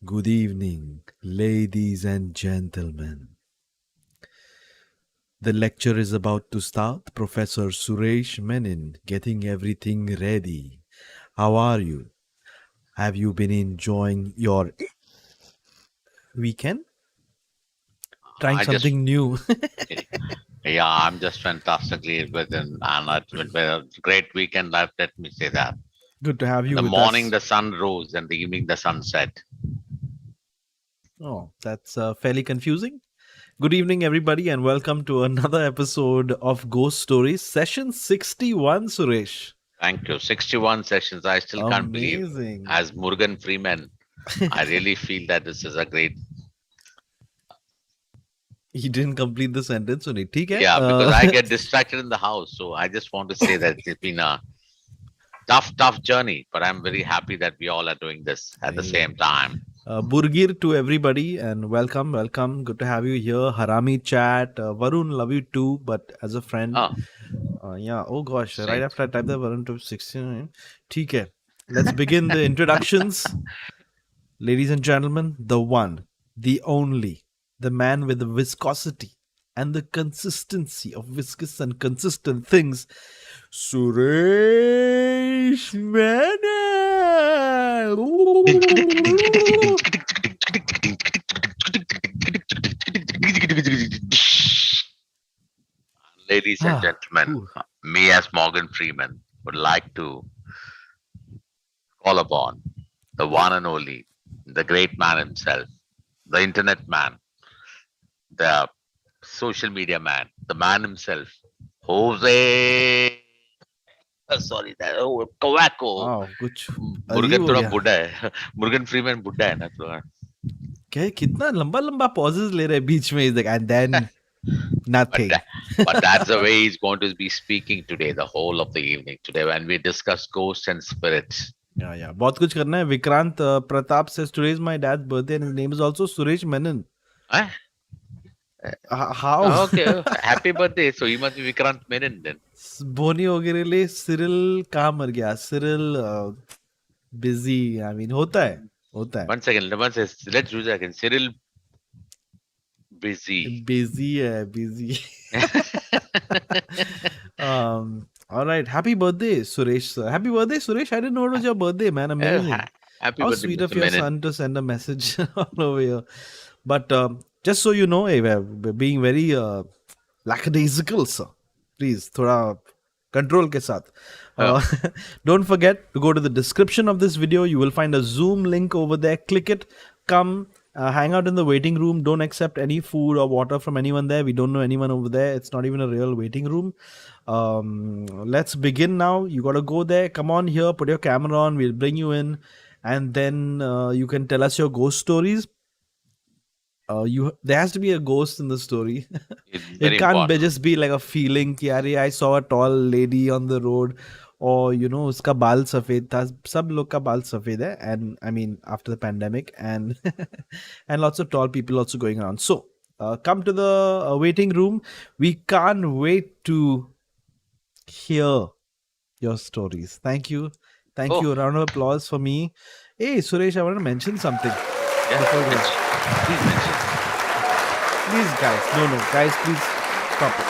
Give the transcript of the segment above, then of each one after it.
Good evening, ladies and gentlemen. The lecture is about to start. Professor Suresh Menon getting everything ready. How are you? Have you been enjoying your weekend? Trying I just, something new? yeah, I'm just fantastically within, and it's been a great weekend. Let me say that. Good to have In you the with morning, us. the sun rose, and the evening, the sun set. Oh, that's fairly confusing. Good evening, everybody, and welcome to another episode of Ghost Stories, session 61, Suresh. Thank you. 61 sessions. I still can't believe. Amazing. As Morgan Freeman, I really feel that this is a great. He didn't complete the sentence, so ठीक है. Yeah, because I get distracted in the house. So I just want to say that it's been a tough journey, but I'm very happy that we all are doing this at the Hey. same time. Burgir to everybody and welcome. Good to have you here. Harami chat. Varun, love you too, but as a friend. Oh, Yeah, oh gosh, right same. after I type that Varun to 69. ठीक है. Let's begin the introductions. Ladies and gentlemen, the one, the only, the man with the viscosity and the consistency of viscous and consistent things, Suresh Menon. Ladies and Ah, gentlemen, whew. me as Morgan Freeman would like to call upon the one and only, the great man himself, the internet man, the social media man, the man himself, Jose. Sorry, that Kawako. Wow, कुछ अजीब मुर्गन हो थोड़ा गया. बुढ़ा है Murugan Freeman बुढ़ा है ना थोड़ा क्या कितना लंबा लंबा pauses ले रहे हैं बीच में, like, and then but nothing. but that's the way he's going to be speaking today, the whole of the evening today when we discuss ghosts and spirits. Yeah. बहुत कुछ करना है. Vikrant Pratap says today is my dad's birthday and his name is also Suresh Menon. Huh? How? Okay, happy birthday. So he must be Vikrant Menon then. बोनी वगैरह ले Cyril कहाँ मर गया. Cyril busy. I mean होता है. One second, let's do that again. Cyril busy. Busy है busy. All right. Happy birthday, Suresh. Sir. Happy birthday, Suresh. I didn't know it was your birthday, man. Oh, Amazing. happy How birthday, sweet of Mr. your Menon. son to send a message all over here. But just so you know, we're being very lackadaisical, sir. Please, थोड़ा control के साथ. Oh, Don't forget to go to the description of this video. You will find a Zoom link over there. Click it. Come hang out in the waiting room. Don't accept any food or water from anyone there. We don't know anyone over there. It's not even a real waiting room. Let's begin now. You got to go there. Come on here. Put your camera on. We'll bring you in. And then you can tell us your ghost stories. There has to be a ghost in the story. it's It very can't important. just be like a feeling कि अरे I saw a tall lady on the road, or उसका बाल सफेद था. सब लोग का बाल सफेद है, and I mean after the pandemic, and and lots of tall people also going around. So come to the waiting room. We can't wait to hear your stories. Thank you. Thank Oh, you. A round of applause for me. Hey Suresh, I want to mention something yeah, before going. please mention. Please, guys. No, guys, please stop it.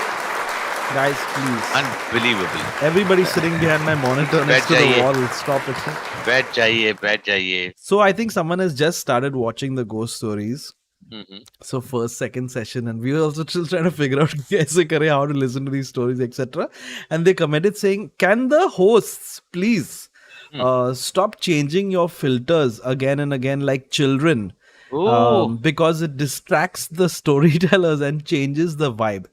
Guys, please. Unbelievable. Everybody sitting behind my monitor बैठ next to the जाइए wall. Stop it. बैठ जाइए So I think someone has just started watching the ghost stories. Mhm. So first, second session, and we were also still trying to figure out kaise kare, how to listen to these stories, etc. And they commented saying, "Can the hosts please Hmm. stop changing your filters again and again like children?" Oh, Because it distracts the storytellers and changes the vibe.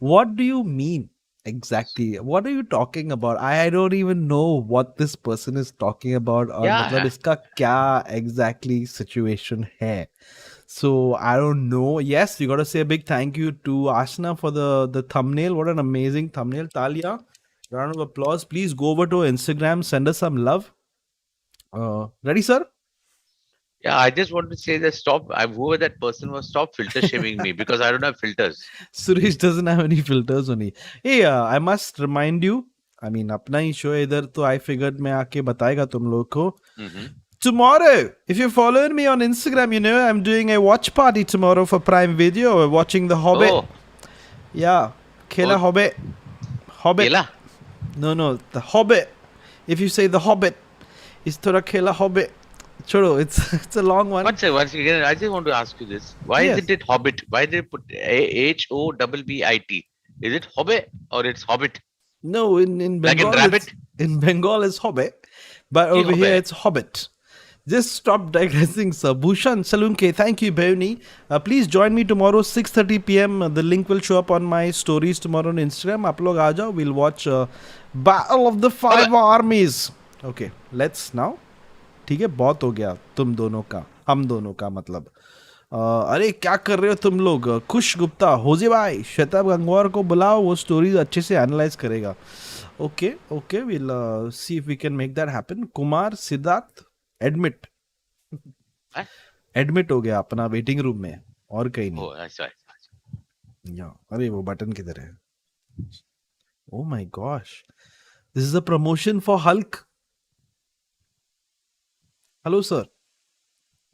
What do you mean exactly? What are you talking about? I don't even know what this person is talking about. और मतलब yeah. इसका क्या exactly situation है? So I don't know. Yes, you got to say a big thank you to Ashna for the thumbnail. What an amazing thumbnail, Talia. Round of applause. Please go over to Instagram, send us some love. Ready, sir? Yeah, I just want to say that stop. Whoever that person was, stop filter shaming me because I don't have filters. Suresh doesn't have any filters on it. Hey, I must remind you, I mean अपना ही show है इधर, तो I figured मैं आके बताएगा तुम लोग को. Mm-hmm. Tomorrow, if you're following me on Instagram, you know I'm doing a watch party tomorrow for Prime Video. We're watching The Hobbit. Oh, Yeah, oh, Kela Hobbit. Hobbit. Kela. No, The Hobbit. If you say The Hobbit, it's Thora Kela Hobbit. Choro, it's it's a long one. Once again, I just want to ask you this: why Yes. isn't it Hobbit? Why did they put Hobbit? Is it Hobbit or it's Hobbit? No, in Like in Bengal, rabbit? in Bengal it's Hobbit, but Ki over here Hobbit? it's Hobbit. Just stop digressing, sir. Bhushan Salunke, thank you, Bhavni. Please join me tomorrow 6:30 p.m. The link will show up on my stories tomorrow on Instagram. आप लोग आ जाओ. We'll watch Battle of the Five Armies. Okay, let's now. ठीक है, बहुत हो गया तुम दोनों का, हम दोनों का मतलब. अरे क्या कर रहे हो तुम लोग? खुश गुप्ता, होजे भाई, शताब गंगवार को बुलाओ, वो स्टोरीज अच्छे से एनालाइज करेगा. Okay will see if we can make that happen. Kumar Siddharth admit Huh? Admit हो गया अपना वेटिंग रूम में, और कहीं नहीं. Oh, that's right. या अरे वो बटन किधर है? Oh my gosh, this is a promotion for Hulk. Hello sir.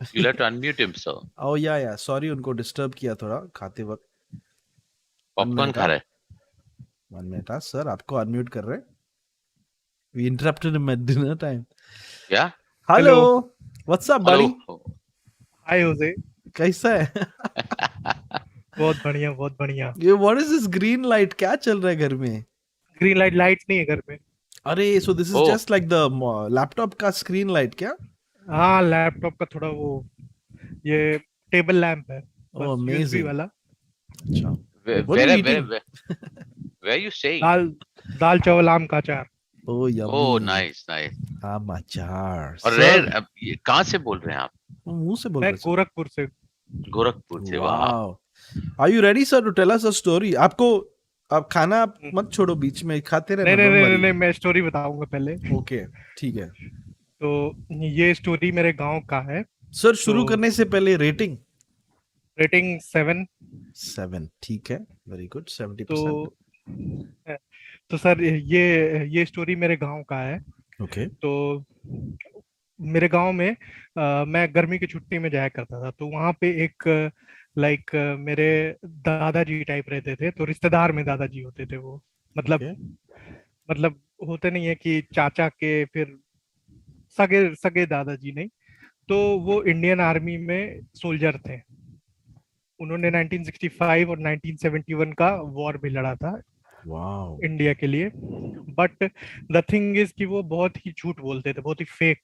You'll have to unmute him, sir. ओ या सॉरी, उनको डिस्टर्ब किया थोड़ा खाते वक्त. Popcorn खा रहे. 1 minute, सर आपको अनम्यूट कर रहे. We interrupted him at dinner time. Yeah. Hello, what's up buddy? Hello. हाय होजे, कैसा है? बहुत बढ़िया बहुत बढ़िया. ये what is this green light? क्या चल रहा है घर में? ग्रीन लाइट लाइट्स नहीं है घर में. अरे so this is Oh. Just like the laptop का स्क्रीन लाइट क्या? हाँ, लैपटॉप का थोड़ा वो, ये टेबल लैंप है. Oh, बस amazing. USB वाला. अच्छा. Where, What are you where, eating? where are you staying? दाल चावल आम का अचार. Oh yummy. Oh, nice. आम अचार. और Sir, रेयर, अब ये कहाँ से बोल रहे हैं आप? मुंह से बोल मैं रहे sir. गोरखपुर से. गोरखपुर से. वाह. Wow. Are you ready sir to tell us a story? आपको आप खाना मत छोड़ो बीच में, खाते रहना. नहीं, मैं स्टोरी बताऊंगा पहले. ओके ठीक है. तो ये स्टोरी मेरे गांव का है. सर शुरू तो- करने से पहले रेटिंग. रेटिंग 7. ठीक है, वेरी गुड. 70%. तो सर ये स्टोरी मेरे गांव का है. ओके. तो मेरे गांव में मैं गर्मी की छुट्टी में जाया करता था. तो वहां पे एक मेरे दादाजी टाइप रहते थे. तो रिश्तेदार में दादाजी होते थे वो. मतलब Okay. मतलब होते नहीं है कि चाचा के फिर सगे सगे दादाजी नहीं. तो वो इंडियन आर्मी में सोल्जर थे. उन्होंने 1965 और 1971 का वॉर भी लड़ा था वाओ. इंडिया के लिए. बट द थिंग इज कि वो बहुत ही झूठ बोलते थे, बहुत ही फेक.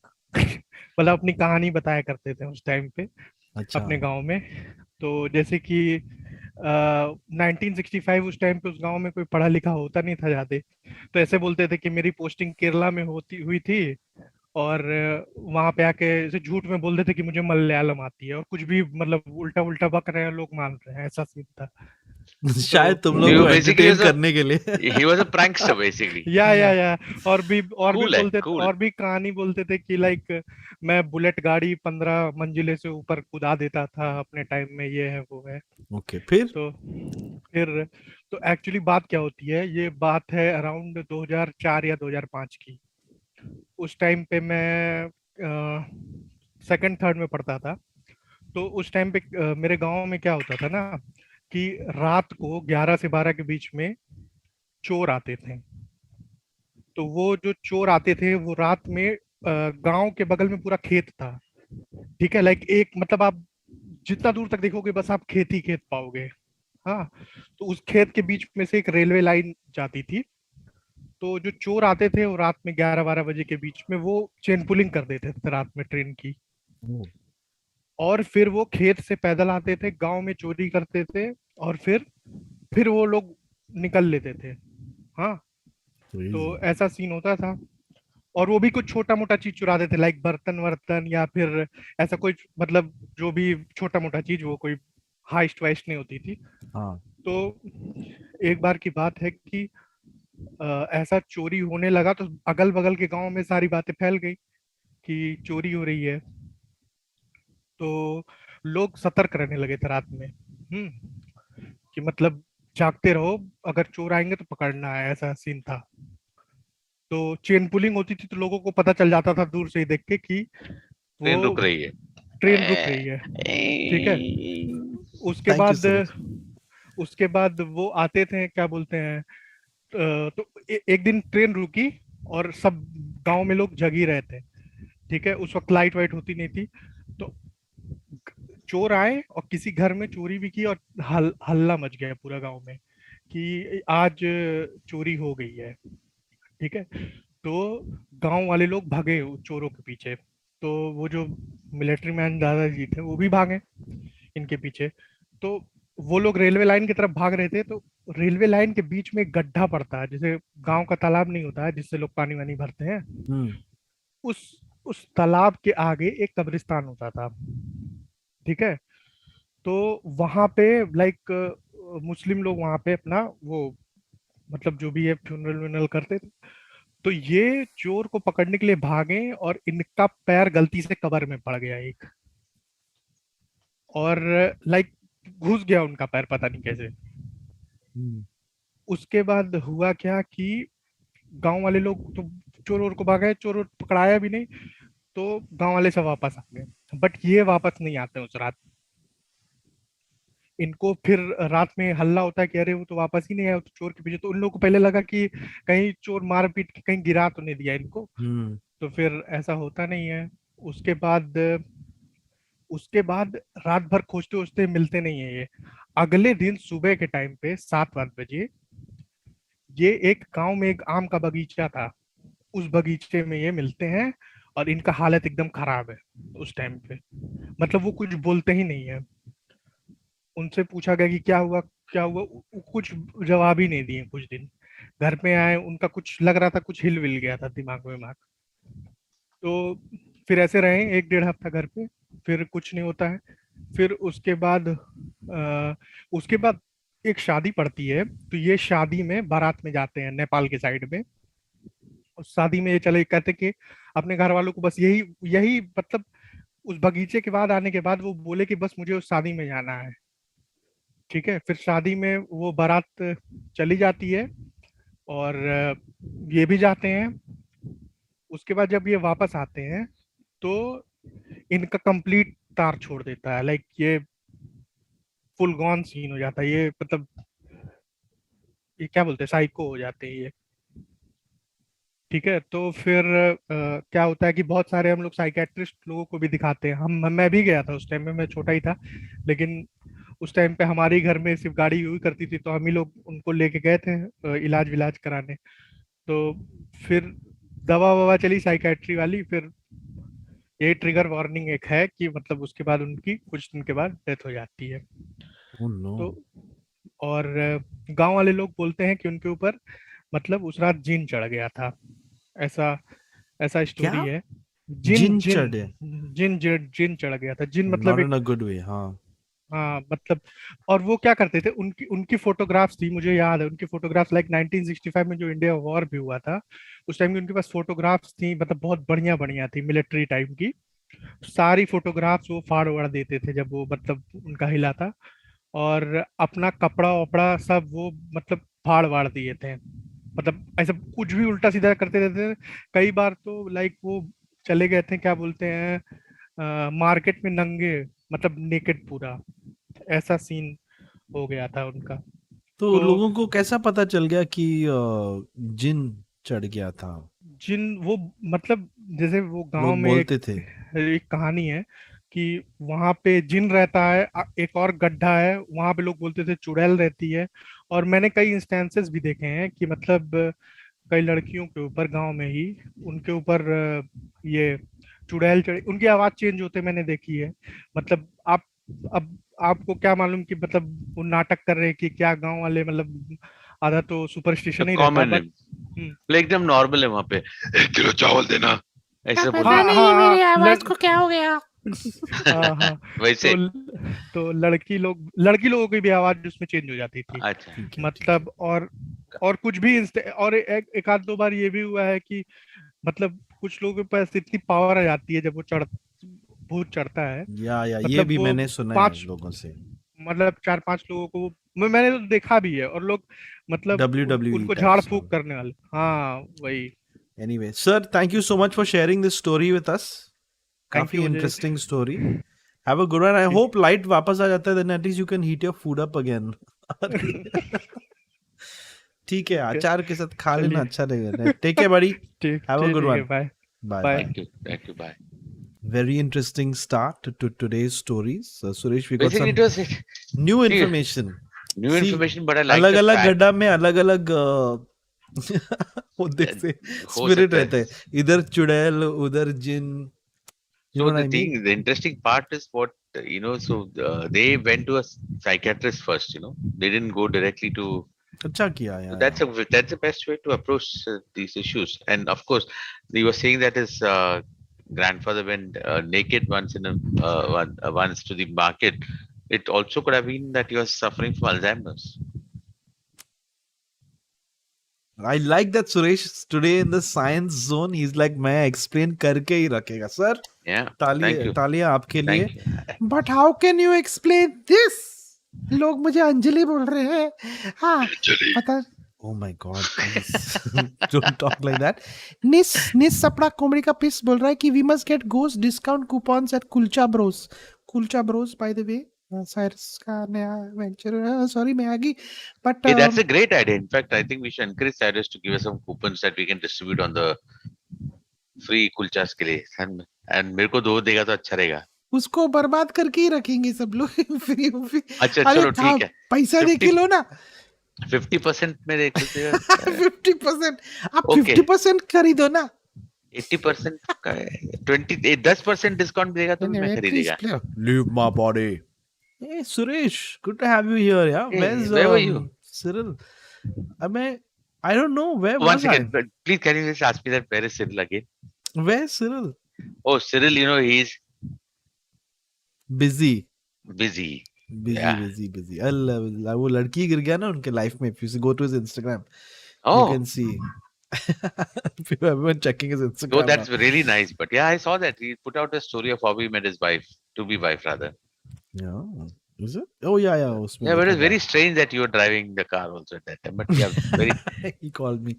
मतलब अपनी कहानी बताया करते थे उस टाइम पे अच्छा. अपने गांव में. तो जैसे कि 1965 उस टाइम पे उस गांव में कोई पढ़ा लिखा होता नहीं था ज्यादा. तो ऐसे बोलते थे कि मेरी पोस्टिंग केरला में हुई थी, और वहां पे आके ऐसे झूठ में बोल देते कि मुझे मलयालम आती है, और कुछ भी मतलब उल्टा उल्टा बक रहे हैं, लोग मान रहे हैं. ऐसा सीन था. शायद तुम लोग You को basically एंटरटेन was a- करने के लिए. He was a prankster basically. या और भी Cool है, बोलते cool. और भी कहानी बोलते थे कि मैं बुलेट गाड़ी 15 मंजिले से ऊपर कूदा देता था अपने टाइम में, ये है वो है. ओके फिर. तो एक्चुअली बात क्या होती है, ये बात है अराउंड 2004 या 2005 की. उस टाइम पे मैं सेकंड थर्ड में पढ़ता था. तो उस टाइम पे मेरे गांव में क्या होता था ना, कि रात को 11 से 12 के बीच में चोर आते थे. तो वो जो चोर आते थे वो रात में, गांव के बगल में पूरा खेत था. ठीक है, एक मतलब आप जितना दूर तक देखोगे बस आप खेत ही खेत पाओगे. हाँ, तो उस खेत के बीच में से एक रेलवे लाइन जाती थी. तो जो चोर आते थे वो रात में 11-12 बजे के बीच में वो चेन पुलिंग कर देते थे रात में ट्रेन की. और फिर वो खेत से पैदल आते थे, गांव में चोरी करते थे, और फिर वो लोग निकल लेते थे. हाँ, तो ऐसा सीन होता था. और वो भी कुछ छोटा मोटा चीज चुराते थे, लाइक बर्तन वर्तन, या फिर ऐसा कोई मतलब जो भी छोटा मोटा चीज, वो कोई हाइस्ट वाइस्ट नहीं होती थी. हाँ. तो एक बार की बात है कि ऐसा चोरी होने लगा, तो अगल बगल के गांव में सारी बातें फैल गई कि चोरी हो रही है. तो लोग सतर्क रहने लगे थे रात में. कि मतलब जागते रहो, अगर चोर आएंगे तो पकड़ना है, ऐसा सीन था. तो चेन पुलिंग होती थी तो लोगों को पता चल जाता था दूर से ही देख के कि वो ट्रेन रुक रही है। ट्रेन रुक रही है। ठीक है। उसके Thank you, बाद Cyril. उसके बाद वो आते थे, क्या बोलते हैं, तो एक दिन ट्रेन रुकी और सब गांव में लोग जग ही रहे थे। ठीक है, उस वक्त लाइट वाइट होती नहीं थी। तो चोर आए और किसी घर में चोरी भी की और हल्ला मच गया पूरा गांव में कि आज चोरी हो गई है। ठीक है। तो गांव वाले लोग भागे उस चोरों के पीछे। तो वो जो मिलिट्री मैन दादाजी थे वो भी भागे इनके पीछे। तो वो लोग रेलवे लाइन की तरफ भाग रहे थे। तो रेलवे लाइन के बीच में एक गड्ढा पड़ता है, जैसे गांव का तालाब नहीं होता है जिससे लोग पानी वानी भरते हैं, Hmm. उस उस तालाब के आगे एक कब्रिस्तान होता था। ठीक है। तो वहां पे लाइक मुस्लिम लोग वहां पे अपना वो मतलब जो भी है फ्यूनरल व्यूनरल करते थे। तो ये चोर को पकड़ने के लिए भागे और इनका पैर गलती से कबर में पड़ गया एक, और लाइक घुस गया उनका पैर पता नहीं कैसे। Hmm. उसके बाद हुआ क्या कि गांव वाले लोग तो चोर ओर को भागे, चोर ओर पकड़ाया भी नहीं। तो गांव वाले सब वापस आ गए, बट ये वापस नहीं आते उस रात। इनको फिर रात में हल्ला होता है कि अरे वो तो वापस ही नहीं आया, वो तो चोर के पीछे। तो उन लोगों को पहले लगा कि कहीं चोर मार पीट के कहीं गिरा तो नहीं दिया इनको। Hmm. तो फिर ऐसा होता नहीं है। उसके बाद उसके बाद रात भर खोजते खोजते मिलते नहीं है ये। अगले दिन सुबह के टाइम पे 7-8 बजे ये एक गांव में एक आम का बगीचा था, उस बगीचे में ये मिलते हैं। और इनका हालत एकदम खराब है उस टाइम पे, मतलब वो कुछ बोलते ही नहीं है। उनसे पूछा गया कि क्या हुआ क्या हुआ, कुछ जवाब ही नहीं दिए कुछ दिन। घर पे आए, उनका कुछ लग रहा था, कुछ हिल विल गया था दिमाग में दिमाग। तो फिर ऐसे रहे 1-1.5 हफ्ता घर पे, फिर कुछ नहीं होता है। फिर उसके बाद एक शादी पड़ती है। तो ये शादी में बारात में जाते हैं नेपाल के साइड में। उस शादी में ये चले कहते कि अपने घर वालों को बस यही यही मतलब उस बगीचे के बाद आने के बाद वो बोले कि बस मुझे उस शादी में जाना है। ठीक है। फिर शादी में वो बारात चली जाती है और ये भी जाते हैं। उसके बाद जब ये वापस आते हैं तो इनका कंप्लीट तार छोड़ देता है, लाइक ये फुल गॉन सीन हो जाता है ये, मतलब ये क्या बोलते हैं, साइको हो जाते हैं ये। ठीक है। तो फिर क्या होता है कि बहुत सारे हम लोग साइकेट्रिस्ट लोगों को भी दिखाते हैं। मैं भी गया था उस टाइम में, मैं छोटा ही था। लेकिन उस टाइम पे हमारे ही घर में सिर्फ गाड़ी हुई करती थी, तो हम ही लोग उनको लेके गए थे इलाज विलाज कराने। तो फिर दवा ववा चली साइकेट्री वाली। फिर ये ट्रिगर वार्निंग एक है कि मतलब उसके बाद उनकी कुछ दिन के बाद डेथ हो जाती है। Oh तो no. और गांव वाले लोग बोलते हैं कि उनके ऊपर मतलब उस रात जिन चढ़ गया था। ऐसा ऐसा स्टोरी क्या? है। जिन जिन जिन चढ़े? जिन चढ़ गया था, जिन मतलब Not एक, in a good way. हाँ. हाँ मतलब। और वो क्या करते थे, उनकी उनकी फोटोग्राफ्स थी, मुझे याद है उनकी फोटोग्राफ्स, लाइक 1965 में जो इंडिया वॉर भी हुआ था उस टाइम की उनके पास फोटोग्राफ्स थी, मतलब बहुत बढ़िया बढ़िया थी मिलिट्री टाइप की। सारी फोटोग्राफ्स वो फाड़ वाड़ देते थे जब वो मतलब उनका हिला था। और अपना कपड़ा वपड़ा सब वो मतलब फाड़ वाड़ दिए थे, मतलब ऐसा कुछ भी उल्टा सीधा करते रहते थे। कई बार तो लाइक वो चले गए थे, क्या बोलते हैं, मार्केट में नंगे, मतलब नेकेड पूरा, ऐसा सीन हो गया था उनका। तो तो लोगों को कैसा पता चल गया कि जिन चढ़ गया था? जिन वो मतलब जैसे वो गांव लोग में एक बोलते थे. एक कहानी है कि वहां पे जिन रहता है, एक और गड्ढा है वहां पे लोग बोलते थे चुड़ैल रहती है। और मैंने कई इंस्टेंसेस भी देखे हैं कि मतलब कई लड़कियों के ऊपर गांव में ही उनके ऊपर ये चुड़ैल चढ़ी, उनकी आवाज चेंज होते मैंने देखी है। मतलब आप अब आपको क्या मालूम कि मतलब वो नाटक कर रहे हैं कि क्या, गांव वाले मतलब आधा तो तो सुपरस्टिशन ही रहता है, कॉमन है, बट मतलब एकदम नॉर्मल है वहां पे। 1 किलो चावल देना, क्या ऐसे पता बोलेंगे। हाँ नहीं हाँ मेरी हाँ आवाज को क्या हो गया। हाँ हाँ। वैसे। तो तो लड़की लोगों की भी आवाज उसमें चेंज हो जाती थी। अच्छा। ठीक है, ठीक है. मतलब और कुछ भी और एक आध दो बार ये भी हुआ है कि मतलब कुछ लोगों के पास इतनी पावर आ जाती है जब वो भूत चढ़ता है। या ये मतलब भी वो मैंने सुना है पांच लोगों से. मतलब 4-5 लोगों को मैंने तो देखा भी है, और लोग मतलब WWE उनको झाड़ टाइप्स फूक वाला. करने वाले, हाँ वही। Anyway, sir, thank you so much for sharing this story with us. Thank काफी you, Ajay. interesting story. Have a good one. I hope light वापस आ जाता है, then at least you can heat your food up again. ठीक है, अचार के साथ खा लेना अच्छा लगेगा. Take care, buddy. ठीक Have a good ठीक है, one. Bye Bye. Bye. Bye. Thank you, bye. Very interesting start to today's stories. Suresh, we got Basically, some it was new See, information. new See, information, but I like अलग the अलग fact गड्ढा में अलग अलग वो देखते हो spirit सकता है. रहते हैं. इधर चुड़ैल, उधर जिन. You So know what the I mean? thing, the interesting part is what So they went to a psychiatrist first. They didn't go directly to. अच्छा किया So यार. that's the best way to approach these issues. And of course, he was saying that his grandfather went naked once to the market. It also could have been that he was suffering from Alzheimer's. I like that Suresh today in the science zone. He's like, मैं explain करके ही रखेगा. Sir, Yeah. Thank you. तालियां आपके लिए. Thank you. But how can you explain this? लोग मुझे अंजलि बोल रहे हैं. हाँ, पता. Oh my God, please don't talk like that. Nis अपना कोमड़ी का पिस बोल रहा है कि we must get ghost discount coupons at Kulcha Bros. Kulcha Bros, by the way. Cyrus का नया venture. Sorry, मैं आ गई. But Hey, that's a great idea. In fact, I think we should encourage Cyrus to give us some coupons that we can distribute on the free kulchas के लिए. And मेरे को 2 देगा तो अच्छा रहेगा. उसको बर्बाद करके ही रखेंगे सब लोग. फ्री अच्छा अरे चलो था, ठीक है. पैसा दे के लो ना. 50% में देख लेते हैं. 50%. आप Okay. 50% खरीदो ना. 80% का 10% डिस्काउंट देगा तो मैं खरीदेगा. Leave my body. Hey Suresh, good to have you here. Yeah, Hey, where's where were you? Cyril? I don't know where One was second, but please can you just ask me that where is Cyril again? I? Where's Cyril? Oh, Cyril, he's Busy. busy. Busy. अल्लाह, वो लड़की गिर गया ना उनके life में. If you go to his Instagram, you Oh, can see. If you haven't been checking his Instagram. oh, that's really nice. But yeah, I saw that he put out a story of how he met his wife, to be wife rather. Yeah. Is it? Oh yeah. उसमें Yeah, but देखा it's था. very strange that you were driving the car also at that time. But yeah, very. He called me.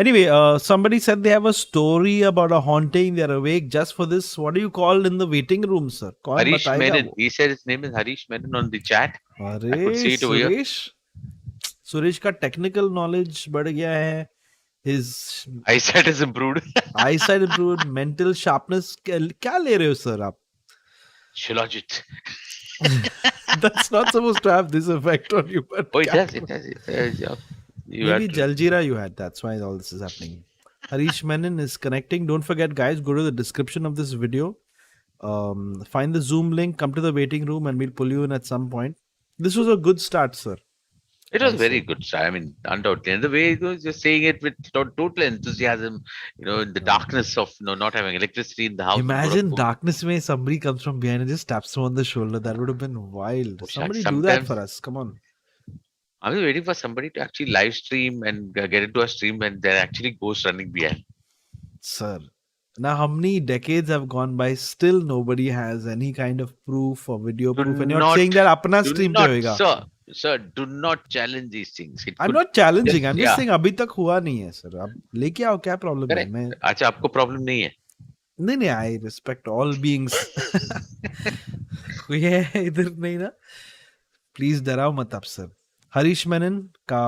Anyway, somebody said they have a story about a haunting. They're awake just for this. What do you call in the waiting room, sir? कौन Harish बताएगा Menon. वो? He said his name is Harish Menon on the chat. अरे I could see it over here. Suresh का technical knowledge बढ़ गया है. His Eyesight is improved. eyesight improved, mental sharpness. क्या ले रहे हो सर आप? Shilajit. That's not supposed to have this effect on you. But Oh, it does. It does. Yeah. You maybe had to- Jaljeera you had. That's why all this is happening. Harish Menon is connecting. Don't forget, guys, go to the description of this video. Find the Zoom link. Come to the waiting room, and we'll pull you in at some point. This was a good start, sir. It was very good. I mean, undoubtedly. And the way he was just saying it with total enthusiasm, in the darkness of not having electricity in the house. Imagine darkness when somebody comes from behind and just taps him on the shoulder. That would have been wild. Somebody do that for us. Come on. I was waiting for somebody to actually live stream and get into a stream when there are actually ghosts running behind. Sir. Now, how many decades have gone by? Still, nobody has any kind of proof or video proof. And you're saying that apna stream pe hoega. Sir, do not challenge these things. I'm not challenging. I'm just saying अभी तक हुआ नहीं है sir. अब लेके आओ, क्या problem है? मैं अच्छा आपको प्रॉब्लम नहीं है? नहीं, I respect all beings. कोई है इधर नहीं ना? Please डराओ मत आप सर. हरीश मेनन का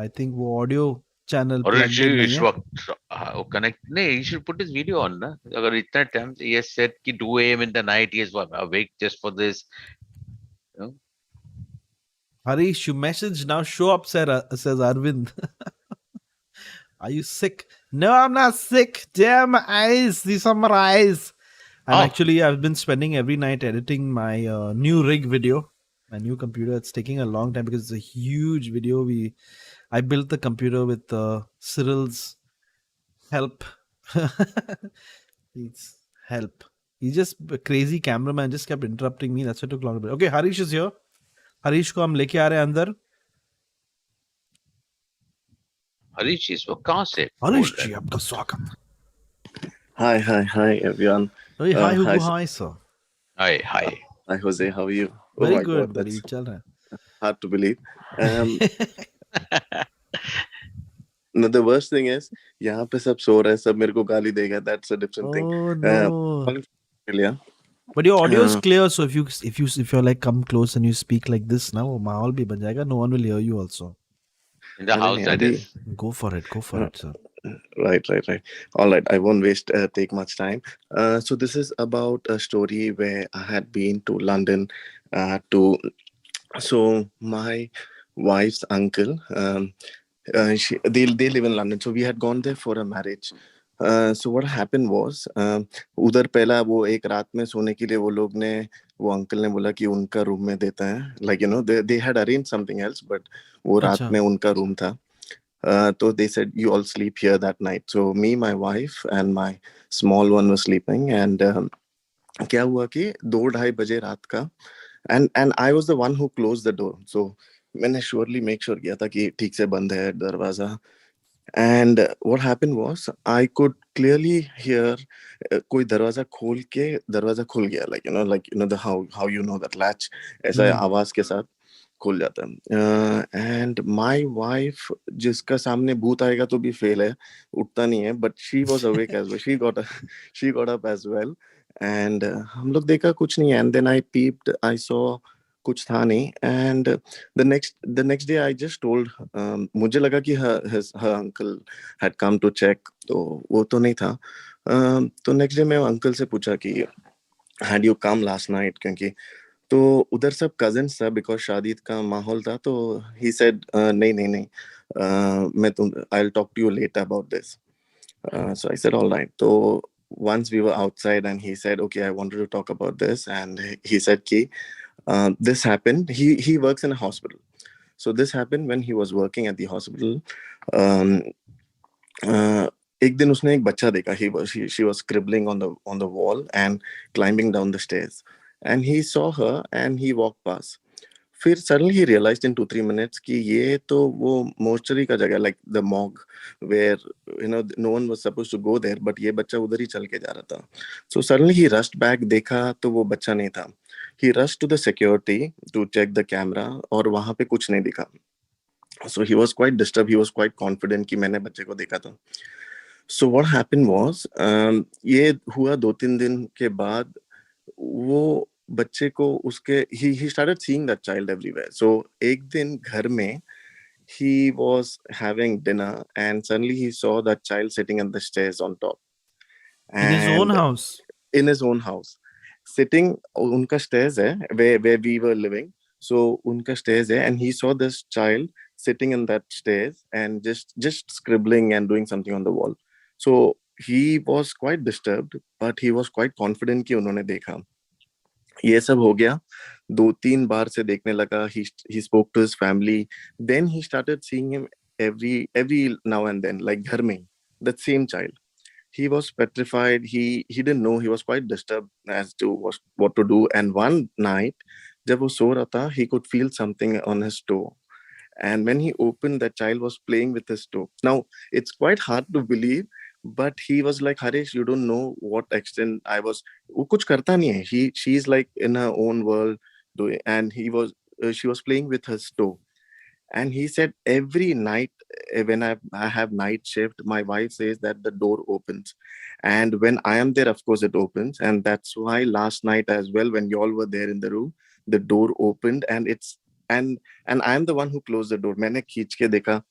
I think वो ऑडियो चैनल प्लग इन नहीं है. कनेक्ट नहीं. He should put his video on ना. अगर इतना टाइम he has said कि 2 AM in the night he is awake just for this. Harish, you message now. Show up, sir, says Arvind. Are you sick? No, I'm not sick. Damn my eyes. These are my eyes. And actually, I've been spending every night editing my new rig video, my new computer. It's taking a long time because it's a huge video. I built the computer with Cyril's help. Please help. He's just a crazy cameraman. Just kept interrupting me. That's why it took long. Okay, Harish is here. Harish को हम लेके आ रहे हैं अंदर. हरीश जी कहाँ से? हरीश जी आपका स्वागत. Hi everyone. Hey, hi Hugo, hi sir. Hi. Hi Hoezaay, how are you? Very my good, God, buddy. that's चल रहा है. hard to believe. No, the worst thing is यहाँ पे सब सो रहे हैं, सब मेरे को गाली देगा. That's a different thing. Oh no. Calling from Australia. But your audio is Uh, clear, so if you're like come close and you speak like this now, माहौल भी बन जाएगा. No one will hear you also. In the अरे house, नहीं that अभी. is. Go for it, sir. Right. All right, I won't take much time. So this is about a story where I had been to London to. So my wife's uncle, they live in London. So we had gone there for a marriage. So what happened was, उधर पहला वो एक रात में सोने के लिए वो लोग ने वो अंकल ने बोला कि उनका रूम में देता है. Like they had arranged something else, but वो रात अच्छा. में उनका रूम था. So they said you all sleep here that night. So me, my wife, and my small one was sleeping. And क्या हुआ कि 2-2:30 बजे रात का, and I was the one who closed the door. So मैंने surely make sure किया था कि ठीक से बंद है दरवाजा. And what happened was I could clearly hear कोई दरवाजा खुल गया, like the how you know that latch ऐसा आवाज के साथ खुल जाता है. And my wife, जिसका सामने भूत आएगा तो भी फेल है, उठता नहीं है, but she was awake as well. She got up as well. And हम लोग देखा कुछ नहीं है. And then I peeped, I saw कुछ था नहीं. And the next day I just told, मुझे लगा कि her uncle had come to check, तो वो तो नहीं था. तो next day मैं अंकल से पूछा कि had you come last night, क्योंकि तो उधर सब कजिन्स था, बिकॉज शादी का माहौल था. तो ही सेड नहीं, मैं तुम I will talk to you later about this. So I said all right. So once we were outside and he said, okay, I wanted to talk about this. And he said ki this happened. He works in a hospital. So this happened when he was working at the hospital. um, एक दिन उसने एक बच्चा देखा. She was scribbling on the wall and climbing down the stairs. And he saw her and he walked past. फिर suddenly he realized in 2-3 minutes कि ये तो वो मोर्चरी का जगह, like the morgue, where no one was supposed to go there, but ये बच्चा उधर ही चल के जा रहा था. So suddenly he rushed back, देखा तो वो बच्चा नहीं था. He rushed to the security to check the camera और वहां पे कुछ नहीं दिखा. So he was quite disturbed. He was quite confident कि मैंने बच्चे को देखा था. So what happened was, ये हुआ 2-3 दिन के बाद वो बच्चे को उसके he started seeing that child everywhere. So एक दिन घर में he was having dinner and suddenly he saw that child sitting on the stairs on top. In his own And house. in his own house, sitting, उनका stairs है where we were living. So उनका stairs है, and he saw this child sitting in that stairs and just scribbling and doing something on the wall. So he was quite disturbed, but he was quite confident कि उन्होंने देखा. ये सब हो गया. 2-3 बार से देखने लगा. He spoke to his family. Then he started seeing him every now and then, like घर में, that same child. He was petrified. He didn't know. He was quite disturbed as to what to do. And one night, जब वो सो रहा था, he could feel something on his toe. And when he opened, that child was playing with his toe. Now, it's quite hard to believe, but he was like, Harish, you don't know what extent I was. वो कुछ करता नहीं है. She's like in her own world doing, and she was playing with her toe. And he said every night, when I have night shift, my wife says that the door opens. And when I am there, of course, it opens. And that's why last night as well, when you all were there in the room, the door opened and I'm the one who closed the door. मैंने खींच के देखा.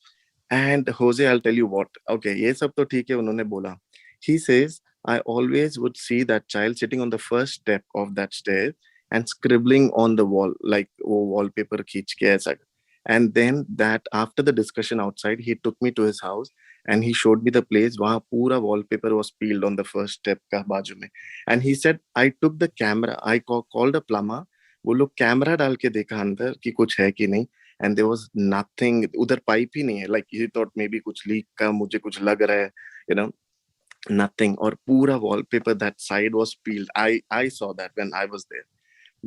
And Jose, I'll tell you what. Okay, ये सब तो ठीक है, उन्होंने बोला. He says, I always would see that child sitting on the first step of that stair and scribbling on the wall, like वो wallpaper खींच के ऐसा. And then that after the discussion outside, he took me to his house and he showed me the place. वहाँ पूरा wallpaper was peeled on the first step का बाजू में. And he said, I took the camera. I called a plumber. वो लोग camera डाल के देखा अंदर कि कुछ है कि नहीं. And there was nothing. उधर पाइप ही नहीं है. Like he thought maybe कुछ leak का मुझे कुछ लग रहा है, you know. Nothing. और पूरा wallpaper, that side was peeled. I saw that when I was there.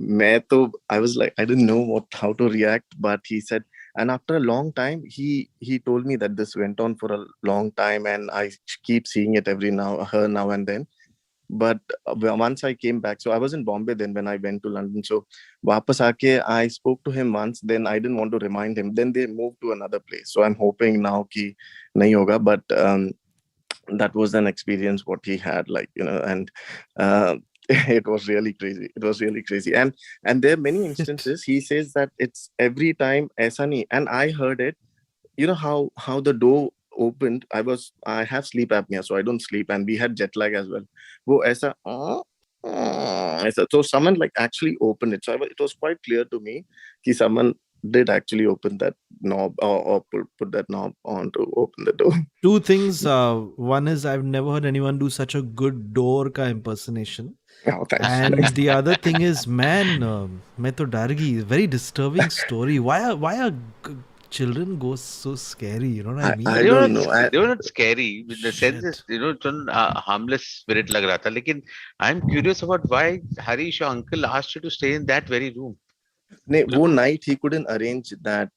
I was like, I didn't know how to react, but he said, and after a long time, he told me that this went on for a long time, and I keep seeing it now and then. But once I came back, so I was in Bombay then when I went to London. So वापस आके I spoke to him once. Then I didn't want to remind him. Then they moved to another place. So I'm hoping now कि नहीं होगा. But that was an experience what he had, like, and it was really crazy. It was really crazy. And there are many instances he says that it's every time aisa nahi. And I heard it, how the door opened. I have sleep apnea, so I don't sleep, and we had jet lag as well. Wo aisa aisa. So someone like actually opened it. So it was quite clear to me कि someone did actually open that knob, or put that knob on to open the door. Two things. One is I've never heard anyone do such a good door ka impersonation. Oh, thanks. And Thanks. the other thing is, man, मैं तो डर गई. Very disturbing story. Why are children ghosts so scary? You know what I mean? I don't know. They were not scary in the sense Shit. that, harmless spirit lag raha tha. Lekin I'm curious about why Harish, your uncle, asked you to stay in that very room. वो night he couldn't arrange that.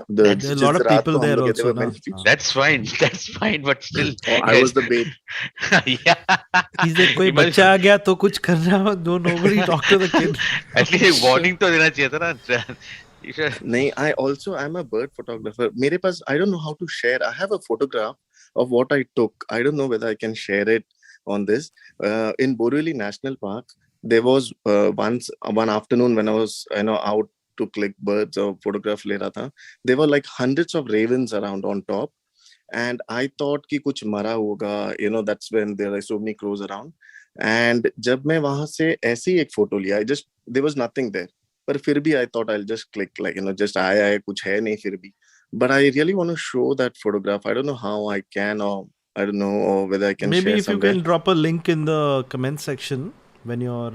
There are a lot of people there also, na? That's fine. That's fine. But still, I was the bait. yeah. He's like, कोई बच्चा आ गया तो कुछ करना. Don't nobody talk to the kid. At least एक warning तो देना चाहिए था ना. You should- नहीं, I'm a bird photographer. मेरे पास, I don't know how to share. I have a photograph of what I took. I don't know whether I can share it on this. In Borivali National Park, there was once one afternoon when I was out to click birds or photograph ले रहा था. There were like hundreds of ravens around on top, and I thought कि कुछ मरा होगा. That's when there are so many crows around. And जब मैं वहां से ऐसे ही एक फोटो लिया, there was nothing there. पर फिर भी I thought I'll just click, like, just आया कुछ है नहीं फिर भी. But I really want to show that photograph. I don't know how I can, or I don't know, or whether I can Maybe share if you somewhere. can drop a link in the comment section when you're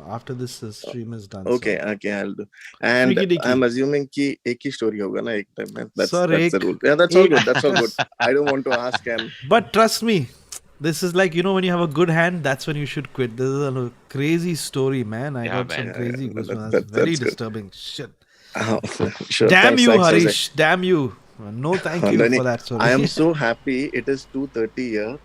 after this stream is done. Okay, I'll do. And Freaky deaky. I'm assuming कि एक ही story होगा ना एक time में. That's Sir, the एक- rule. Yeah, that's all good. That's all good. I don't want to ask him. But trust me, this is like, when you have a good hand, that's when you should quit. This is a crazy story, man. I Yeah, got man. some crazy Yeah, goosebumps. that's Very good. disturbing. Shit. Oh, sure. Damn Thanks, you, Hoezaay. Harish. Damn you. No, thank you नहीं, for that story. I am so happy. It is 2:30 here.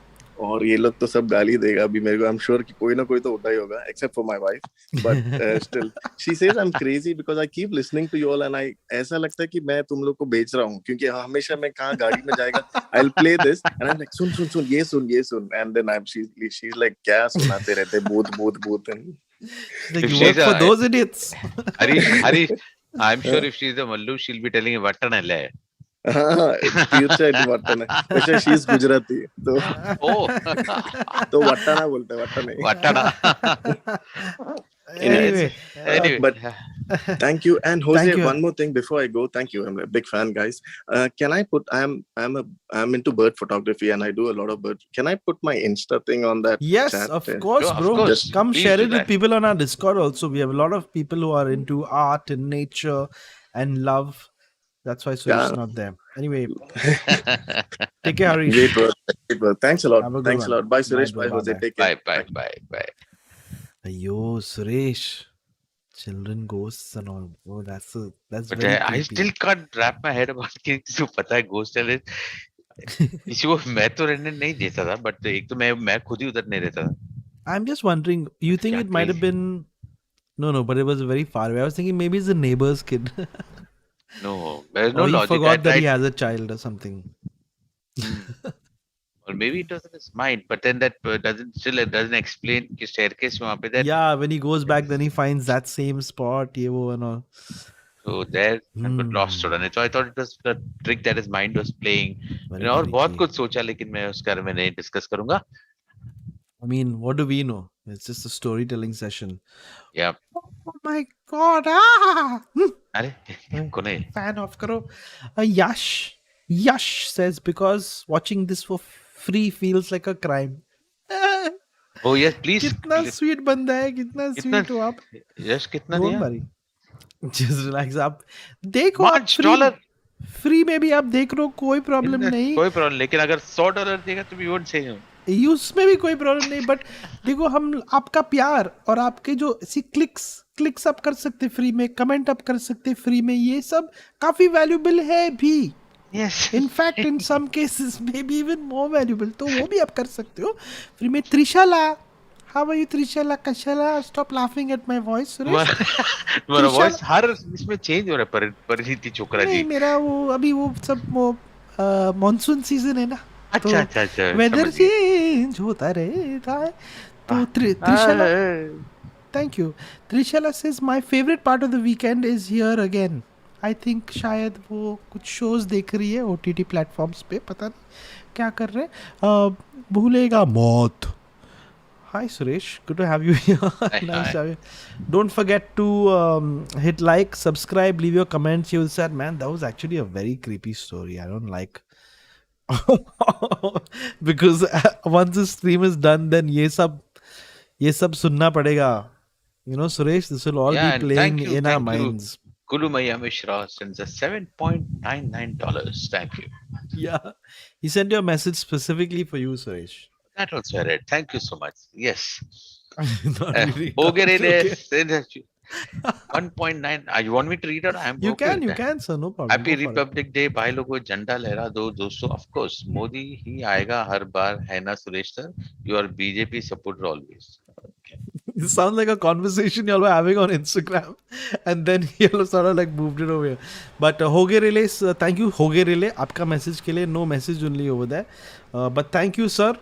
और ये लोग तो सब गाली देगा अभी मेरे को. I'm sure कि कोई ना कोई तो उठा ही होगा, except for my wife. But still, she says I'm crazy because I keep listening to you all, and ऐसा लगता है कि मैं तुम लोग को बेच रहा हूँ, क्योंकि हमेशा मैं कहाँ गाड़ी में जाएगा, I'll play this and I'm like सुन ये सुन, and then she's like क्या सुनाते रहते भूत and Like, If you she's work for a- those idiots. Harish, I'm sure if she's a Mallu, she'll be telling you Vattanale. हाँ तीर्थाटन वट्टन है. वैसे she is Gujarati तो Oh, वट्टना बोलते हैं, वट्टन नहीं. Vattana. Anyway, Anyway, but thank you. And Hoezaay, Thank you. one more thing before I go. Thank you. I'm a big fan, guys. Can I put? I'm into bird photography, and I do a lot of bird. Can I put my Insta thing on that? yes, chat? of course, Sure, of bro. course. Come Please share do it with that. people on our Discord also. We have a lot of people who are into art and nature and love. That's why Suresh's Yeah. not there. Anyway, take care, Harish. Great work. Thanks a lot. Have a good Thanks one. a lot. Bye, Suresh. Bye, Bye, bro. Hoezaay. Bye-bye. Take care. bye. Yo, Suresh. Children ghosts and all. Oh, that's But very I creepy. still can't wrap my head about कि किसी को पता है ghost है. किसी को मैं तो रहने नहीं देता था, but एक तो मैं खुद ही उधर नहीं रहता था. I'm just wondering, you think it might have Exactly. been no, but it was very far away. I was thinking maybe it's the neighbor's kid. No, there's no Or he logic. forgot I that he tried- has a child or something. Or maybe it was in his mind, but then that doesn't explain कि staircase वहाँ पे that. Yeah, when he goes back, then he finds that same spot, ये वो and all. So there I got lost Hmm. थोड़ा. So I thought it was a trick that his mind was playing. Very और बहुत freaky. कुछ सोचा, लेकिन मैं उसके बारे में नहीं डिस्कस करूंगा. I mean, what do we know? It's just a storytelling session. Yeah. Oh my god! Ah! अरे कोने. Fan off karo. Yash says because watching this for free feels like a crime. Oh yes, please. कितना sweet बंदा है, कितना कितना- sweet हो आप. यश कितना Don't दिया? worry. Just relax. आप देखो, आप $5. फ्री में भी आप देख लो, कोई प्रॉब्लम नहीं. कोई प्रॉब्लम, लेकिन अगर $100 देगा तो भी वोंट से उसमें भी कोई प्रॉब्लम नहीं. बट देखो, हम आपका प्यार और आपके जो ऐसी क्लिक्स आप कर सकते फ्री में, कमेंट आप कर सकते फ्री में, ये सब काफी वैल्यूबल है भी. Yes. In fact in some cases maybe even more valuable. तो वो भी आप कर सकते हो फ्री में. Trishala, How are you, Trishela? Kashala? Stop laughing at my voice, Suresh. तुम्हारा त्रिशा- वॉइस हर इसमें चेंज हो रहा है परिणीति चोपड़ा नहीं जी। मेरा वो अभी वो सब वो मानसून सीजन है ना, तो अच्छा अच्छा अच्छा वेदर समझ गए। चेंज होता रहता है, तो Trishala, thank you. Trishala says my favourite part of the weekend is here again. I think शायद वो कुछ शोज देख रही है ओटीटी प्लेटफॉर्म्स पे, पता नहीं क्या कर रहे हैं। भूलेगा मौत। Hi Suresh, good to have you here. Nice to have you. Don't forget to hit like, subscribe, leave your comments. You will say, man, that was actually a very creepy story. I don't like because once the stream is done, then ये सब सुनना पड़ेगा. You know, Suresh, this will all Yeah, be and playing thank you, in our thank you. minds. Kulumaya Mishra sends us $7.99. Thank you. Yeah, he sent you a message specifically for you, Suresh. That also I read. Thank you so much. Yes. Not really. Hoezaay Okay. sends us 1.9. You want me to read out? I'm You okay can, with you that. can, sir. No problem. Happy Go for it. Republic day भाई लोगों, झंडा लहरा दो दोस्तों। Of course Modi ही आएगा हर बार, है ना Suresh sir? You are BJP supporter always. It sounds like a conversation y'all were having on Instagram, and then y'all sort of like moved it over here. But Hoge Relay, thank you Hoge Relay, आपका message के लिए, no message only over there. But thank you sir.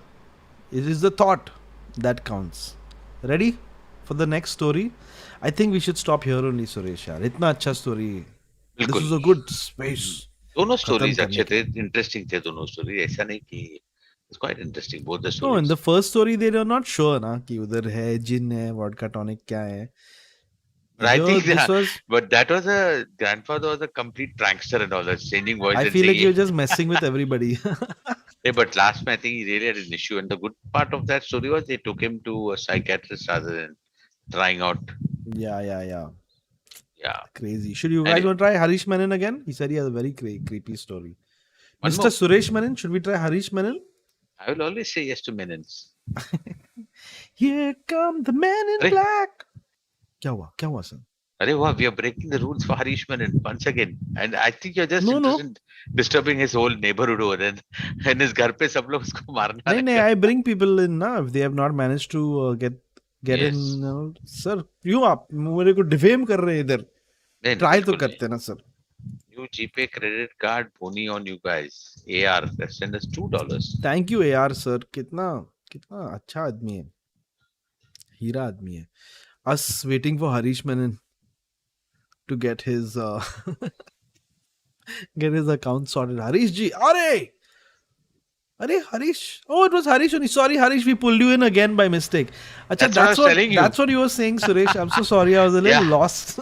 It is the thought that counts. Ready for the next story? I think we should stop here only, Suresh यार. इतना अच्छा story. This बिल्कुल, was a good space. दोनों खत्म stories करने अच्छे के थे, इंटरेस्टिंग थे दोनों स्टोरी, ऐसा नहीं कि it's quite interesting both the No, in the stories. first story they were not sure ना कि उधर है जिन है vodka tonic क्या है. I Here think this was. but that was a grandfather was a complete prankster and all that, changing voice I and feel like saying you're just messing with everybody. hey, but last I think he really had an issue, and the good part of that story was they took him to a psychiatrist rather than trying out. Yeah. Yeah. Crazy. Should you guys Anyway. want to try Harish Menon again? He said he has a very creepy story. One Mr. more. Suresh Menon, should we try Harish Menon? I will always say yes to Menins. Here come the men in Hey. black. क्या हुआ sir? Arey wow, we are breaking the rules for Harish Menon once again. And I think you're just No. interested in disturbing his whole neighborhood over there. And his घर पे सब लोग उसको मारना नहीं, I bring people in now if they have not managed to get Yes. in. Sir, क्यों आप मेरे को defame कर रहे हैं इधर? नहीं, Try तो बिल्कुल करते ना sir. नहीं। New GPay credit card boni on you guys. AR send us $2. Thank you AR sir. कितना अच्छा आदमी है. हीरा आदमी है. Us waiting for Harish Menon to get his account sorted. Harish ji, Are Harish. Oh, it was Harish only. Sorry, Harish, we pulled you in again by mistake. Achha, That's what I was telling you. That's what you were saying, Suresh. I'm so sorry. I was a little Yeah. lost.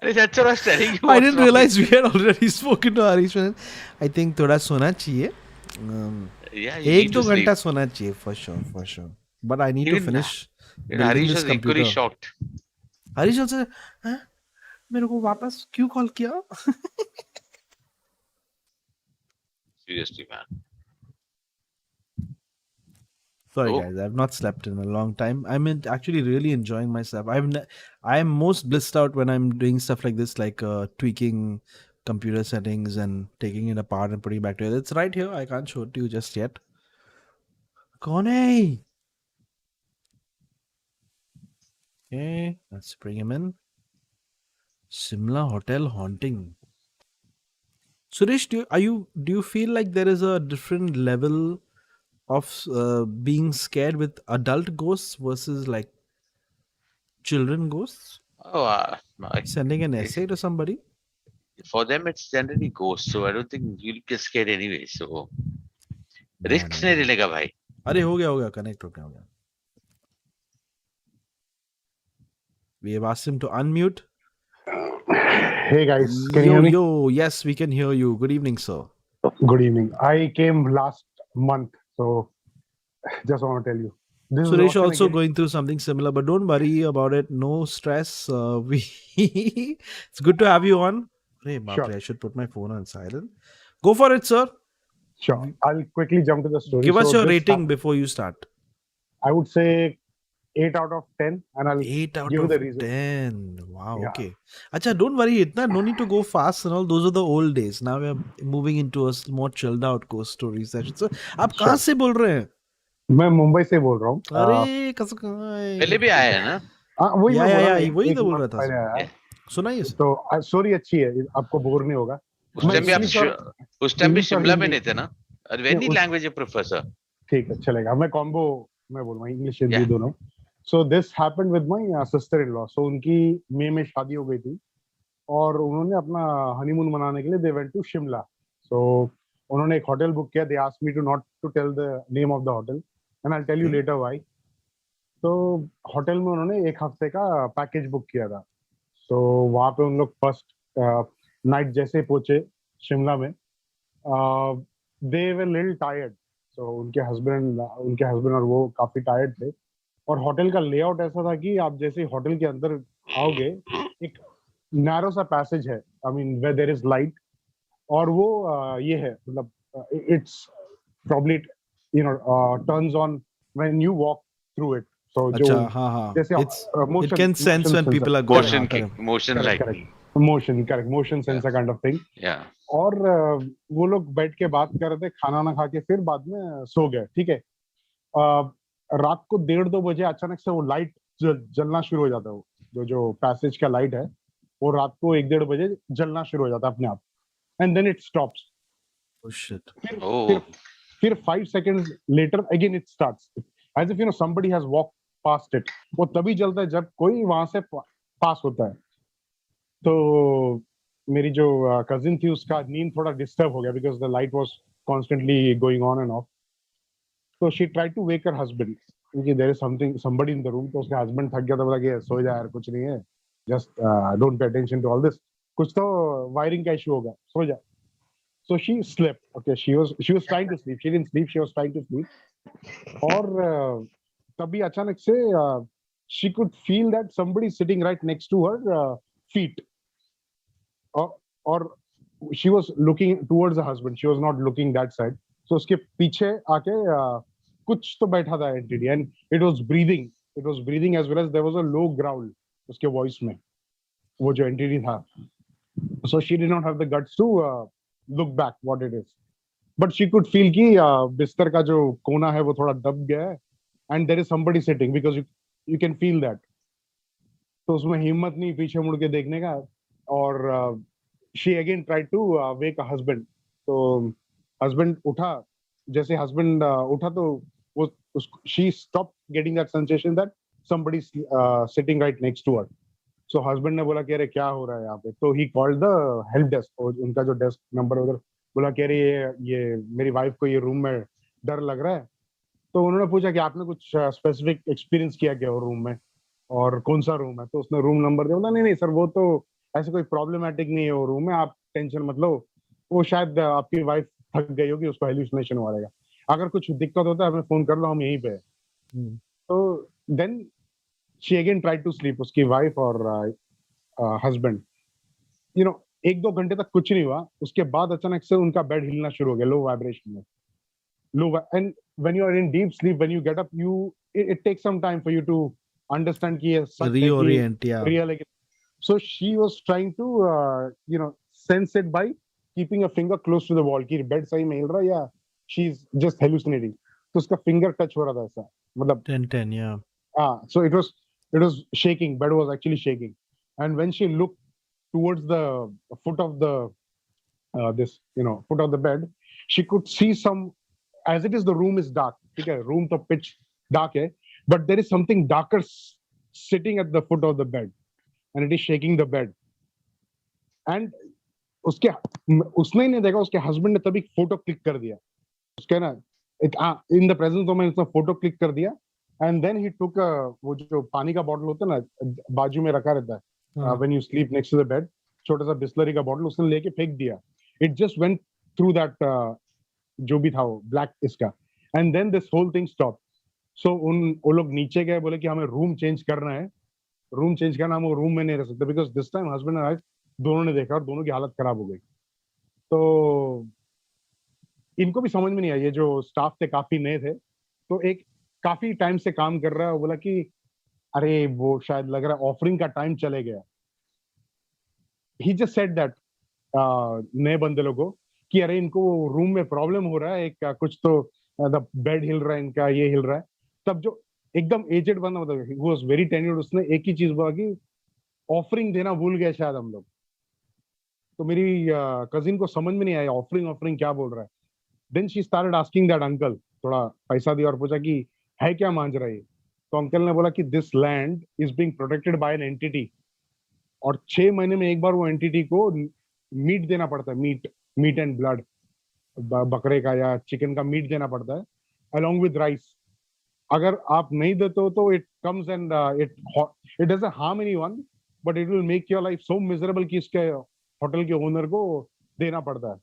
Arey, that's what I was telling you. I What's didn't wrong realize we had already spoken to Harish Menon. I think थोड़ा सोना चाहिए. with- Yeah, you एक need दो to sleep. घंटा सोना चाहिए for sure. But I need to Even- finish Even building Harish this was equally computer. shocked. Harish also, हाँ? मेरे को वापस क्यों कॉल किया? Seriously, man. Sorry Oh. guys, I've not slept in a long time. I'm actually really enjoying myself. I'm most blissed out when I'm doing stuff like this, like tweaking computer settings and taking it apart and putting it back together. It's right here. I can't show it to you just yet. कौन है? Okay, let's bring him in. Simla Hotel haunting. Suresh, do you feel like there is a different level of being scared with adult ghosts versus like children ghosts? Oh, Sending an essay to somebody? for them it's generally ghosts, so I don't think you'll get scared anyway. So risks नहीं लेने का भाई. अरे हो गया connect हो गया. We have asked him to unmute. Hey guys, can you hear me? Yo, yes, we can hear you. Good evening, sir. Good evening. I came last month, so just want to tell you. This is Suresh Roshan also again. going through something similar, but don't worry about it. No stress. It's good to have you on. Hey, Sure. I should put my phone on silent. Go for it, sir. Sure. I'll quickly jump to the story. Give us So your this rating before you start. I would say 8 out of 10, and I'll 8 out give of the reason. 10. Wow, Yeah. okay. Acha, don't worry. No need to go fast and all. Those are the old days. Now we're moving into a more chilled out ghost story session. So, आप कहाँ से बोल रहे हैं? मैं मुंबई से बोल रहा हूँ। अरे कसकाय पहले भी आया है ना? वही मैं बोल रहा हूँ, वही एक तो बोल month रहा था पहले आया है। सुनाइए सर। तो स्टोरी अच्छी है, आपको बोर नहीं होगा। उस मैं टाइम भी आप इंग्लिश और उस टाइम भी इंग्लिश और शिमला में हिंदी, नहीं थे ना? नहीं, any language you prefer sir? ठीक है चलेगा, मैं कॉम्बो मैं बोलूँगा, इंग्लिश हिंदी या दोनों। So this happened with my sister in law. So उनकी मई में शादी हो गई थी और उन्होंने अपना हनीमून मनाने के लिए they went to Shimla. So उन्होंने एक होटल बुक किया। They asked me to not to tell the name of the hotel and I will tell you later why. तो होटल में उन्होंने एक हफ्ते का पैकेज बुक किया था। तो वहाँ पे उन लोग फर्स्ट नाइट जैसे पहुंचे शिमला में, दे वर लिटिल टायर्ड। सो उनके हस्बैंड और वो काफी टायर्ड थे। और होटल का लेआउट ऐसा था कि आप जैसे होटल के अंदर आओगे, एक नैरो सा पैसेज है, I mean where there is light, और वो ये है, मतलब it's probably turns on when you walk through it. So जो अच्छा हाँ जैसे it's it motion can sense when sensor, people are going, motion हाँ की correct. Motion correct like correct, motion correct, motion sensor kind of thing. या और वो लोग बैठ के बात कर रहे थे, खाना ना खा के फिर बाद में सो गए। ठीक है, रात को 1:30-2 बजे अचानक से वो लाइट जलना शुरू हो जाता है। वो जो पैसेज का लाइट है, वो रात को 1-1:30 बजे जलना शुरू हो जाता है अपने आप, and then it stops. Oh shit. फिर ओह फिर 5 seconds later again it starts, as if somebody has walk past it. वो तभी जलता है जब कोई वहां से पास होता है। तो मेरी जो कजिन थी, उसका नींद थोड़ा डिस्टर्ब हो गया because the light was constantly going on and off. तो she try to wake her husband, क्योंकि there is somebody in the room. तो उसका हस्बैंड थक गया था, बोला कि सो जा यार, कुछ नहीं है, just don't pay attention to all this, कुछ तो वायरिंग का इशू होगा, सो जा। So she slept. Okay, she was trying to sleep. She didn't sleep. She was trying to sleep. और तभी अचानक से she could feel that somebody is sitting right next to her feet. और she was looking towards the husband. She was not looking that side. So उसके पीछे आके कुछ तो बैठा था entity, and it was breathing. It was breathing as well as there was a low growl उसके voice में, वो जो entity था. So she did not have the guts to look back what it is. But she could feel कि बिस्तर का जो कोना है वो थोड़ा दब गया है, and there is somebody sitting, because you can feel that. तो उसमें हिम्मत नहीं पीछे मुड़ के देखने का, और she again tried to wake a husband. तो husband उठा, जैसे husband उठा तो वो she stopped getting that sensation that somebody is sitting right next to her. So husband ने बोला कि अरे क्या हो रहा है यहाँ पे। तो he called the help desk, और उनका जो डेस्क नंबर उधर, बोला कि अरे ये मेरी वाइफ को ये रूम में डर लग रहा है। तो उन्होंने पूछा कि आपने कुछ स्पेसिफिक एक्सपीरियंस किया क्या वो रूम में, और कौन सा रूम है। तो उसने रूम नंबर दिया। बोला नहीं नहीं सर, वो तो ऐसे कोई प्रॉब्लमेटिक नहीं है वो रूम में, आप टेंशन मत लो, वो शायद आपकी वाइफ थक गई होगी, उसको हेल्यूसिनेशन हो रहेगा, अगर कुछ दिक्कत होता है हमें फोन कर लो, हम यहीं पे हैं। तो then she again tried to sleep, उसकी वाइफ और हस्बैंड, 1-2 घंटे तक कुछ नहीं हुआ। उसके बाद अचानक से उनका बेड हिलना शुरू हो गया, लो वाइब्रेशन में, and when you are in deep sleep, when you get up, it takes some time for you to understand कि ये सच है कि Reorient, yeah. रियल है। So she was trying to sense it by keeping a finger close to the wall कि bed सही में हिल रहा है या she's just hallucinating. तो उसका फिंगर टच हो रहा था ऐसा, मतलब 10-10, yeah. So it was shaking. Bed was actually shaking, and when she looked towards the foot of the foot of the bed, she could see some, as it is the room is dark. Okay, room to pitch dark hai, but there is something darker sitting at the foot of the bed, and it is shaking the bed. And उसने नहीं देखा, उसके husband ने तभी photo click कर दिया उसके ना, in the presence of man, उसने फोटो क्लिक कर दिया। एंड देन ही टुक, वो जो पानी का बॉटल होता है ना, बाजू में रखा रहता है when you sleep next to the bed, छोटा सा बिस्लरी का बॉटल उसने लेके फेंक दिया। It just went through that, जो भी था वो ब्लैक इसका, and then this whole thing stop. So वो लोग नीचे गए, बोले कि हमें रूम चेंज करना है, रूम चेंज करना, हम वो रूम में नहीं रह सकते, because this time husband and wife दोनों ने देखा और दोनों की हालत खराब हो गई। तो इनको भी समझ में नहीं आया, ये जो स्टाफ थे काफी नए थे, तो एक काफी टाइम से काम कर रहा है, बोला कि अरे वो शायद लग रहा है ऑफरिंग का टाइम चले गया। ही जस्ट सेड दैट नए बंदे लोगों कि अरे इनको रूम में प्रॉब्लम हो रहा है, एक कुछ तो द बेड हिल रहा है इनका, ये हिल रहा है. तब जो एकदम एजेड बंदा, मतलब ही वाज वेरी टेन्यूर्ड, उसने एक ही चीज बोला कि ऑफरिंग देना भूल गए शायद हम लोग. तो मेरी कजिन को समझ में नहीं आया ऑफरिंग ऑफरिंग क्या बोल रहा है. Then she started asking that uncle, थोड़ा पैसा दिया और पूछा कि है क्या मांग रहा है ये. तो अंकल ने बोला कि this land is being protected by an entity, और 6 महीने में एक बार वो एंटिटी को मीट देना पड़ता है, मीट एंड ब्लड, बकरे का या चिकन का मीट देना पड़ता है अलोंग विद राइस. अगर आप नहीं देते हो तो it comes and it it doesn't harm anyone, but it will make your life so miserable कि इसके होटल के ओनर को देना पड़ता है.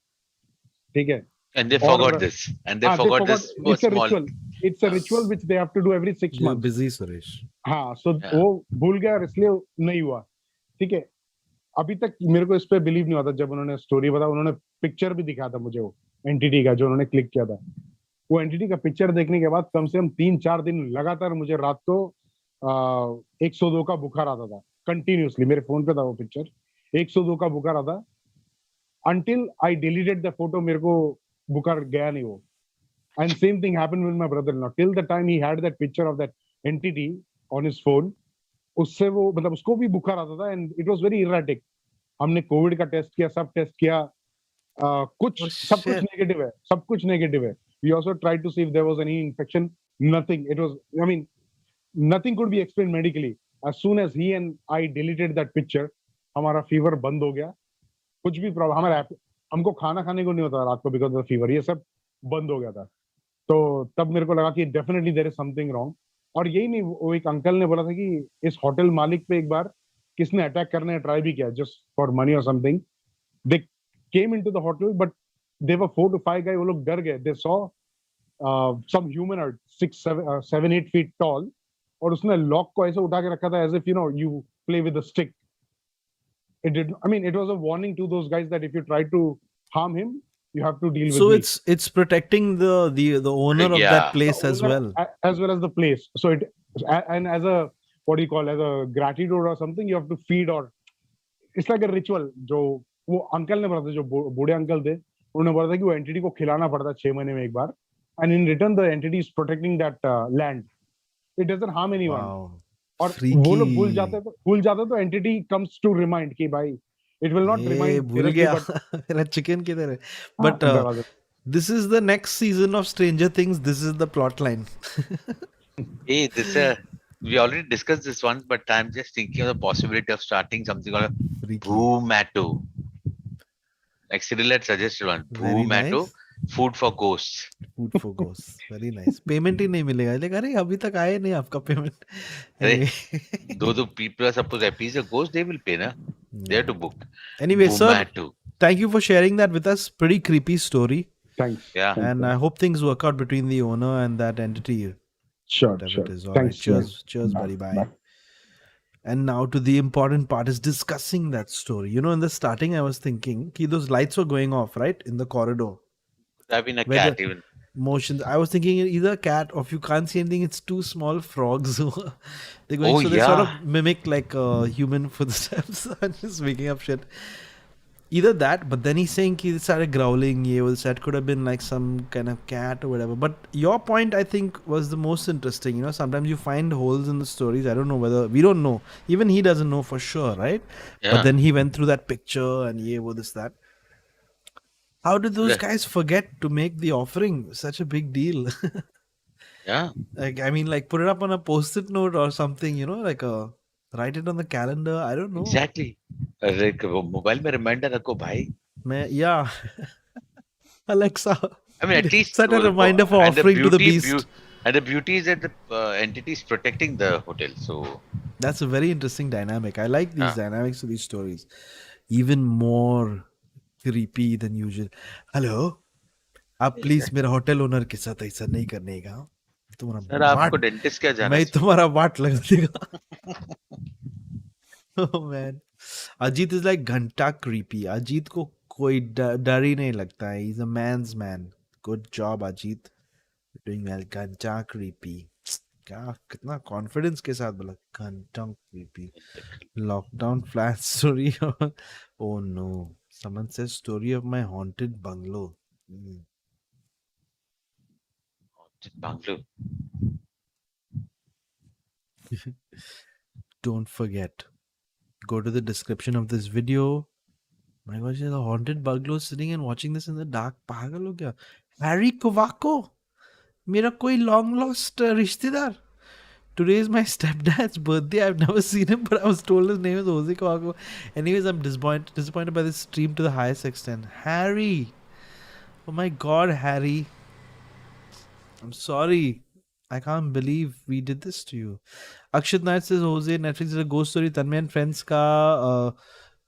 ठीक है. And they और forgot this. And they हाँ, they forgot forgot. this It's a small. ritual. It's a ritual which they have to do every 6 You're months. busy, Suresh. हाँ, so Yeah. वो भूल गया और इसलिए नहीं हुआ. ठीक है. अभी तक मेरे को इस पे बिलीव नहीं होता. जब उन्होंने स्टोरी बताया, उन्होंने पिक्चर भी दिखाया था मुझे, वो एंटिटी का जो उन्होंने क्लिक किया था. वो एंटिटी का पिक्चर देखने के बाद कम से कम 3-4 दिन लगातार मुझे रात को 102 का बुखार आता था कंटिन्यूसली. मेरे फोन पे था वो पिक्चर, 102 का बुखार आता. until I deleted the photo, मेरे को बुखार गया नहीं वो. And same thing happened with my brother-in-law. Till the time he had that picture of that entity on his phone, उससे वो मतलब उसको भी बुखार आता था and it was very erratic. हमने कोविड का टेस्ट किया, सब टेस्ट किया, कुछ Oh, सब कुछ shit. नेगेटिव है, सब कुछ नेगेटिव है. We also tried to see if there was any infection. Nothing. It was, I mean, nothing could be explained medically. As soon as he and I deleted that picture, हमारा fever बंद हो गया. कुछ भी problem हमारा, हमको खाना खाने को नहीं होता रात को बिकॉज ऑफ फीवर, ये सब बंद हो गया था. तो तब मेरे को लगा कि definitely there is something wrong. और यही नहीं, वो एक अंकल ने बोला था कि इस होटल मालिक पे एक बार किसने अटैक करने ट्राई भी किया जस्ट फॉर मनी और something. They came into the hotel but they were 4 to 5 guy. वो लोग डर गए. They saw some human 6-7-8 feet tall, और उसने लॉक को ऐसे उठा के रखा था as if you play with a stick. It did. I mean, it was a warning to those guys that if you try to harm him, you have to deal with So me. it's protecting the owner of Yeah. that place The as owner, well. as well as the place. So it, and as a, what do you call, as a gratitude or something, you have to feed, or it's like a ritual. जो वो uncle ने बोला था, जो बूढ़े uncle थे, उन्होंने बोला था कि वो एंटिटी को खिलाना पड़ता है 6 महीने में एक बार, and in return the entity is protecting that land. It doesn't harm anyone. Wow. और वो लोग भूल Freaky. जाते तो एंटिटी कम्स टू रिमाइंड कि भाई, इट विल नॉट ये रिमाइंड भूल डायरेक्टली, गया बट मेरा चिकन किधर है. But this is the next season of Stranger Things. This is the plot line. Hey, we already discussed this once, but I'm just thinking of the possibility of starting something called a Freaky. Boomato. Like Cyril had suggested one. Very Boomato, nice. food for ghosts. Food for ghosts. Very nice. Payment ही नहीं मिलेगा. लेकिन अरे अभी तक आए नहीं आपका payment. Hey, Anyway. though the people are supposed to appease a ghost, they will pay, na? They have to book. Anyway, sir, Boomato. thank you for sharing that with us. Pretty creepy story. Thanks. Yeah. And I hope things work out between the owner and that entity. Sure Whatever it is. All thanks. right. Cheers, buddy. Bye. And now to the important part is discussing that story. You know, in the starting, I was thinking ki those lights were going off, right? In the corridor. I've been a Whether- cat even. Motions. I was thinking either a cat or if you can't see anything, it's two small frogs. They're going, Oh, so they sort yeah. of mimic like human footsteps. I'm just making up shit. Either that, but then he's saying he started growling. Yeah, well, that could have been like some kind of cat or whatever. But your point, I think, was the most interesting. You know, sometimes you find holes in the stories. I don't know whether we don't know. Even he doesn't know for sure, right? Yeah. But then he went through that picture and yeah, well, this that. How did those Yeah. guys forget to make the offering such a big deal? Yeah. Like, I mean, like put it up on a post-it note or something, you know, like write it on the calendar. I don't know. Exactly. अरे वो mobile में reminder रखो भाई. Yeah. Alexa, I mean, at least set a reminder for and the offering to the beauty- beast. And the beauty is that the entity is protecting the hotel. So That's a very interesting dynamic. I like these Ah. dynamics of these stories. Even more creepy than usual. Hello? आप please मेरा hotel owner के साथ ऐसा नहीं करने का. Sir तुम्हारा आपको वाट, डेंटिस्ट क्या जाना मैं है? तुम्हारा वाट लगा देगा. Oh man. Ajit is like घंटा creepy. Ajit को कोई डर ही नहीं लगता है. He's a man's man. Good job, Ajit. You're doing well. घंटा creepy. क्या कितना कॉन्फिडेंस के साथ बोला घंटा creepy. Lockdown flat story. Oh no. Someone says story of my haunted bungalow. bungalow. Don't forget, go to the description of this video. My gosh, there's a haunted bungalow sitting and watching this in the dark. पागल हो क्या? Harry Kovako, मेरा कोई long lost रिश्तेदार. Today is my stepdad's birthday. I've never seen him, but I was told his name is Hoezaay Kovako. Anyways, I'm disappointed by this stream to the highest extent. Harry, oh my God, Harry, I'm sorry. I can't believe we did this to you. Akshat Nair says Hoezaay Netflix is a ghost story. Tanmay and Friends का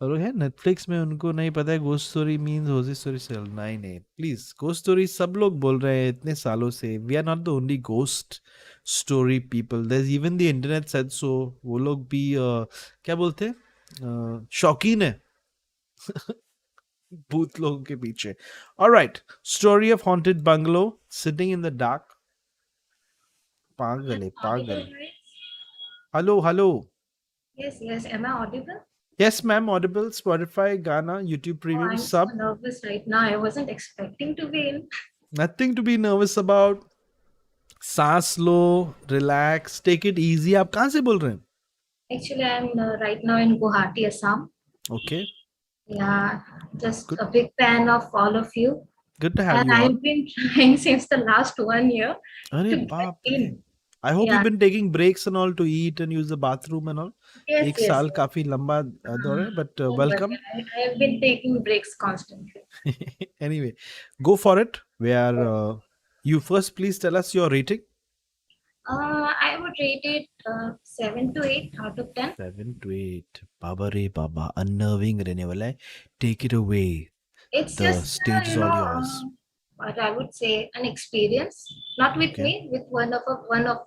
और है Netflix में, उनको नहीं पता है ghost story means Hoezaay story से. नहीं please, ghost story सब लोग बोल रहे हैं इतने सालों से. We are not the only ghost story people. There's even the internet said so. वो लोग भी क्या बोलते हैं, शौकीन है भूत लोगों के पीछे. All right, story of haunted bungalow sitting in the dark. पागल है पागल. Hello. Yes. Am I audible? Yes, ma'am, audible. Spotify, Ghana, YouTube Oh, Premium, I'm sub. so nervous right now. I wasn't expecting to be in. Nothing to be nervous about. सांस लो, relax, take it easy. आप कहाँ से बोल रहे हैं? Actually, I'm right now in Guwahati, Assam. Okay, Yeah, just Good. a big fan of all of you. good to have And you on. I've been trying since the last 1 year अरे to get बाप रे. in. I hope Yeah. you've been taking breaks and all to eat and use the bathroom and all. Yes, एक साल काफी लंबा दौर है, but Oh, welcome. but I have been taking breaks constantly. Anyway, go for it. You first please tell us your rating. I would rate it 7 to 8 out of 10. 7 to 8. Baba re Baba, unnerving रहने वाला है. Take it away. It's The just stage is all yours. what I would say, an experience, not with Okay. me, with one of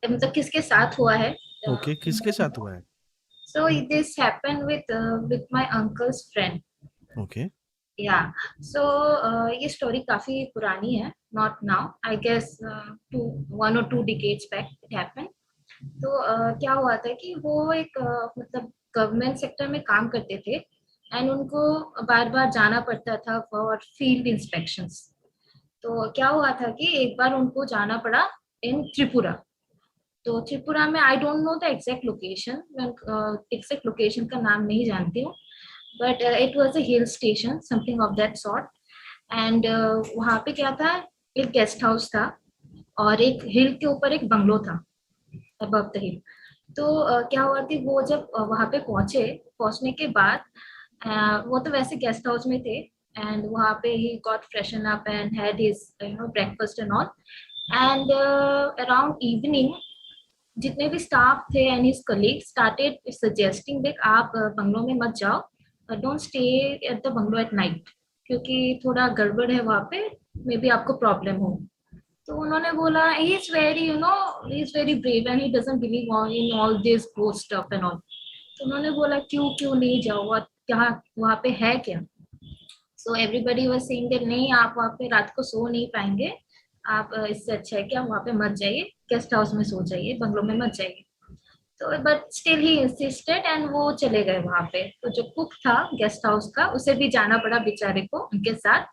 मतलब किसके साथ हुआ है. Okay, किसके साथ हुआ है? So this happened with my uncle's friend. Okay. Yeah. So ये story काफी पुरानी है, not now. I guess 1 or 2 decades back it happened. तो क्या हुआ था कि वो एक मतलब गवर्नमेंट सेक्टर में काम करते थे एंड उनको बार बार जाना पड़ता था फॉर फील्ड इंस्पेक्शंस. तो क्या हुआ था कि एक बार उनको जाना पड़ा इन त्रिपुरा. तो त्रिपुरा में आई don't know the exact location, मैं एग्जैक्ट लोकेशन का नाम नहीं जानती हूँ, but it was a hill station something of that sort. And वहाँ पे क्या था, एक गेस्ट हाउस था और एक हिल के ऊपर एक बंगलो था अबव द हिल. तो क्या हुआ थी, वो जब वहाँ पे पहुँचने के बाद वो तो वैसे गेस्ट हाउस में थे एंड वहाँ पे he got freshen up and had his breakfast and all. And around evening जितने भी स्टाफ थे and his colleague started suggesting that आप बंगलो में मत जाओ, don't stay at the bungalow at night, क्योंकि थोड़ा गड़बड़ है वहाँ पे, मे बी आपको प्रॉब्लम हो. तो उन्होंने बोला he is very brave and he doesn't believe in all this ghost stuff and all. तो उन्होंने बोला क्यों नहीं जाओ, क्या वहाँ पे है क्या. So everybody was saying that नहीं, आप वहाँ पे रात को सो नहीं पाएंगे, आप इससे अच्छा है कि आप वहाँ पे मत जाइए, गेस्ट हाउस में सो जाइए, बंगलो में मत जाइए. तो but still he insisted and वो चले गए वहाँ पे. तो जो कुक था गेस्ट हाउस का, उसे भी जाना पड़ा बेचारे को उनके साथ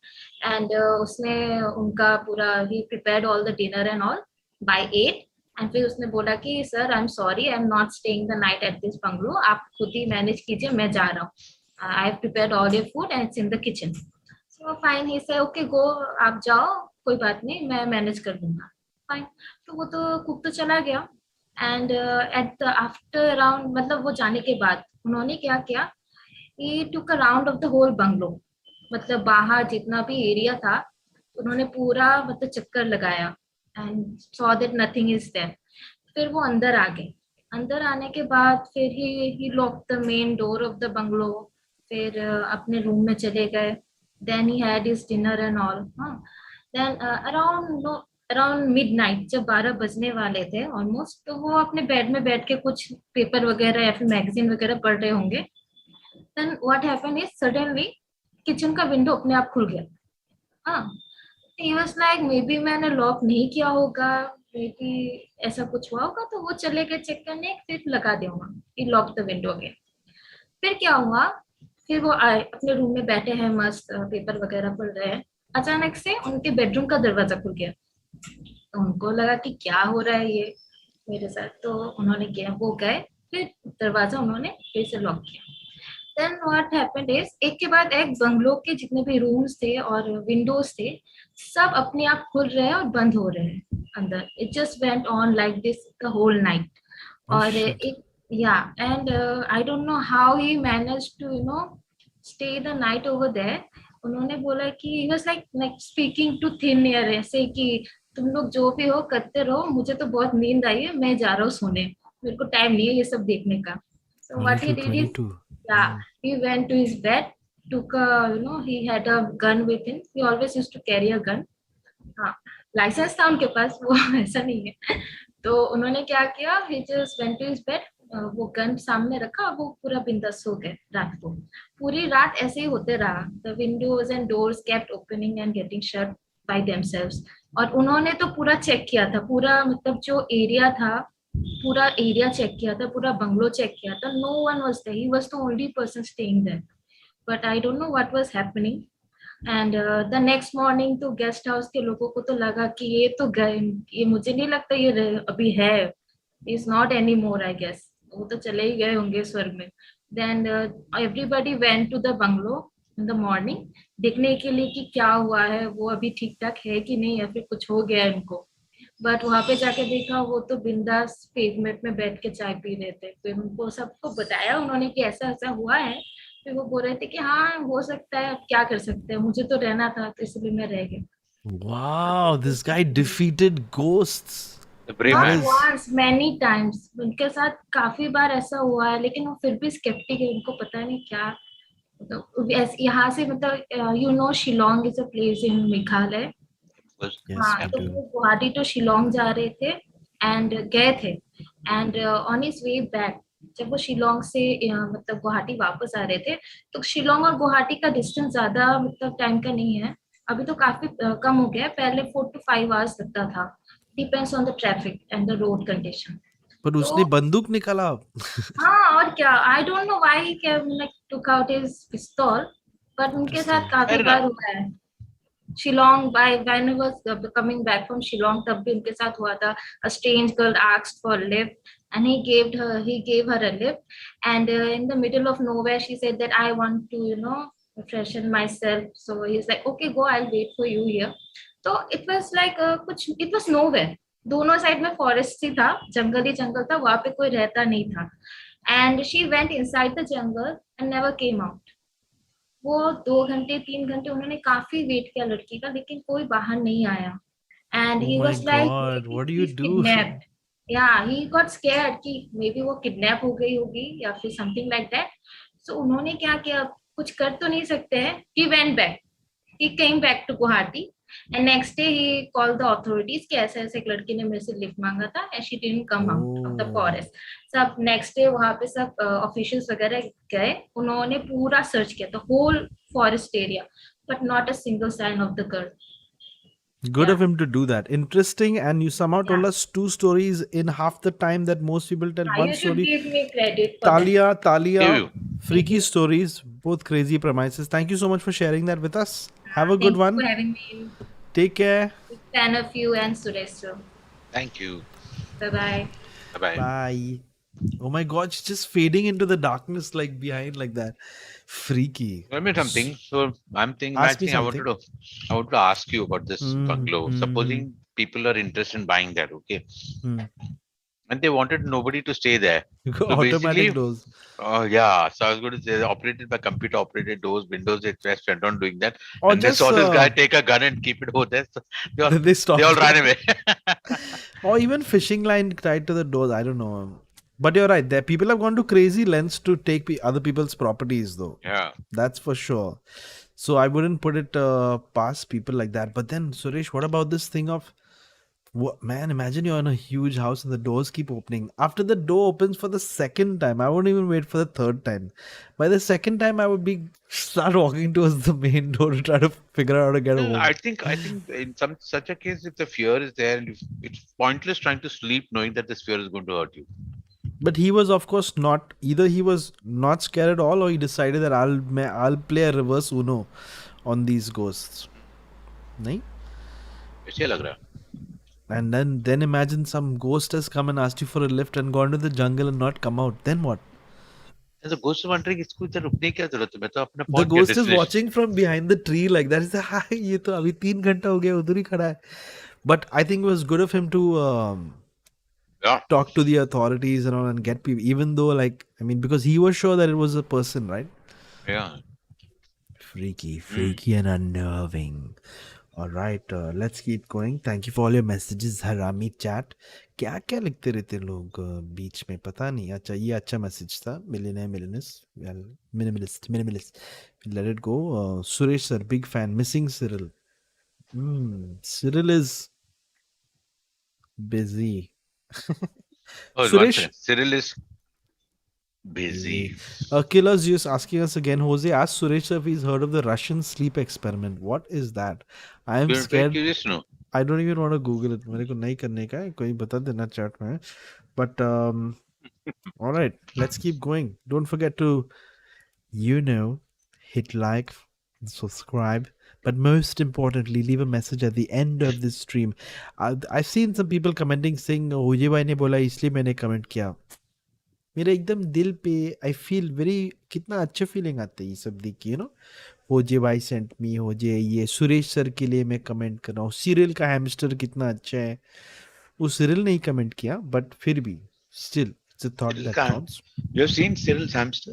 एंड उसने उनका पूरा ही prepared all the dinner and all by 8. And फिर उसने बोला कि sir I am sorry, I am not staying the night at this bungalow, आप खुद ही मैनेज कीजिए, मैं जा रहा हूँ. I have prepared all your food and it's in the kitchen. So fine, he say okay गो, आप जाओ, कोई बात नहीं, मैं मैनेज कर दूंगा. फाइन. तो वो तो कुक तो चला गया एंड एट आफ्टर अराउंड, मतलब वो जाने के बाद उन्होंने क्या किया, he took a round of the whole bungalow, मतलब बाहर जितना भी एरिया था उन्होंने पूरा मतलब चक्कर लगाया and saw that nothing is there. फिर वो अंदर आ गए. अंदर आने के बाद फिर he lock the main door of the bungalow, फिर अपने रूम में चले गए. Then he had his dinner and all. Then around midnight, जब 12 बजने वाले थे ऑलमोस्ट, तो वो अपने बेड में बैठ के कुछ पेपर वगैरह या फिर मैगजीन वगैरह पढ़ रहे होंगे. Then what happened is suddenly kitchen का विंडो अपने आप खुल गया. हाँ, he was like maybe मैंने लॉक नहीं किया होगा, मे बी ऐसा कुछ हुआ होगा. तो वो चले गए चेक करने, फिर लगा दिया वहाँ, ही लॉक द विंडो अगेन. फिर क्या हुआ, फिर वो आए अपने रूम में बैठे हैं मस्त पेपर वगैरह पढ़ रहे हैं. अचानक से उनके बेडरूम का दरवाजा खुल गया तो उनको लगा कि क्या हो रहा है ये मेरे साथ, तो उन्होंने किया, वो गए, फिर दरवाजा उन्होंने फिर से लॉक किया। देन व्हाट हैपेंड इज, एक के बाद एक बंगलो के जितने भी रूम्स थे और विंडोज थे, सब अपने आप खुल रहे हैं और बंद हो रहे हैं अंदर। It just went on like this the whole night. Oh और shit. एक, या, and I don't know how he manage to stay the night over there. उन्होंने बोला कि he was like speaking to thin air, ऐसे कि तुम लोग जो भी हो करते रहो, मुझे तो बहुत नींद आई है, मैं जा रहा हूँ सोने, मेरे को टाइम नहीं है ये सब देखने का। So what he 22, did is, 22. yeah, he went to his bed, took a, he had a gun with him. He always used to carry a gun. हाँ, लाइसेंस था उनके पास, वो ऐसा नहीं है। तो उन्होंने क्या किया, he just went to his bed, वो गन सामने रखा, वो पूरा बिंदास सो गए रात को। पूरी रात ऐसे ही होते रहा, the windows and doors kept opening and getting shut by themselves। और उन्होंने तो पूरा चेक किया था, पूरा मतलब जो एरिया था, पूरा एरिया चेक किया था, पूरा बंगलो चेक किया था, no one was there, he was the only person staying there. But I don't know what was happening. And the next morning तो गेस्ट हाउस के लोगों को तो लगा कि ये तो गए, ये मुझे नहीं लगता ये अभी है, is not any more, I guess वो तो चले ही गए होंगे स्वर्ग में। Then everybody went to the bungalow in the morning, देखने के लिए कि क्या हुआ है, वो अभी ठीक ठाक है कि नहीं, या फिर कुछ हो गया है इनको। बट वहां पे जाके देखा, वो तो बिंदास पेवमेंट में बैठ के चाय पी रहे थे। फिर उनको सबको बताया उन्होंने कि ऐसा ऐसा हुआ है। फिर वो बोल रहे थे कि हाँ हो सकता है, अब क्या कर सकते हैं, मुझे तो रहना था तो इसलिए मैं रह गया। Wow, this guy defeated ghosts. The brave not That man. is once, many times, उनके साथ काफी बार ऐसा हुआ है, लेकिन वो फिर भी स्केप्टिक है, उनको पता नहीं क्या। तो यहाँ से मतलब Shillong is a place in Meghalaya. Was yes, हाँ, we तो do. वो गुवाहाटी टू शिलोंग जा रहे थे एंड गए थे। And on his way back, जब वो शिलोंग से मतलब गुवाहाटी वापस आ रहे थे, तो शिलोंग और गुवाहाटी का डिस्टेंस ज्यादा मतलब टाइम का नहीं है, अभी तो काफी कम हो गया है, पहले 4 to 5 hours लगता था, depends on the traffic and the road condition. पर तो उसने बंदूक निकाला। हाँ, और क्या, आई don't know why he like took out his पिस्तौल, बट उनके साथ Interesting. काफी fair बार enough. हुआ है। Shillong, by when I was coming back from Shillong, तब भी उनके साथ हुआ था। A strange girl asked for a lift and he gave her a lift, and in the middle of nowhere she said that I want to freshen myself, so he's like okay go, I'll wait for you here। तो it was like कुछ, it was nowhere, दोनों side में forest ही था, जंगल ही जंगल था, वहां पे कोई रहता नहीं था। And she went inside the jungle and never came out. वो 2 घंटे 3 घंटे उन्होंने काफी वेट किया लड़की का, लेकिन कोई बाहर नहीं आया। And Oh he my was like God, maybe what do she you is do? Kidnapped, या ही गॉट स्कैर्ड कि मेबी वो किडनैप हो गई होगी या फिर समथिंग लाइक दैट। सो उन्होंने क्या किया, कुछ कर तो नहीं सकते हैं, he went back, he came back to Guwahati, and next day he called the authorities कि ऐसे ऐसे एक लड़की ने मेरे से लिफ्ट मांगा था and she didn't come out of the Oh. forest। सब नेक्स्ट डे वहां पे सब ऑफिशियल्स वगैरह गए, उन्होंने पूरा सर्च किया था whole forest area, but not a single sign of the girl. Good या, of him to do that. Interesting, and you somehow या, told us two stories in half the time that most people tell one you should story. give me credit for that। Talia, Give you. freaky stories, both crazy premises. Thank you so much for sharing that with us. Have a Thank good you one. for having me, Take care. big fan of you and Suresh too। Thank you. Bye bye। Bye bye. Bye. Oh my God, she's just fading into the darkness like behind like that. Freaky. Tell me something. So I'm thinking, Ask me I something. wanted to ask you about this bungalow. Hmm. Supposing people are interested in buying that, okay, Hmm. and they wanted nobody to stay there. You got So automatic basically, doors. oh yeah. So I was going to say operated by computer operated doors, windows. They just went on doing that, Or and they just saw this guy take a gun and keep it over there. So they all they stopped. they all ran away. Or even fishing line tied to the doors. I don't know. But you're right. There people have gone to crazy lengths to take other people's properties, though. Yeah. That's for sure. So I wouldn't put it past people like that. But then, Suresh, what about this thing of, man, imagine you're in a huge house and the doors keep opening. After the door opens for the second time, I won't even wait for the third time. By the second time, I would start walking towards the main door to try to figure out how to get Well, home. I think in some such a case, if the fear is there, and it's pointless trying to sleep knowing that this fear is going to hurt you. But he was, of course, not. Either he was not scared at all, or he decided that I'll play a reverse Uno on these ghosts. नहीं? ऐसे लग रहा है. And then imagine some ghost has come and asked you for a lift and gone to the jungle and not come out. Then what? The ghost is wondering इसको इधर रुकने की क्या जरूरत है मैं तो अपना The पहुंच गया ghost is destination. watching from behind the tree like that. Is hi, ये तो अभी 3 घंटा हो गया उधर ही खड़ा है. But I think it was good of him to Yeah. talk to the authorities and all and get people. Even though, like, I mean, because he was sure that it was a person, right? Yeah. Freaky and unnerving. All right, let's keep going. Thank you for all your messages, Harami chat. क्या क्या लिखते रहते हैं लोग बीच में पता नहीं. अच्छा ये अच्छा मैसेज था. Minimalist. Let it go. Suresh sir, big fan. Missing Cyril. Cyril is busy. Oh, one Suresh. second. Cyril is busy. Killer's just asking us again. Jose asked Suresh sir if he's heard of the Russian sleep experiment. What is that? I am You're very scared. curious, no? I don't even want to Google it. मेरे को नहीं करने का है. कोई बता देना chat में. But all right, let's keep going. Don't forget to, hit like, subscribe, but most importantly, leave a message at the end of this stream. I've seen some people commenting saying, "Hoezaay ने बोला इसलिए मैंने comment किया." मेरे एकदम दिल पे I feel very कितना अच्छा feeling आते हैं ये सब देख के, Hoezaay sent me, Hoezaay ये सुरेश सर के लिए मैं कमेंट कर रहा हूँ. सीरियल का हैमस्टर कितना अच्छा है. वो सीरियल नहीं कमेंट किया, बट फिर भी still it's a thought that counts. You have seen Cyril's hamster?